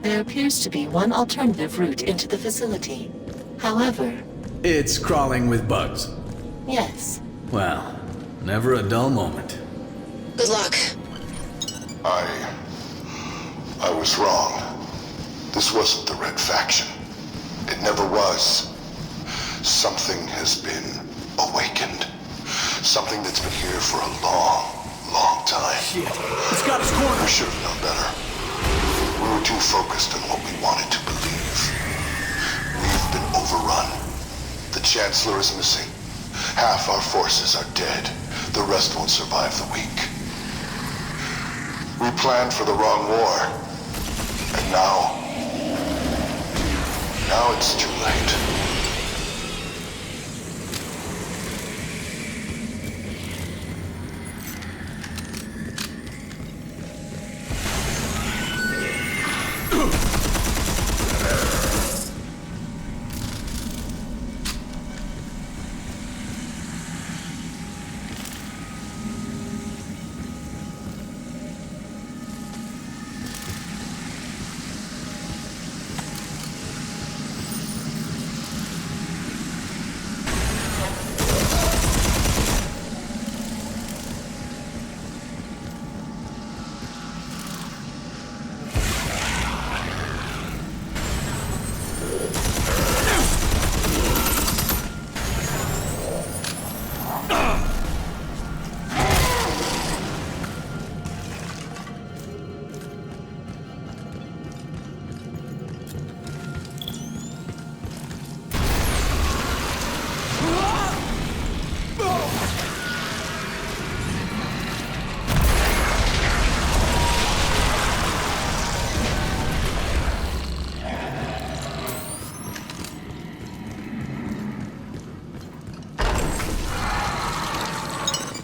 There appears to be one alternative route into the facility. However... It's crawling with bugs. Yes. Well, never a dull moment. Good luck. I was wrong. This wasn't the Red Faction. It never was. Something has been awakened. Something that's been here for a long, long time. Shit. It's got us cornered. I should have known better. were too focused on what we wanted to believe. We've been overrun. The Chancellor is missing. Half our forces are dead. The rest won't survive the week. We planned for the wrong war. And now it's too late.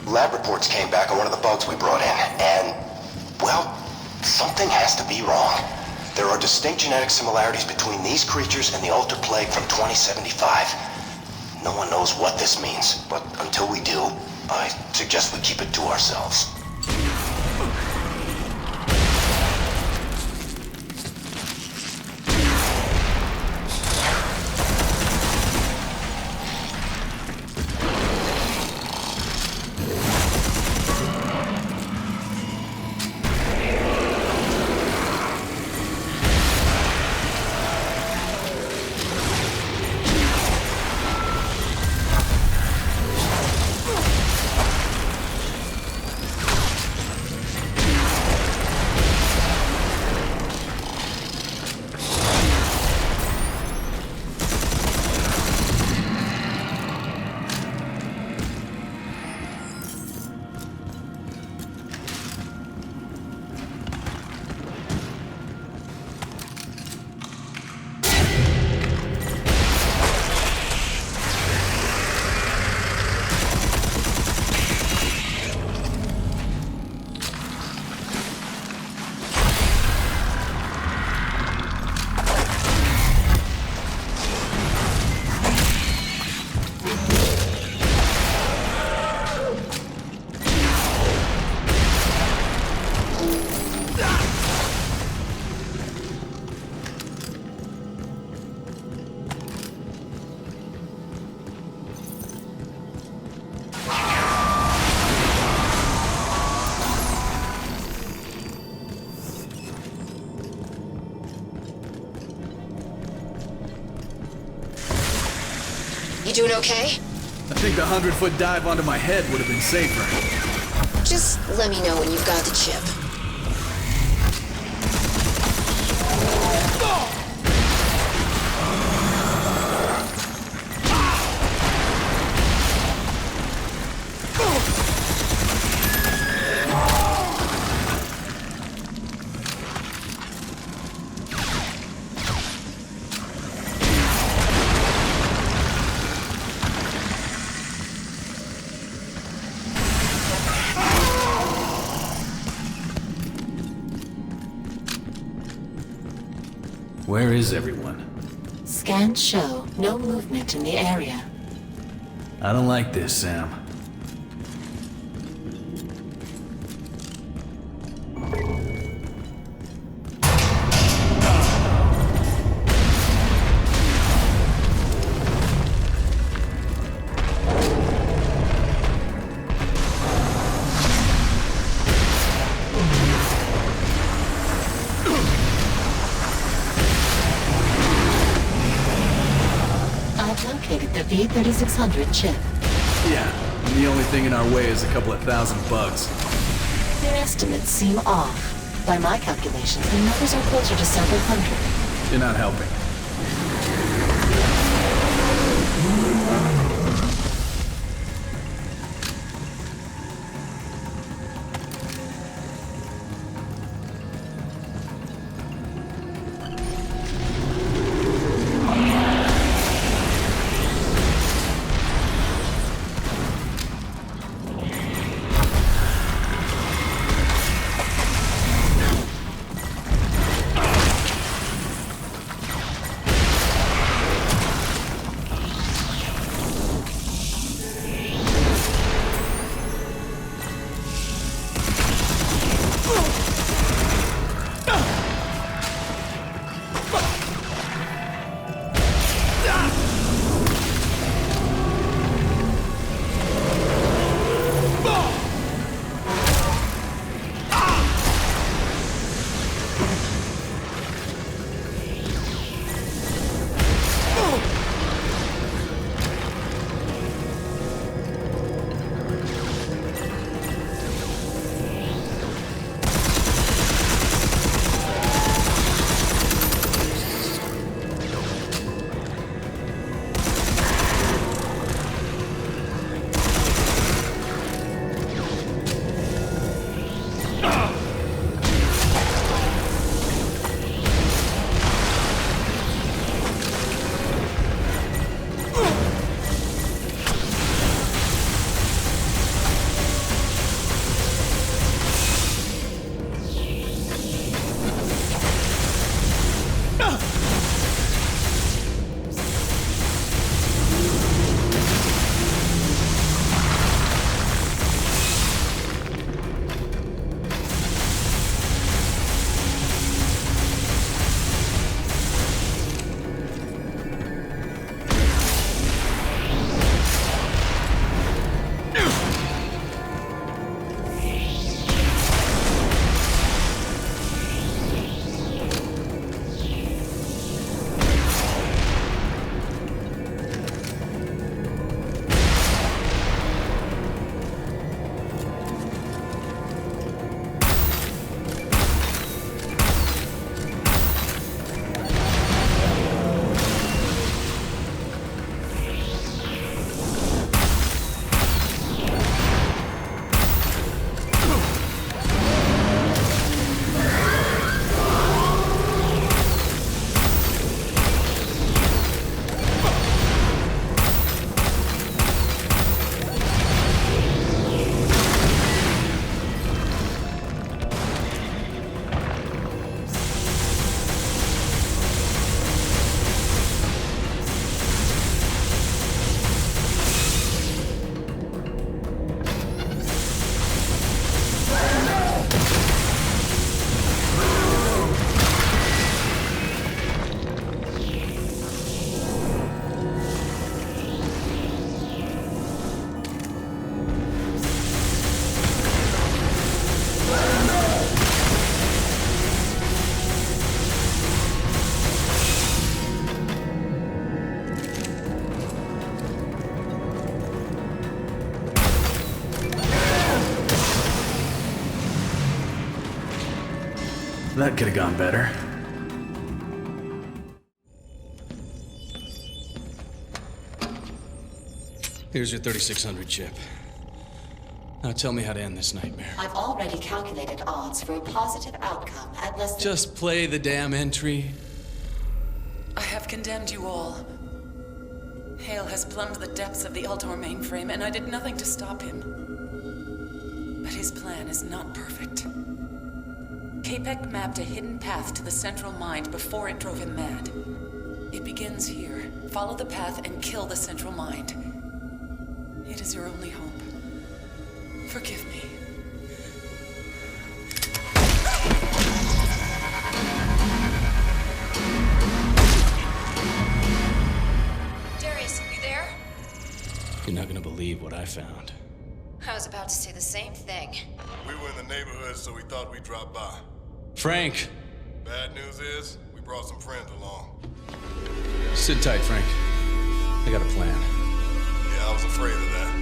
Lab reports came back on one of the bugs we brought in, and, well, something has to be wrong. There are distinct genetic similarities between these creatures and the Alter Plague from 2075. No one knows what this means, but until we do, I suggest we keep it to ourselves. You doing okay? I think the 100-foot dive onto my head would have been safer. Just let me know when you've got the chip. Where is everyone? Scans show no movement in the area. I don't like this, Sam. The V-3600 chip. Yeah, and the only thing in our way is a couple of thousand bugs. Their estimates seem off. By my calculations, the numbers are closer to several hundred. You're not helping. That could have gone better. Here's your 3600 chip. Now tell me how to end this nightmare. I've already calculated odds for a positive outcome at less than... Just play the damn entry. I have condemned you all. HALE has plumbed the depths of the Ultor mainframe, and I did nothing to stop him. But his plan is not perfect. Capek mapped a hidden path to the central mind before it drove him mad. It begins here. Follow the path and kill the central mind. It is your only hope. Forgive me. Darius, you there? You're not gonna believe what I found. I was about to say the same thing. We were in the neighborhood, so we thought we'd drop by. Frank! Bad news is, we brought some friends along. Sit tight, Frank. I got a plan. Yeah, I was afraid of that.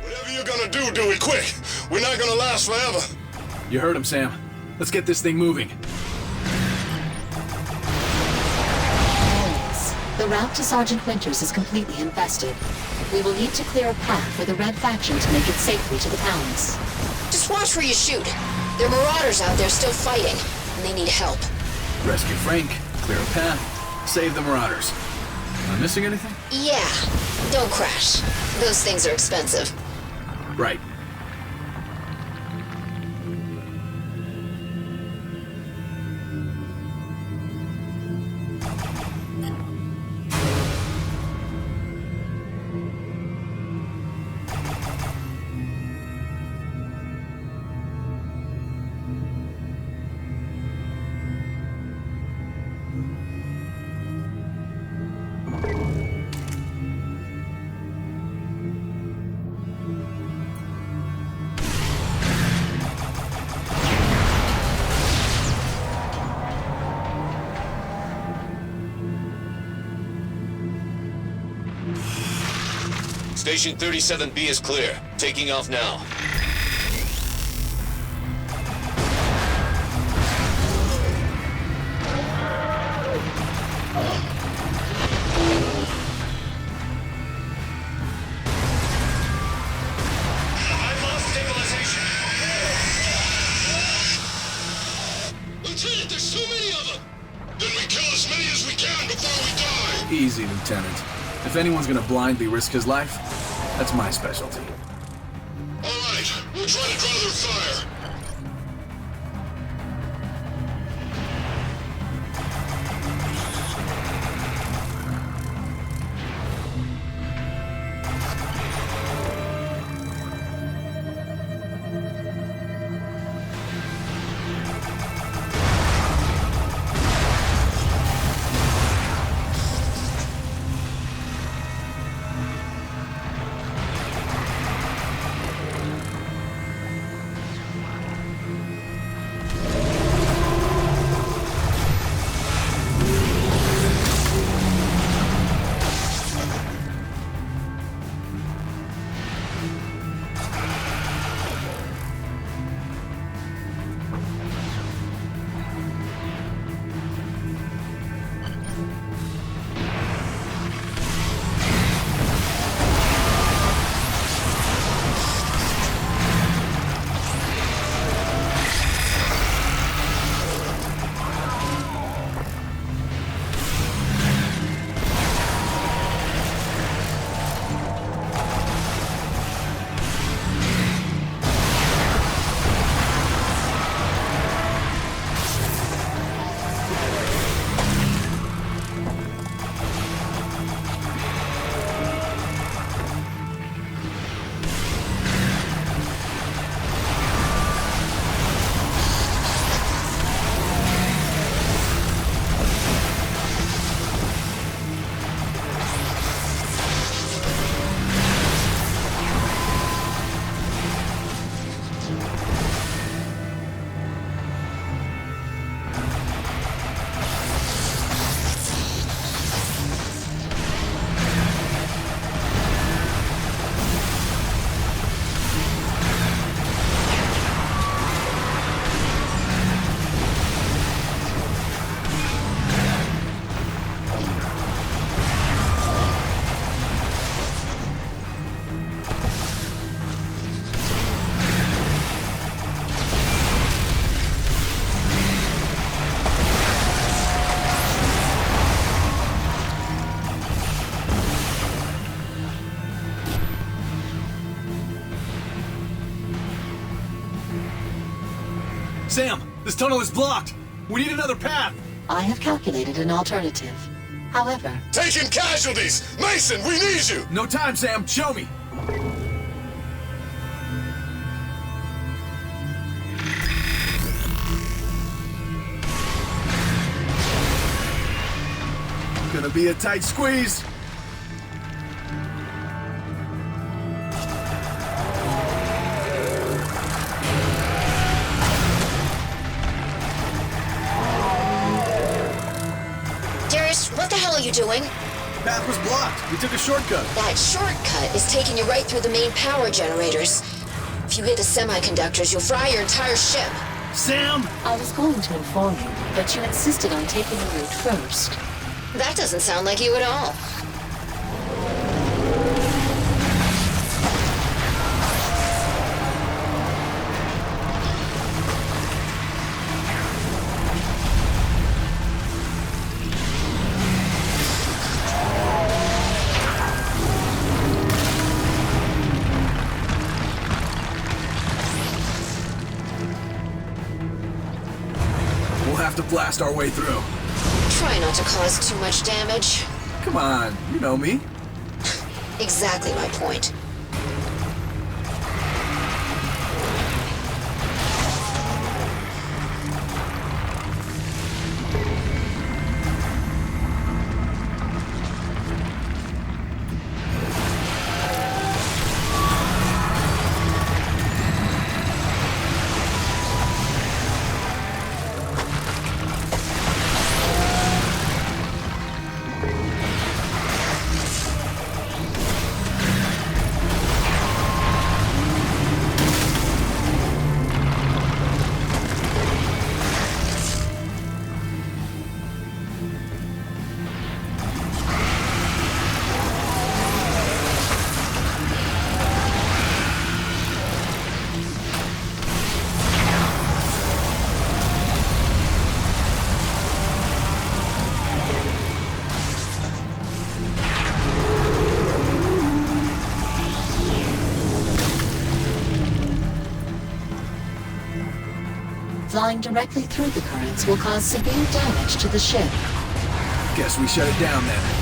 Whatever you're gonna do it quick. We're not gonna last forever. You heard him, Sam. Let's get this thing moving. The route to Sergeant Winters is completely infested. We will need to clear a path for the Red Faction to make it safely to the palace. Just watch where you shoot. There are marauders out there still fighting, and they need help. Rescue Frank, clear a path, save the marauders. Am I missing anything? Yeah, don't crash. Those things are expensive. Right. Station 37B is clear. Taking off now. I've lost stabilization. Lieutenant, there's so many of them. Then we kill as many as we can before we die. Easy, Lieutenant. If anyone's gonna blindly risk his life, that's my specialty. All right, we'll try to draw their fire. Sam, this tunnel is blocked. We need another path. I have calculated an alternative. However... Taking casualties! Mason, we need you! No time, Sam. Show me. Gonna be a tight squeeze. Darius, what the hell are you doing? Path was blocked. We took a shortcut. That shortcut is taking you right through the main power generators. If you hit the semiconductors, you'll fry your entire ship. Sam! I was going to inform you, but you insisted on taking the route first. That doesn't sound like you at all. To blast our way through. Try not to cause too much damage. Come on, you know me. Exactly my point. Flying directly through the currents will cause severe damage to the ship. Guess we shut it down then.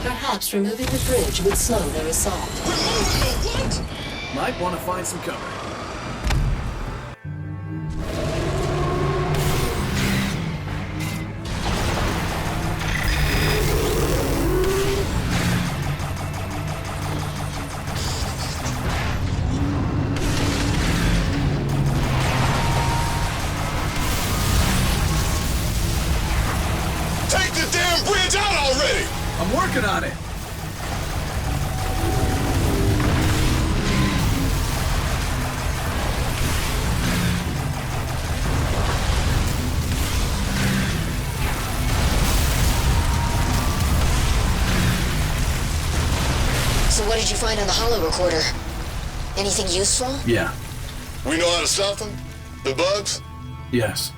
Perhaps removing the bridge would slow their assault. What? Might want to find some cover. Take the damn bridge out already! I'm working on it! So what did you find on the holo recorder? Anything useful? Yeah. We know how to stop them? The bugs? Yes.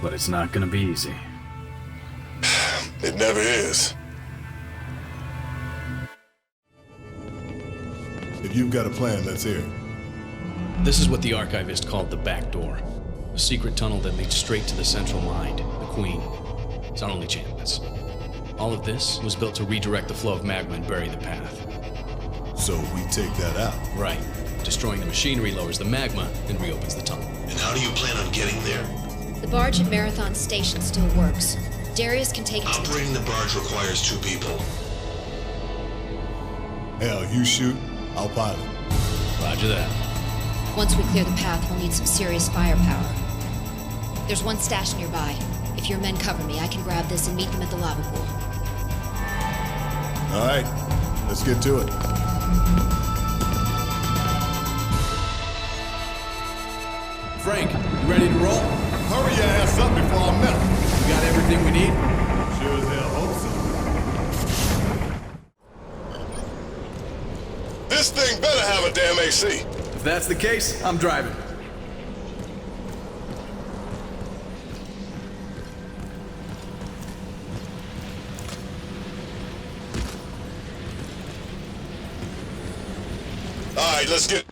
But it's not gonna be easy. It never is. If you've got a plan, let's hear it. This is what the archivist called the back door. A secret tunnel that leads straight to the central mind, the Queen. It's our only chance. All of this was built to redirect the flow of magma and bury the path. So we take that out? Right. Destroying the machinery lowers the magma and reopens the tunnel. And how do you plan on getting there? The barge at Marathon Station still works. Darius can take it to Operating the barge requires 2 people. Hell, you shoot, I'll pilot. Roger that. Once we clear the path, we'll need some serious firepower. There's one stash nearby. If your men cover me, I can grab this and meet them at the lava pool. All right, let's get to it. Frank, you ready to roll? Hurry your ass up before I'm met. You got everything we need? Sure as hell hope so. This thing better have a damn AC. If that's the case, I'm driving. right, let's get...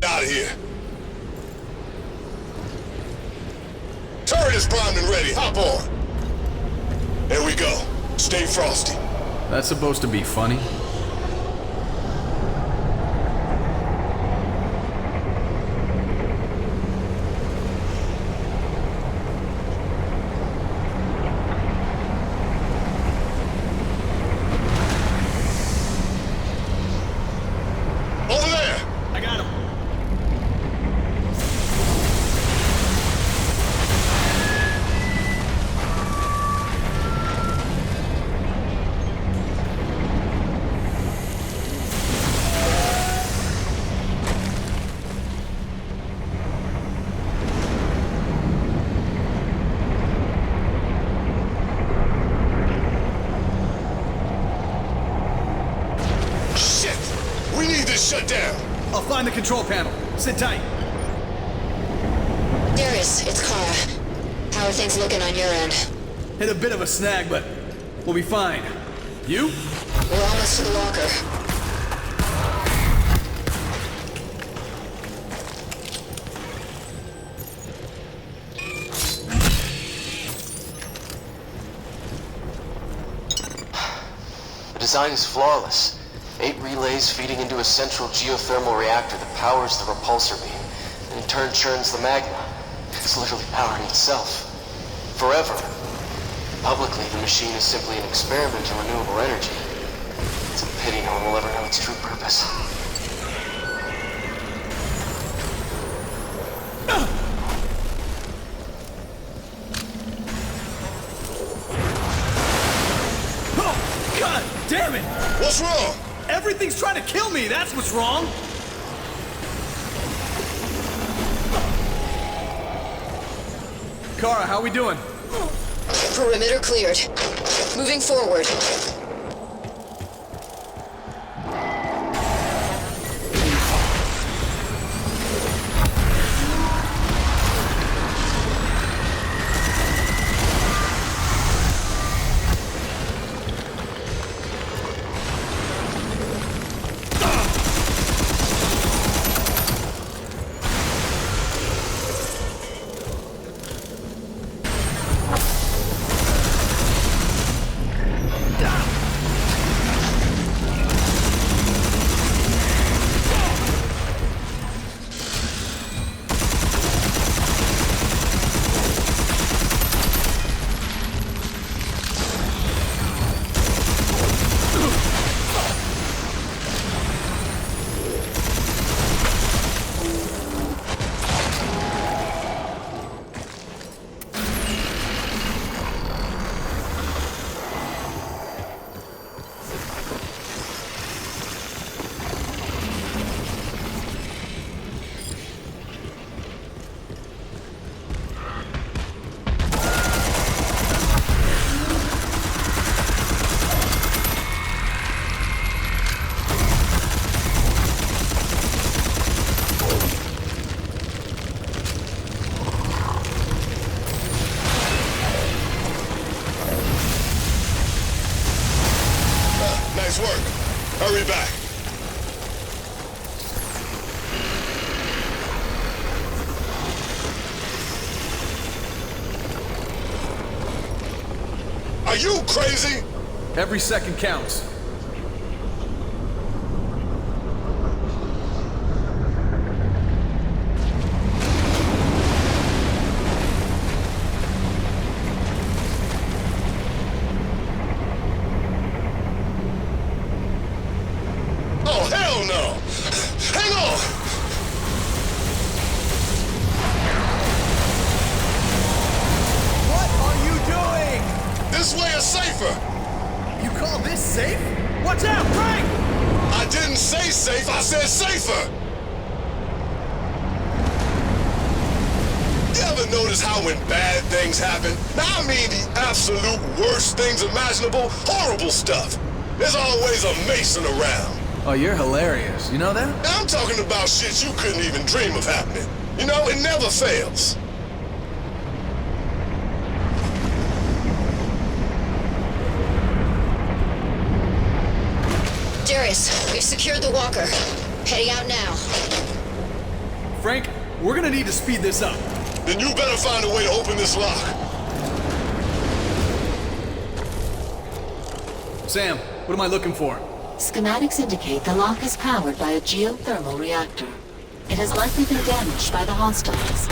Out of here. Turret is primed and ready. Hop on. There we go. Stay frosty. That's supposed to be funny. Shut down. I'll find the control panel. Sit tight. Darius, it's Kara. How are things looking on your end? Hit a bit of a snag, but we'll be fine. You? We're almost to the locker. The design is flawless. 8 relays feeding into a central geothermal reactor that powers the repulsor beam, and in turn churns the magma. It's literally powering itself. Forever. Publicly, the machine is simply an experiment in renewable energy. It's a pity no one will ever know its true purpose. Oh, God damn it! What's wrong? Everything's trying to kill me, that's what's wrong! Kara, how we doing? Perimeter cleared. Moving forward. Nice work. Hurry back. Are you crazy? Every second counts. Oh, hell no! Hang on! What are you doing? This way is safer! You call this safe? Watch out, Frank! I didn't say safe, I said safer! You ever notice how when bad things happen, now I mean the absolute worst things imaginable, horrible stuff, there's always a Mason around. Oh, you're hilarious. You know that? I'm talking about shit you couldn't even dream of happening. You know, it never fails. Darius, we've secured the walker. Heading out now. Frank, we're gonna need to speed this up. Then you better find a way to open this lock. Sam, what am I looking for? Schematics indicate the lock is powered by a geothermal reactor. It has likely been damaged by the hostiles.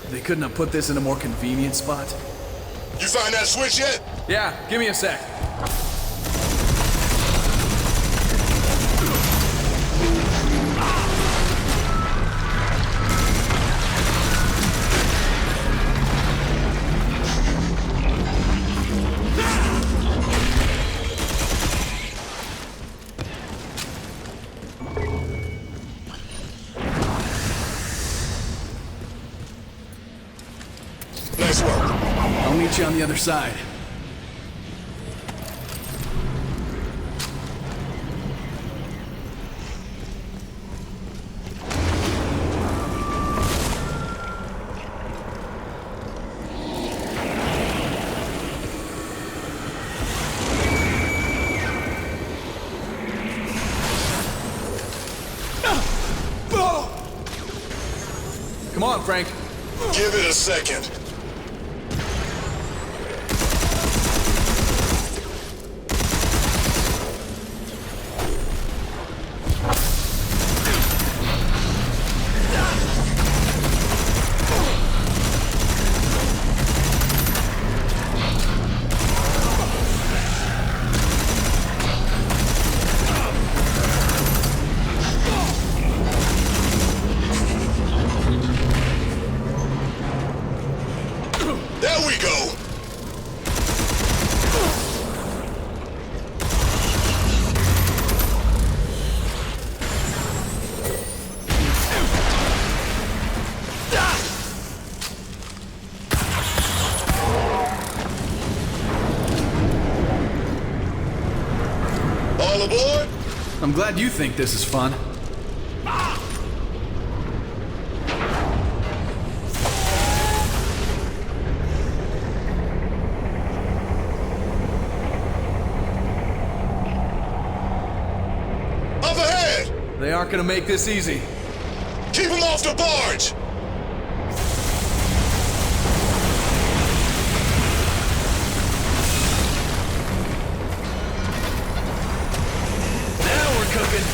They couldn't have put this in a more convenient spot. You find that switch yet? Yeah, give me a sec. Nice work. I'll meet you on the other side. Come on, Frank. Give it a second. There we go! All aboard? I'm glad you think this is fun. Up ahead! They aren't gonna make this easy. Keep them off the barge! Now we're cooking.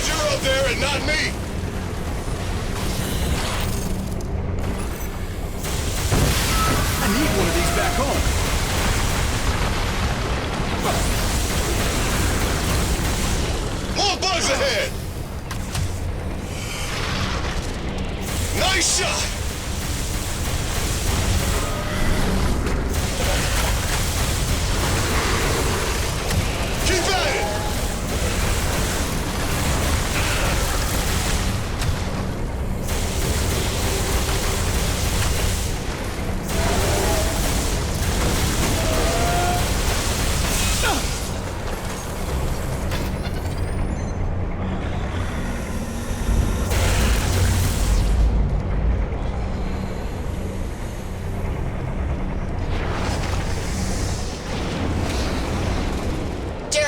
glad you're up there and not me. I need one of these back home. More bugs ahead! Nice shot! Keep at it!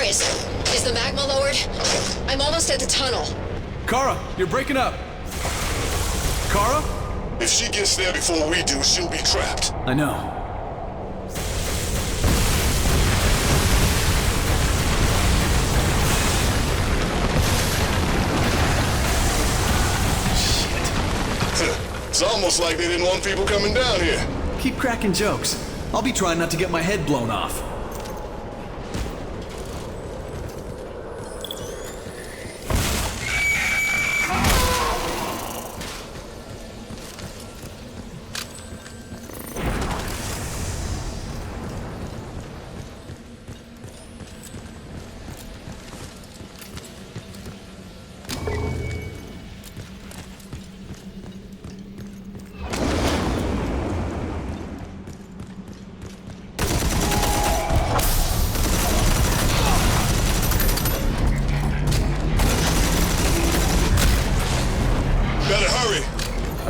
Is the magma lowered? I'm almost at the tunnel. Kara, you're breaking up. Kara? If she gets there before we do, she'll be trapped. I know. It's almost like they didn't want people coming down here. Keep cracking jokes. I'll be trying not to get my head blown off.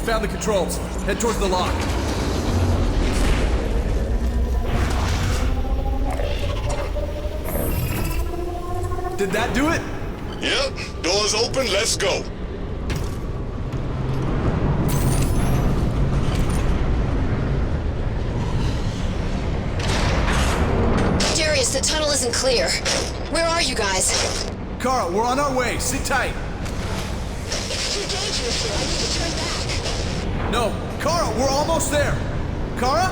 Found the controls. Head towards the lock. Did that do it? Yep. Doors open. Let's go. Darius, the tunnel isn't clear. Where are you guys? Kara, we're on our way. Sit tight. Too dangerous here. I need to turn back. No, Kara, we're almost there. Kara?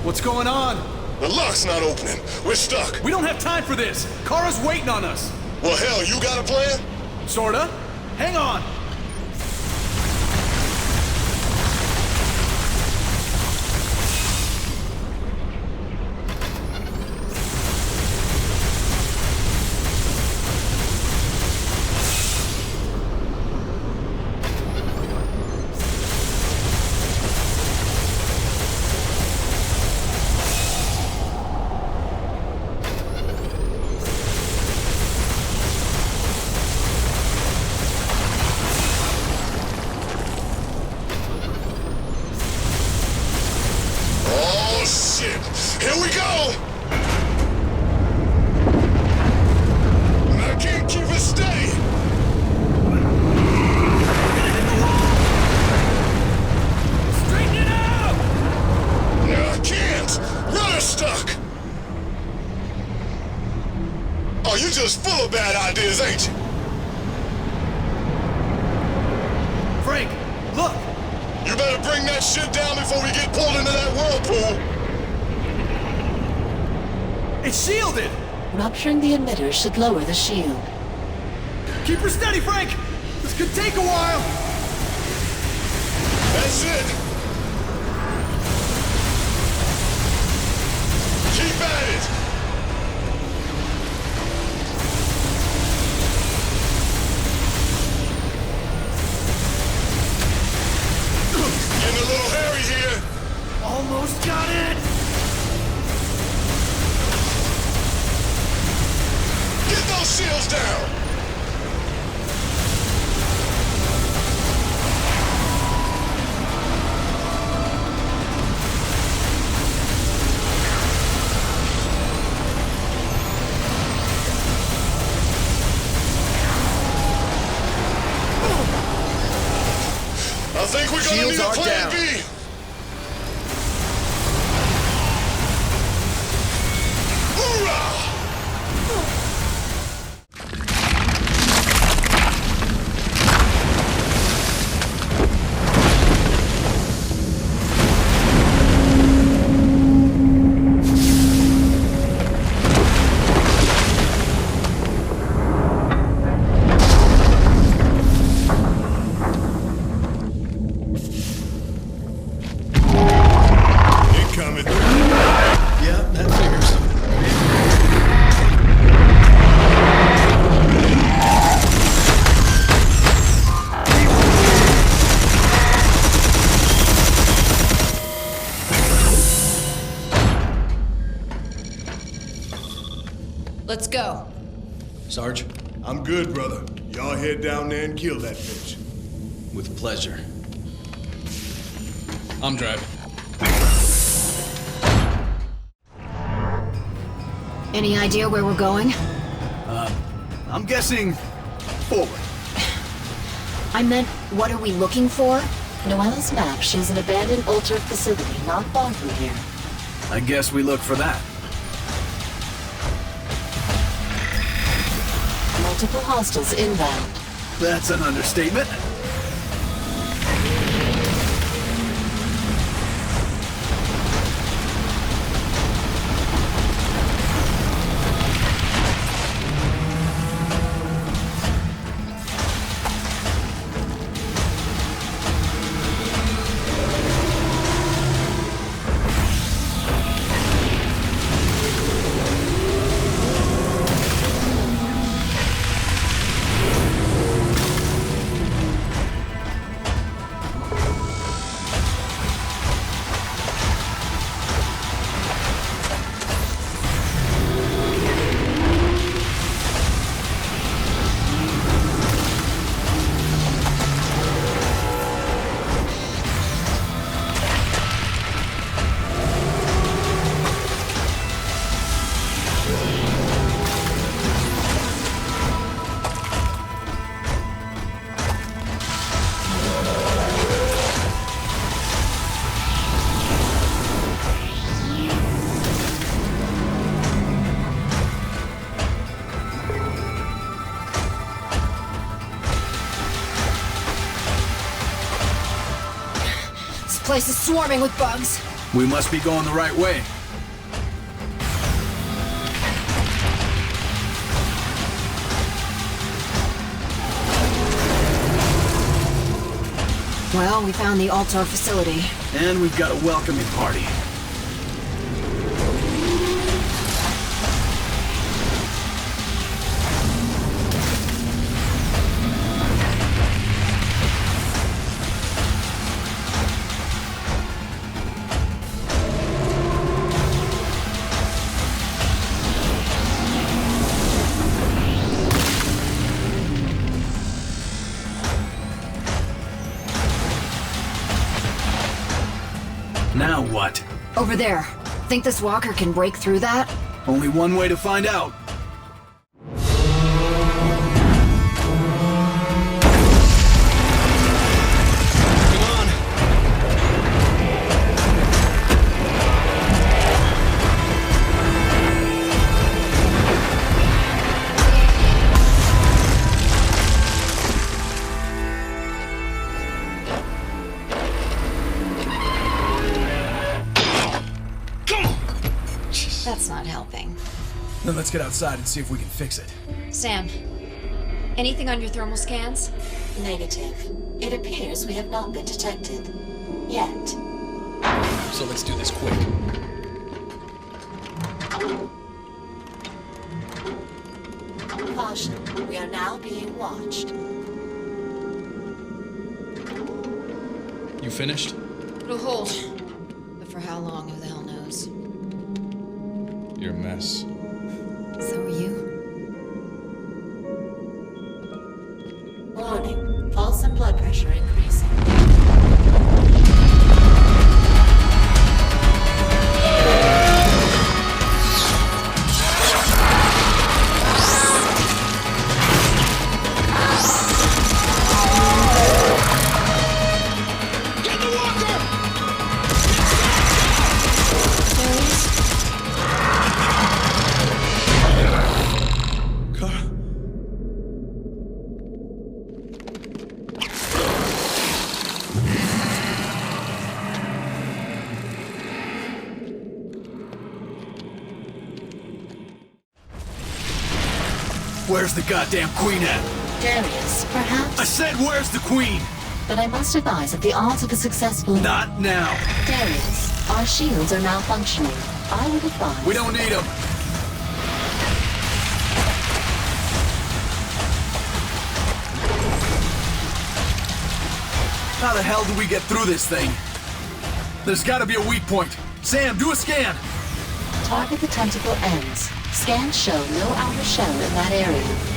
What's going on? The lock's not opening. We're stuck. We don't have time for this. Kara's waiting on us. Well, hell, you got a plan? Sorta. Hang on. Here we go! I can't keep it steady! Straighten it out! No, I can't! Rudder's stuck! Oh, you just full of bad ideas, ain't you? Frank, look! You better bring that shit down before we get pulled into that whirlpool! It's shielded! Rupturing the emitter should lower the shield. Keep her steady, Frank! This could take a while! That's it! Keep at it! Getting a little hairy here! Almost got it! Get those shields down! I think we're gonna need a plan B! Let's go. Sarge? I'm good, brother. Y'all head down there and kill that bitch. With pleasure. I'm driving. Any idea where we're going? I'm guessing forward. I meant, what are we looking for? Noella's map shows an abandoned altar facility not far from here. I guess we look for that. Multiple hostiles inbound. That's an understatement. This place is swarming with bugs. We must be going the right way. Well, we found the altar facility. And we've got a welcoming party. Now what? Over there. Think this walker can break through that? Only one way to find out. That's not helping. Then let's get outside and see if we can fix it. Sam, anything on your thermal scans? Negative. It appears we have not been detected. Yet. So let's do this quick. Caution. We are now being watched. You finished? It'll hold. But for how long, who the hell knows? You're a mess. So are you. Warning. Pulse and blood pressure increasing. Where's the goddamn queen at? Darius, perhaps? I said, where's the queen? But I must advise that the odds of a successful... Not now. Darius, our shields are malfunctioning. I would advise... We don't need them. How the hell do we get through this thing? There's gotta be a weak point. Sam, do a scan. Target the tentacle ends. Scans show no outer shell in that area.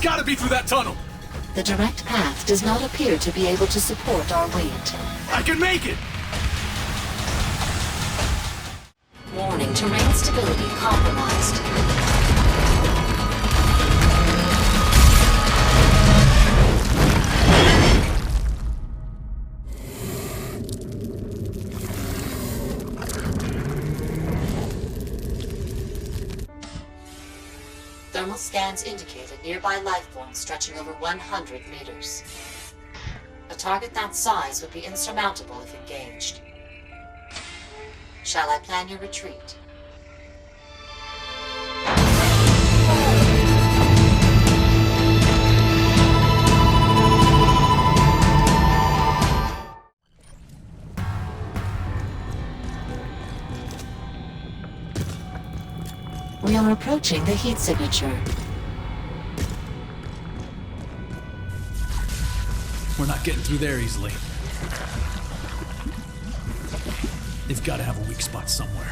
Gotta be through that tunnel! The direct path does not appear to be able to support our weight. I can make it! Warning, terrain stability compromised. Thermal scans indicate a nearby life form stretching over 100 meters. A target that size would be insurmountable if engaged. Shall I plan your retreat? We are approaching the heat signature. We're not getting through there easily. They've got to have a weak spot somewhere.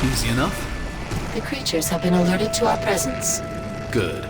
Easy enough? The creatures have been alerted to our presence. Good.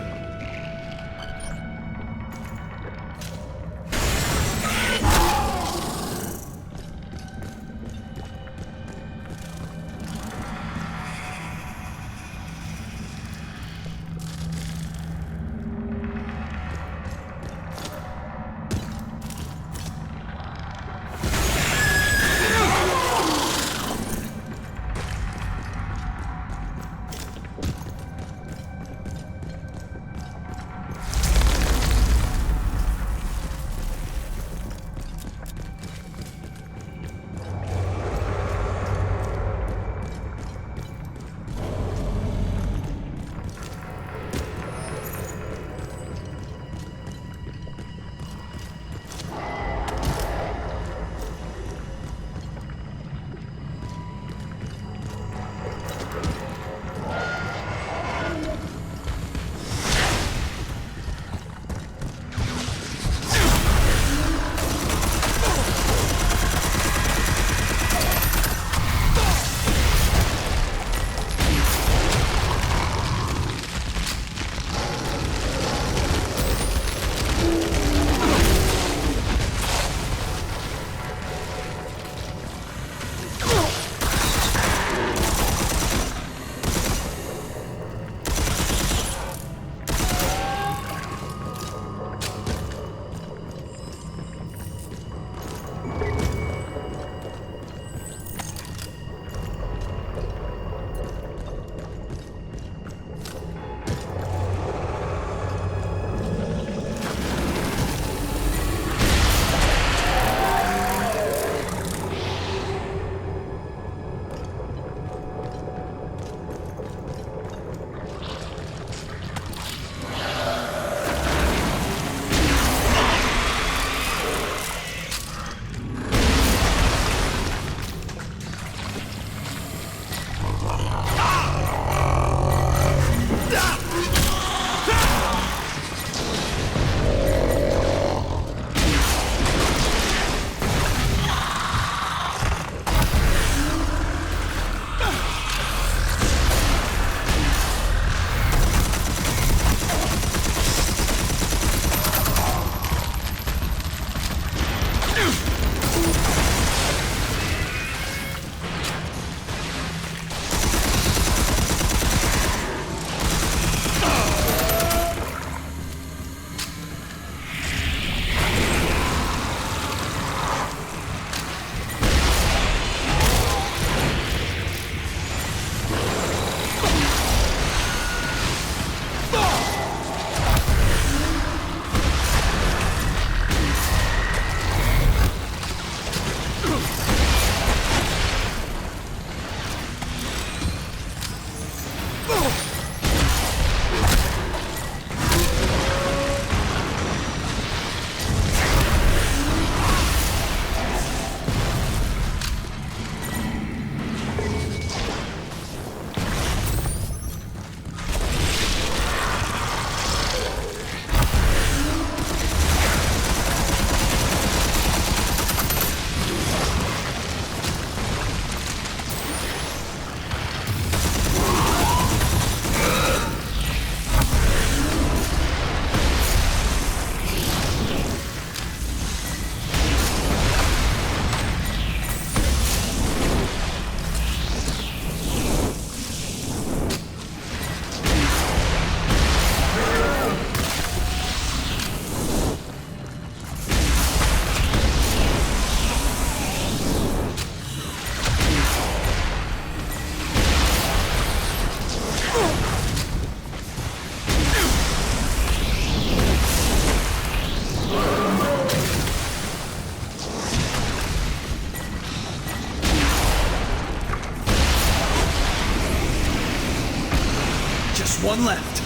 Just one left.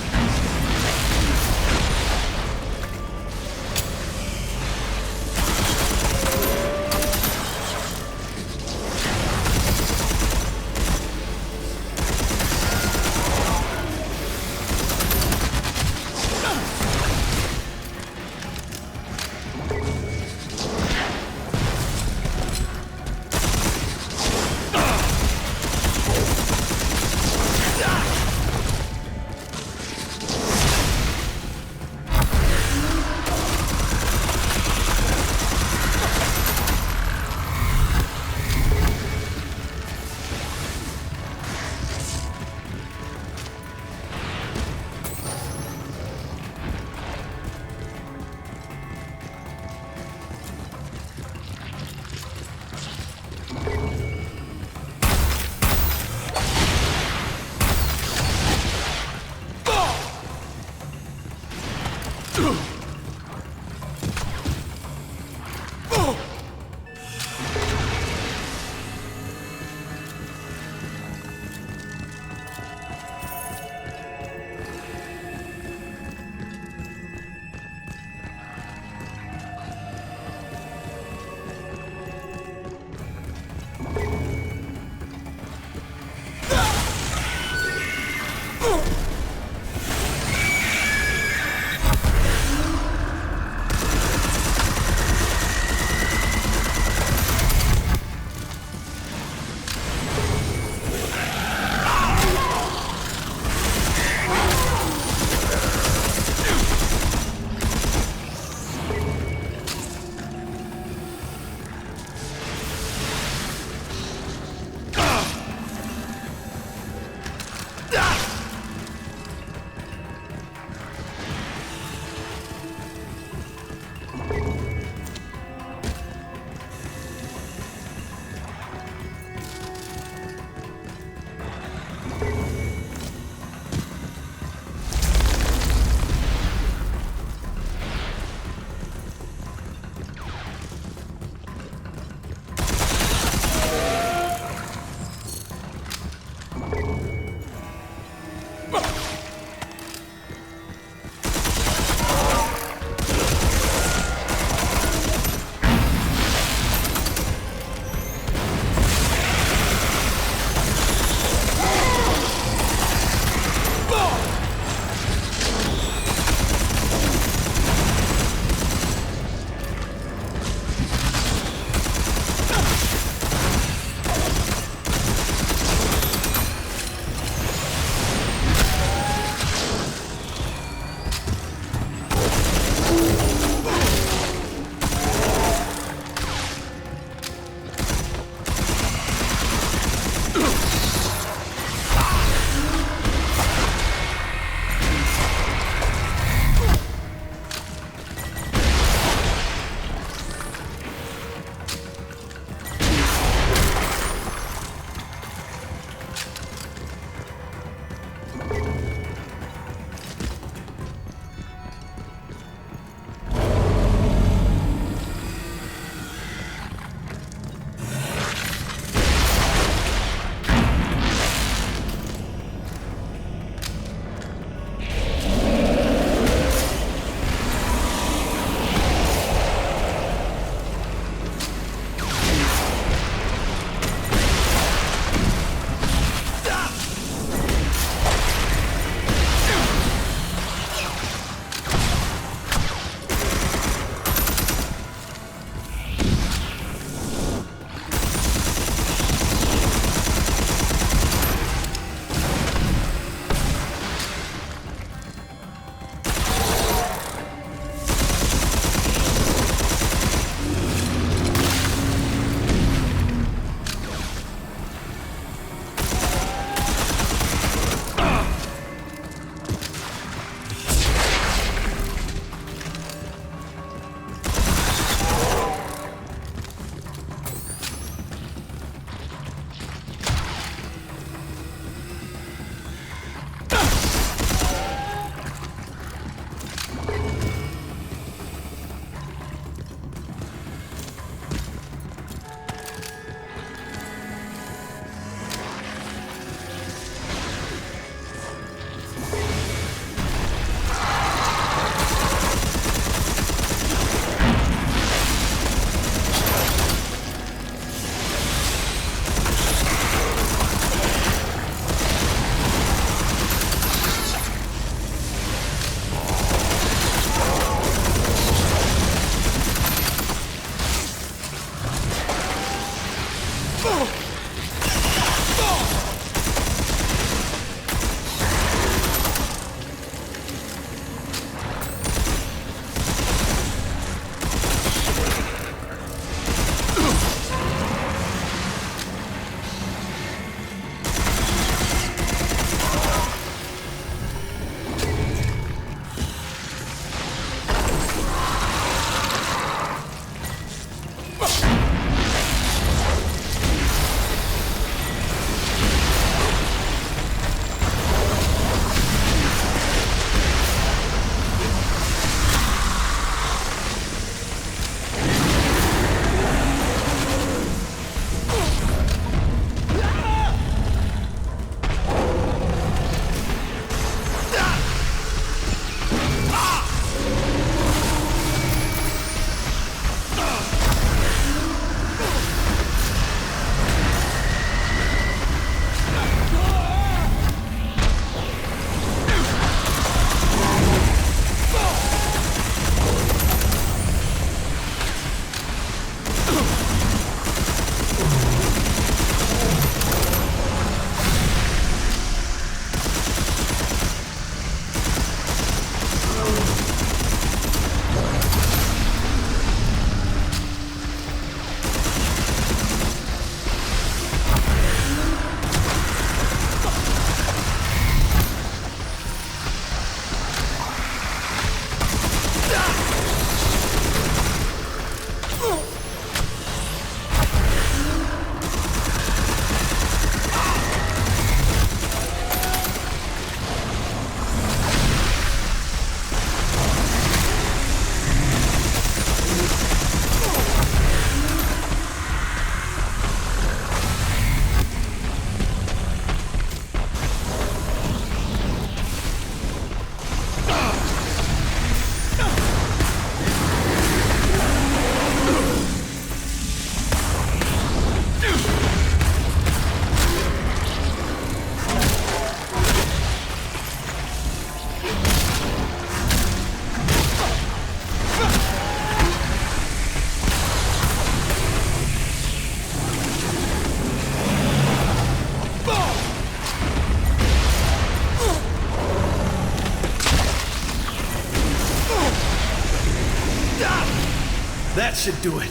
That should do it.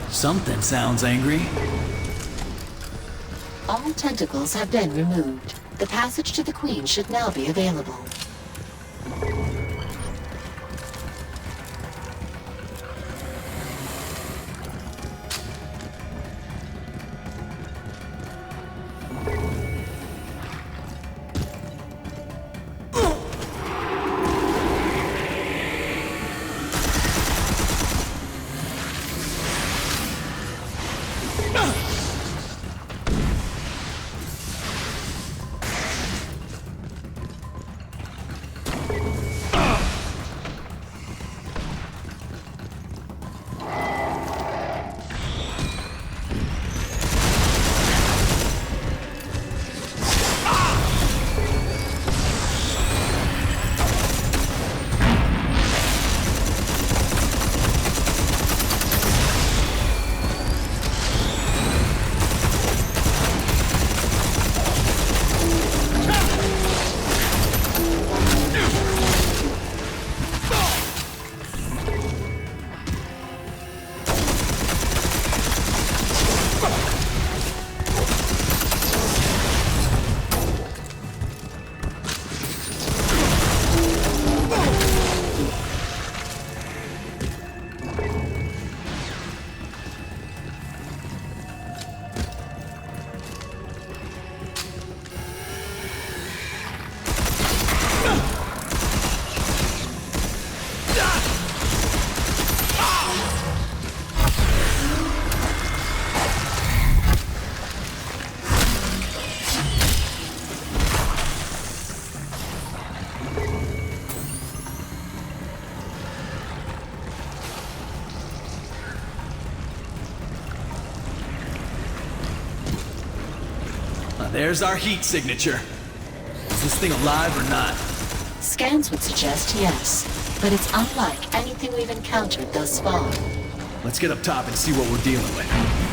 Something sounds angry. All tentacles have been removed. The passage to the Queen should now be available. There's our heat signature. Is this thing alive or not? Scans would suggest yes, but it's unlike anything we've encountered thus far. Let's get up top and see what we're dealing with.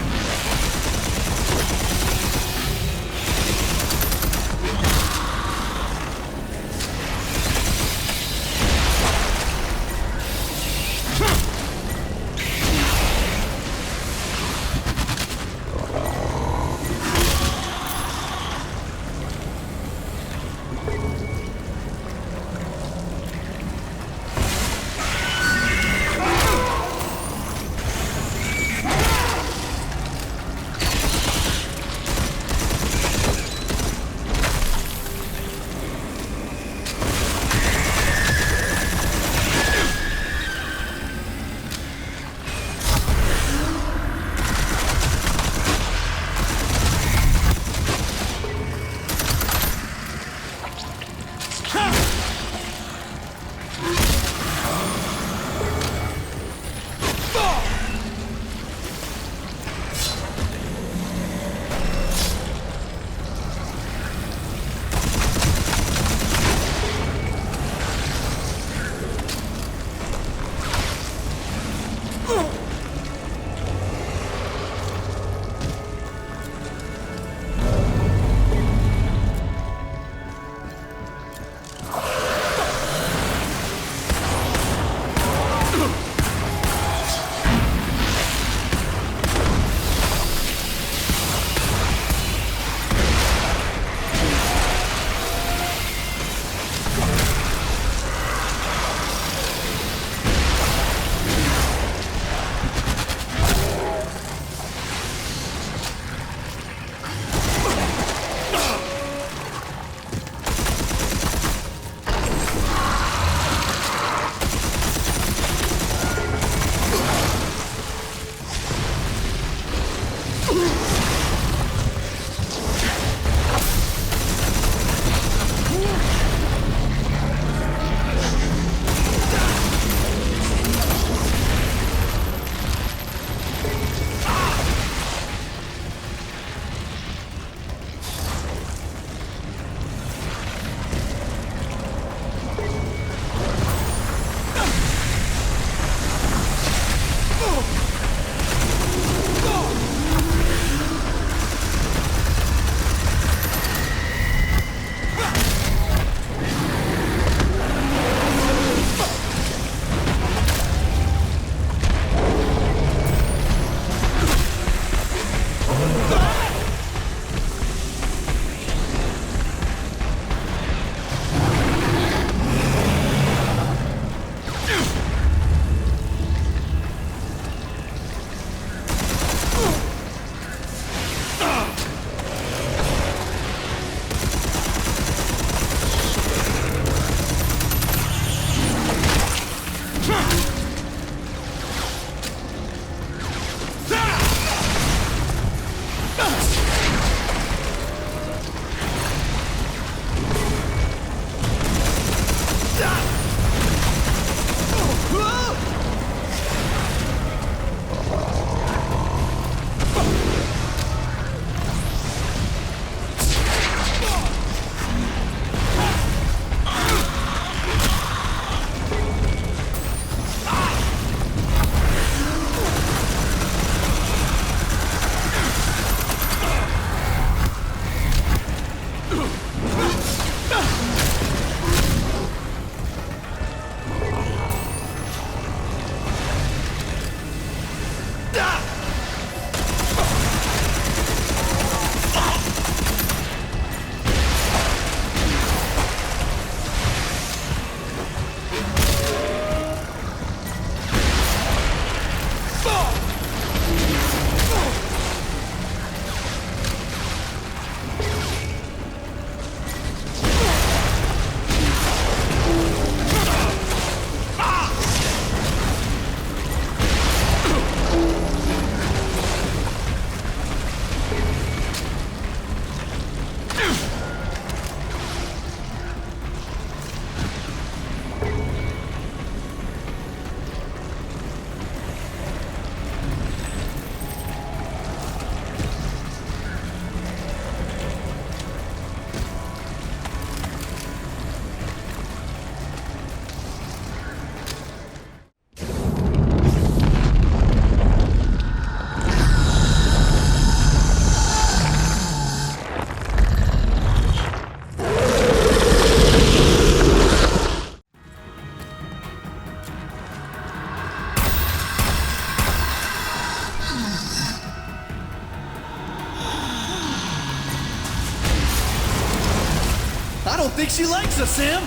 I don't think she likes us, Sam!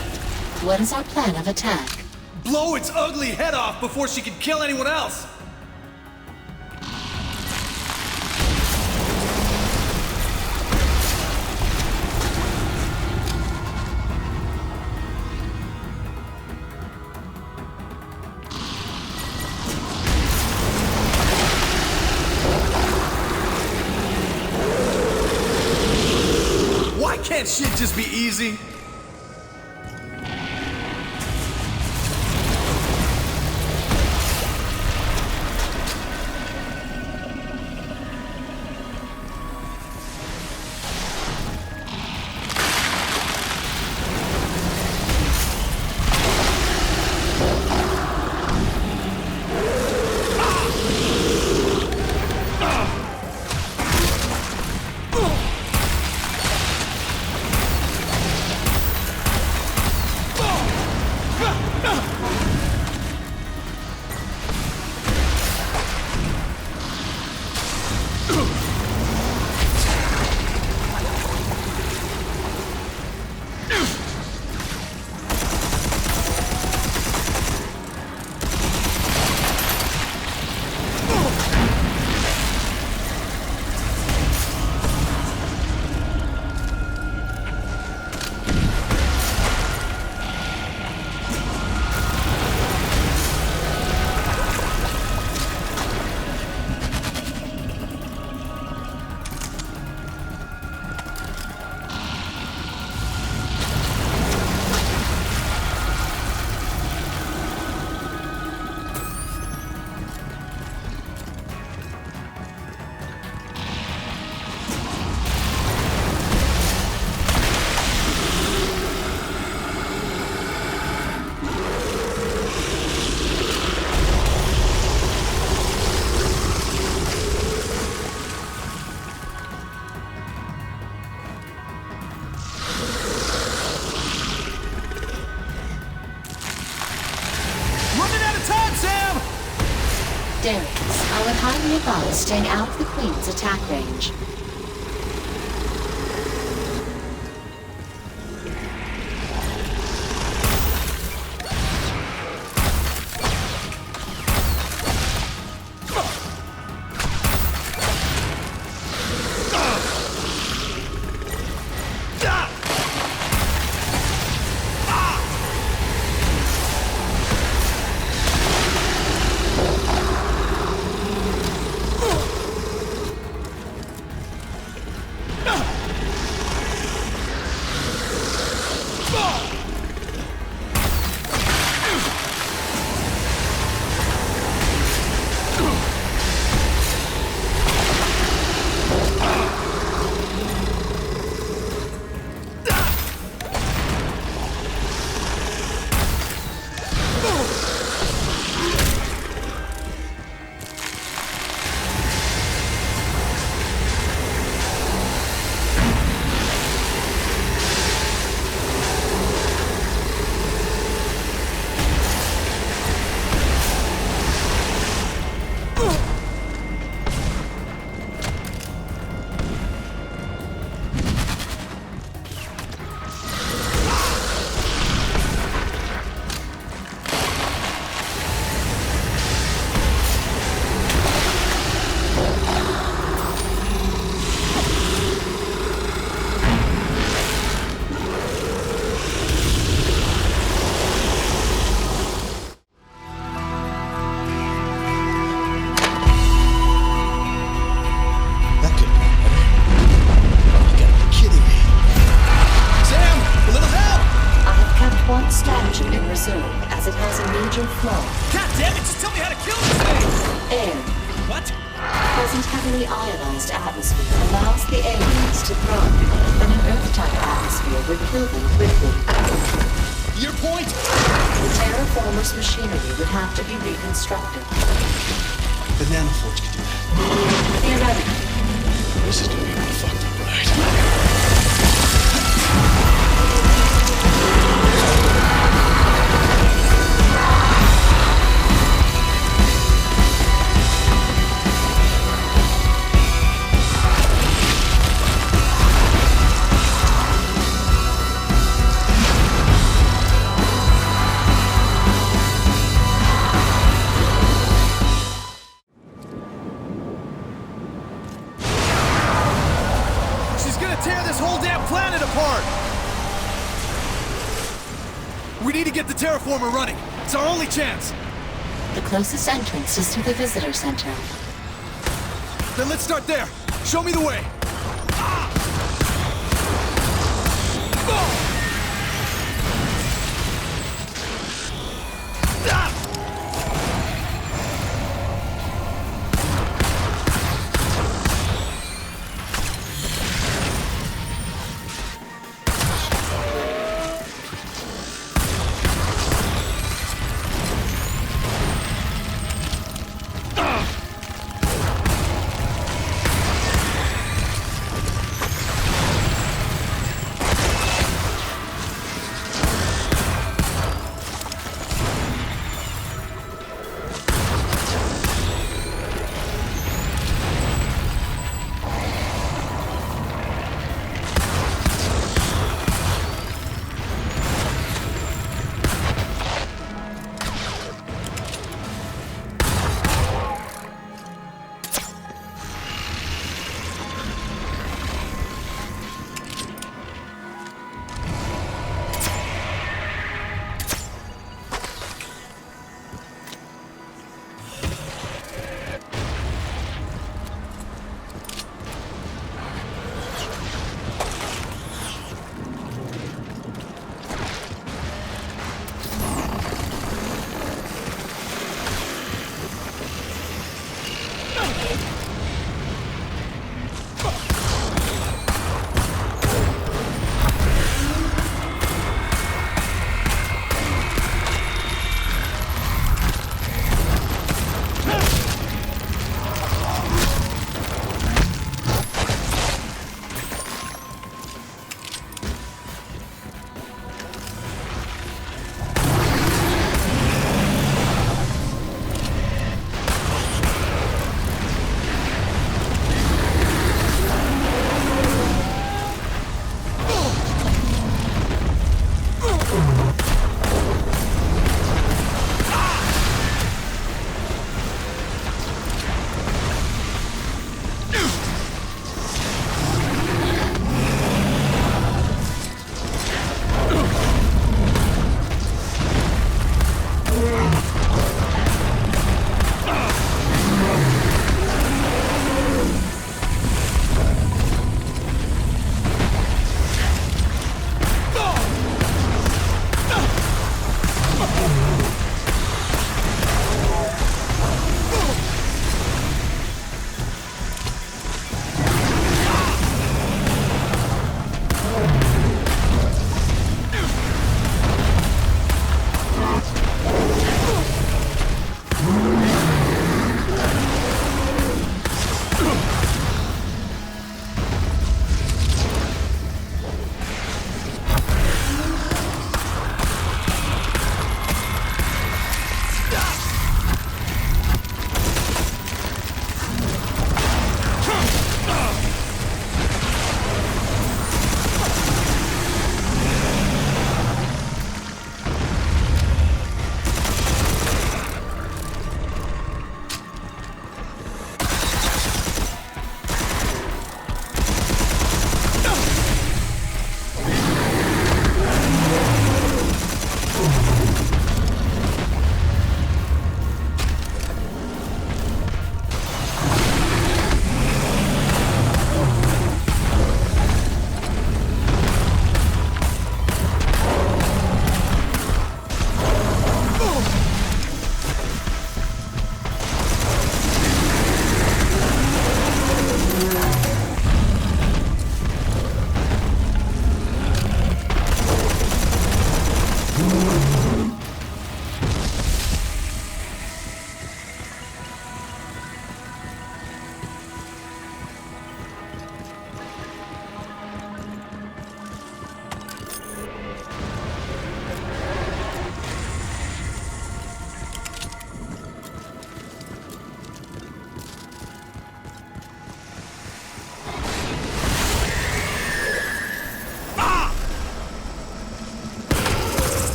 What is our plan of attack? Blow its ugly head off before she can kill anyone else! Why can't shit just be easy? Darius, I would highly advise staying out of the Queen's attack range. As it has a major flaw. God damn it, just tell me how to kill this thing! Air. What? Present heavily ionized atmosphere allows the aliens to thrive, but an Earth-type atmosphere would kill them quickly. Your point? The Terraformer's machinery would have to be reconstructed. The nanoforge could do that. Theoretically. This is gonna be a fucked up ride. We need to get the Terraformer running. It's our only chance. The closest entrance is through the visitor center. Then let's start there. Show me the way.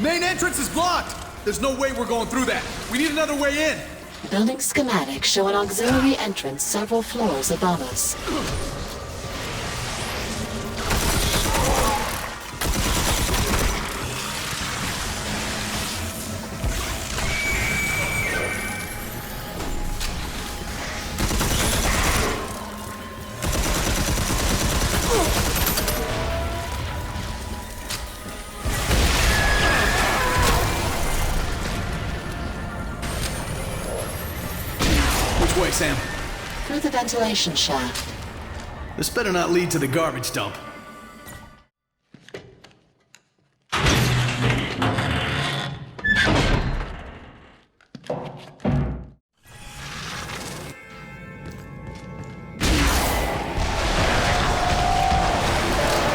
Main entrance is blocked! There's no way we're going through that. We need another way in. Building schematics show an auxiliary entrance several floors above us. Sam? Through the ventilation shaft. This better not lead to the garbage dump.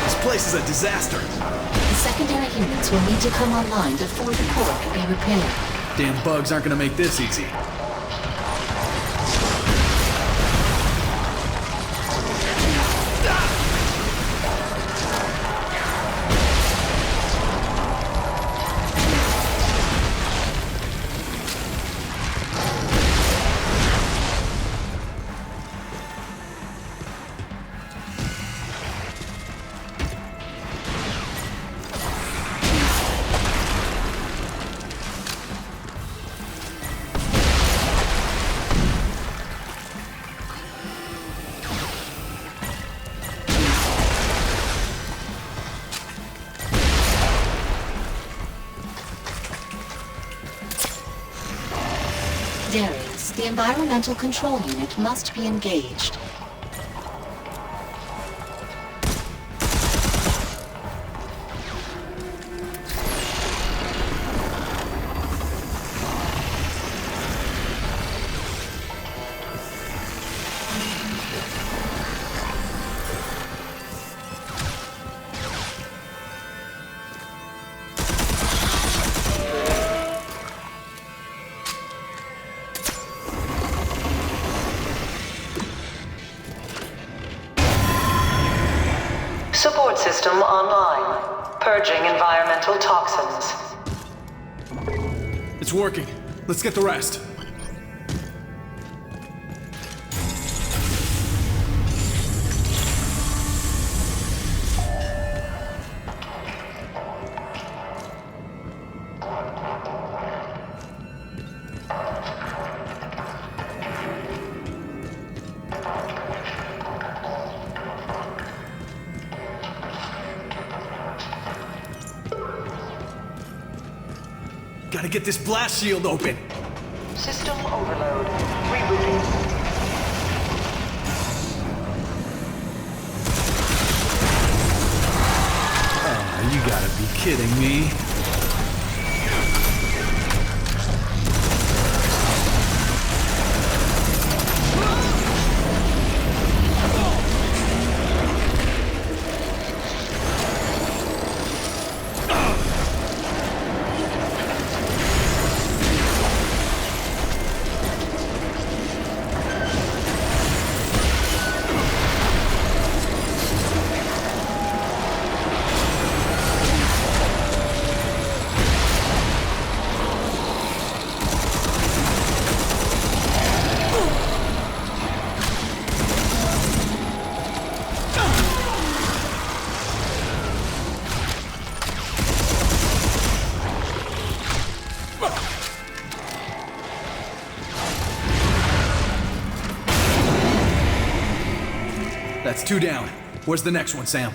This place is a disaster. The secondary units will need to come online before the core can be repaired. Damn bugs aren't gonna make this easy. Darius, the environmental control unit must be engaged. Support system online. Purging environmental toxins. It's working. Let's get the rest. Gotta get this blast shield open. System overload. Rebooting. Oh, you gotta be kidding me. That's 2 down. Where's the next one, Sam?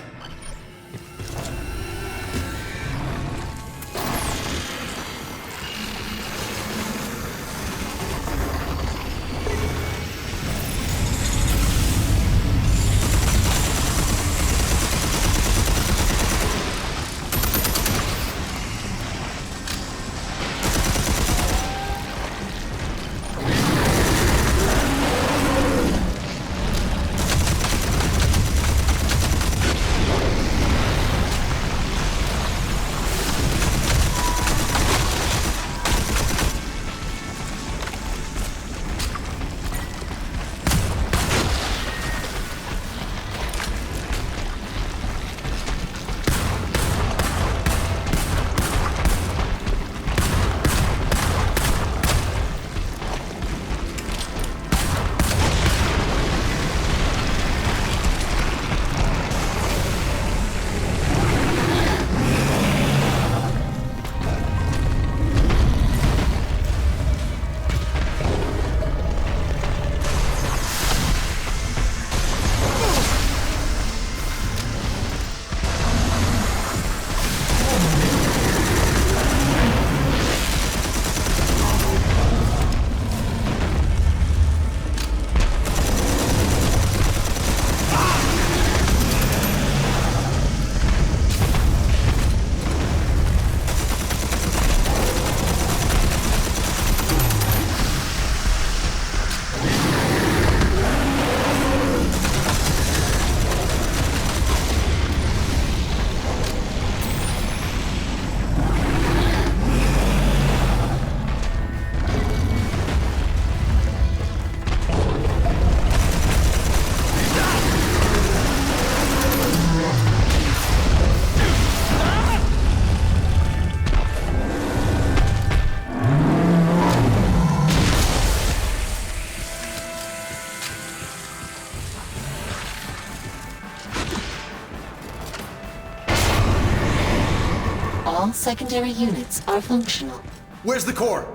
secondary units are functional. Where's the core?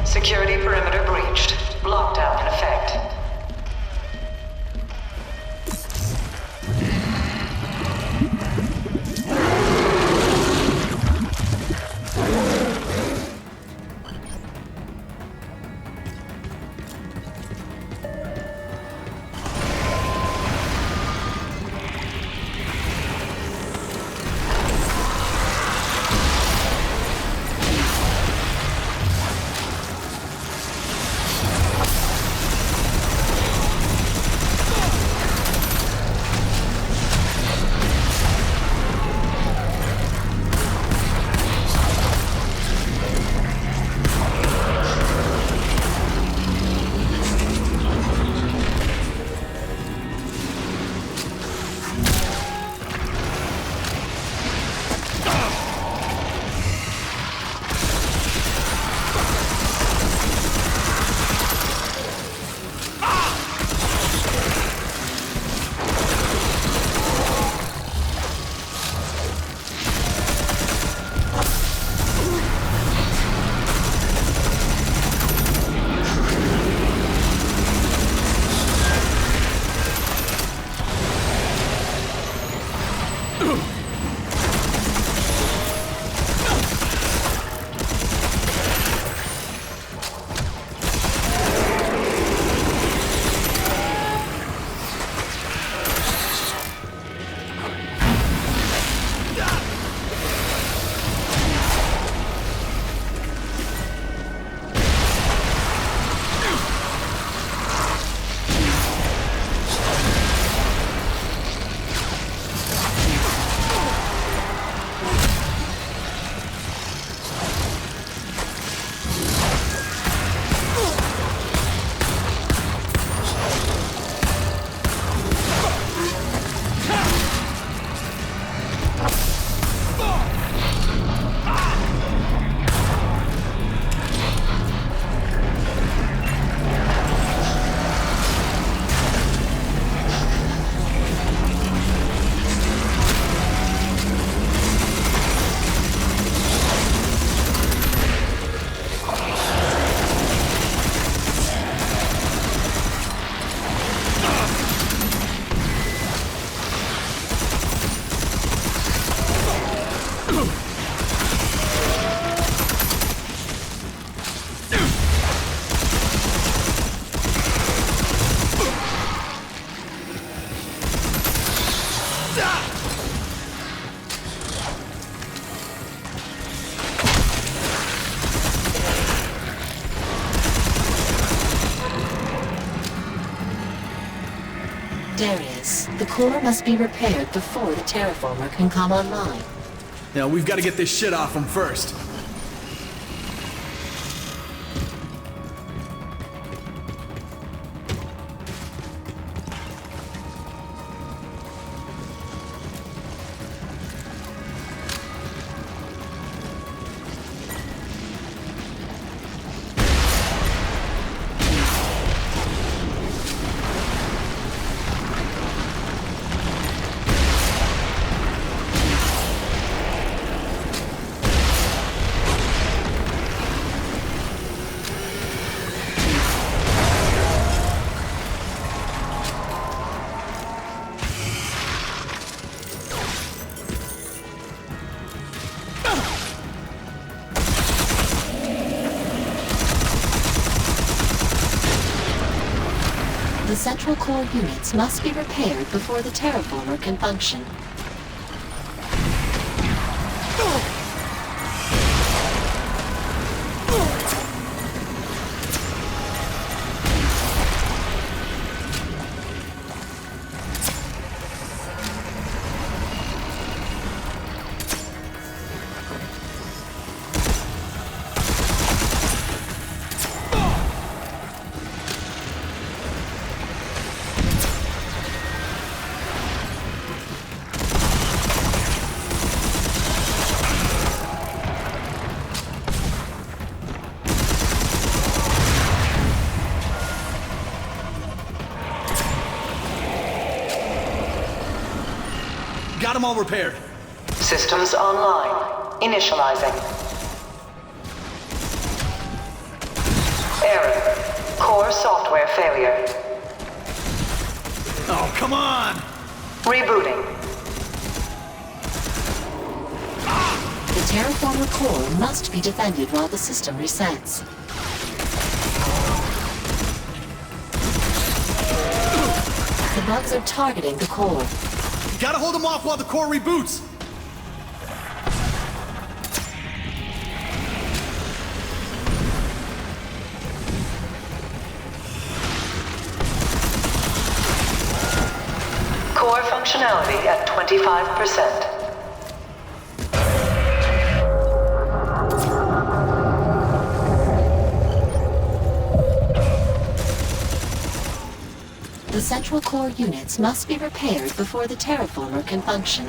Security perimeter breached. Lockdown in effect. Darius, the core must be repaired before the Terraformer can come online. Now, we've got to get this shit off him first. central core units must be repaired before the terraformer can function. Got them all repaired. Systems online. Initializing. Error. Core software failure. Oh, come on! Rebooting. The terraformer core must be defended while the system resets. The bugs are targeting the core. Gotta hold them off while the core reboots! Core functionality at 25%. The central core units must be repaired before the terraformer can function.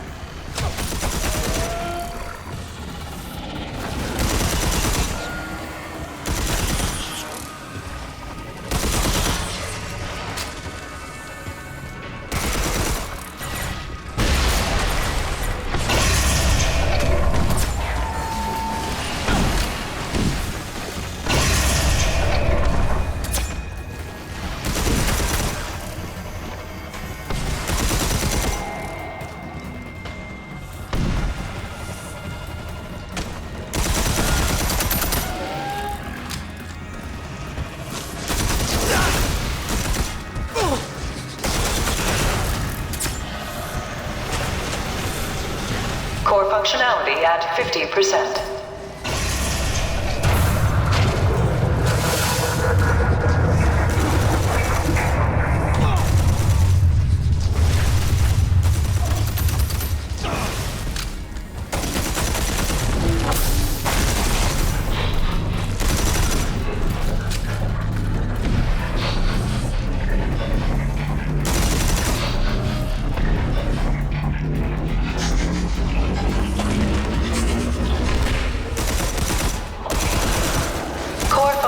Core functionality at 50%.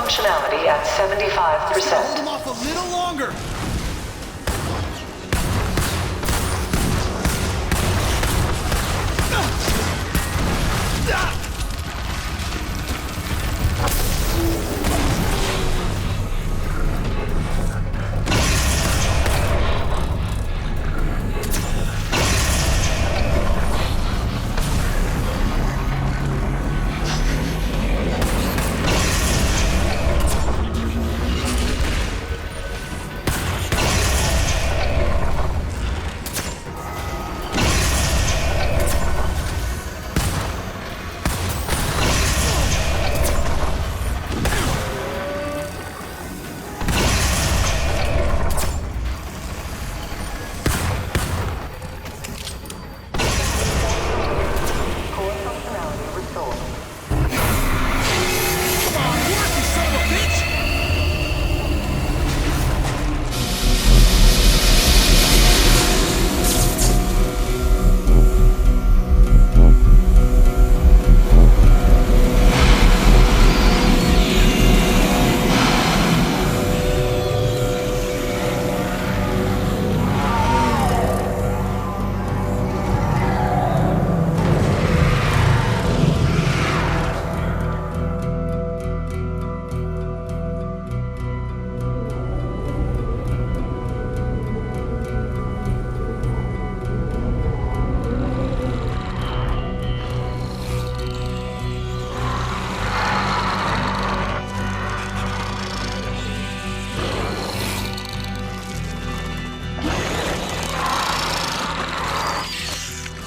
Functionality at 75%. Hold them off a little longer!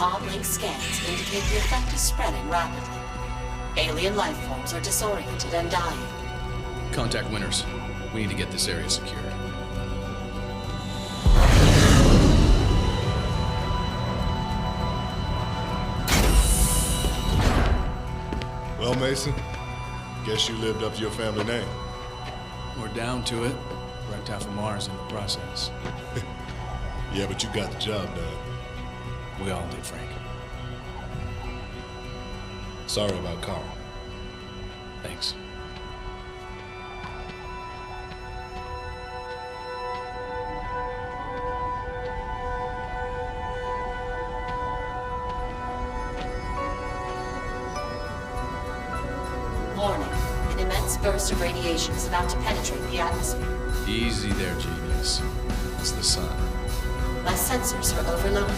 Comlink scans indicate the effect is spreading rapidly. Alien life forms are disoriented and dying. Contact Winters. We need to get this area secured. Well, Mason, guess you lived up to your family name. We're down to it. Wrecked half of Mars in the process. Yeah, but you got the job done. We all did, Frank. Sorry about Carl. Thanks. Warning. An immense burst of radiation is about to penetrate the atmosphere. Easy there, genius. It's the sun. My sensors are overloaded.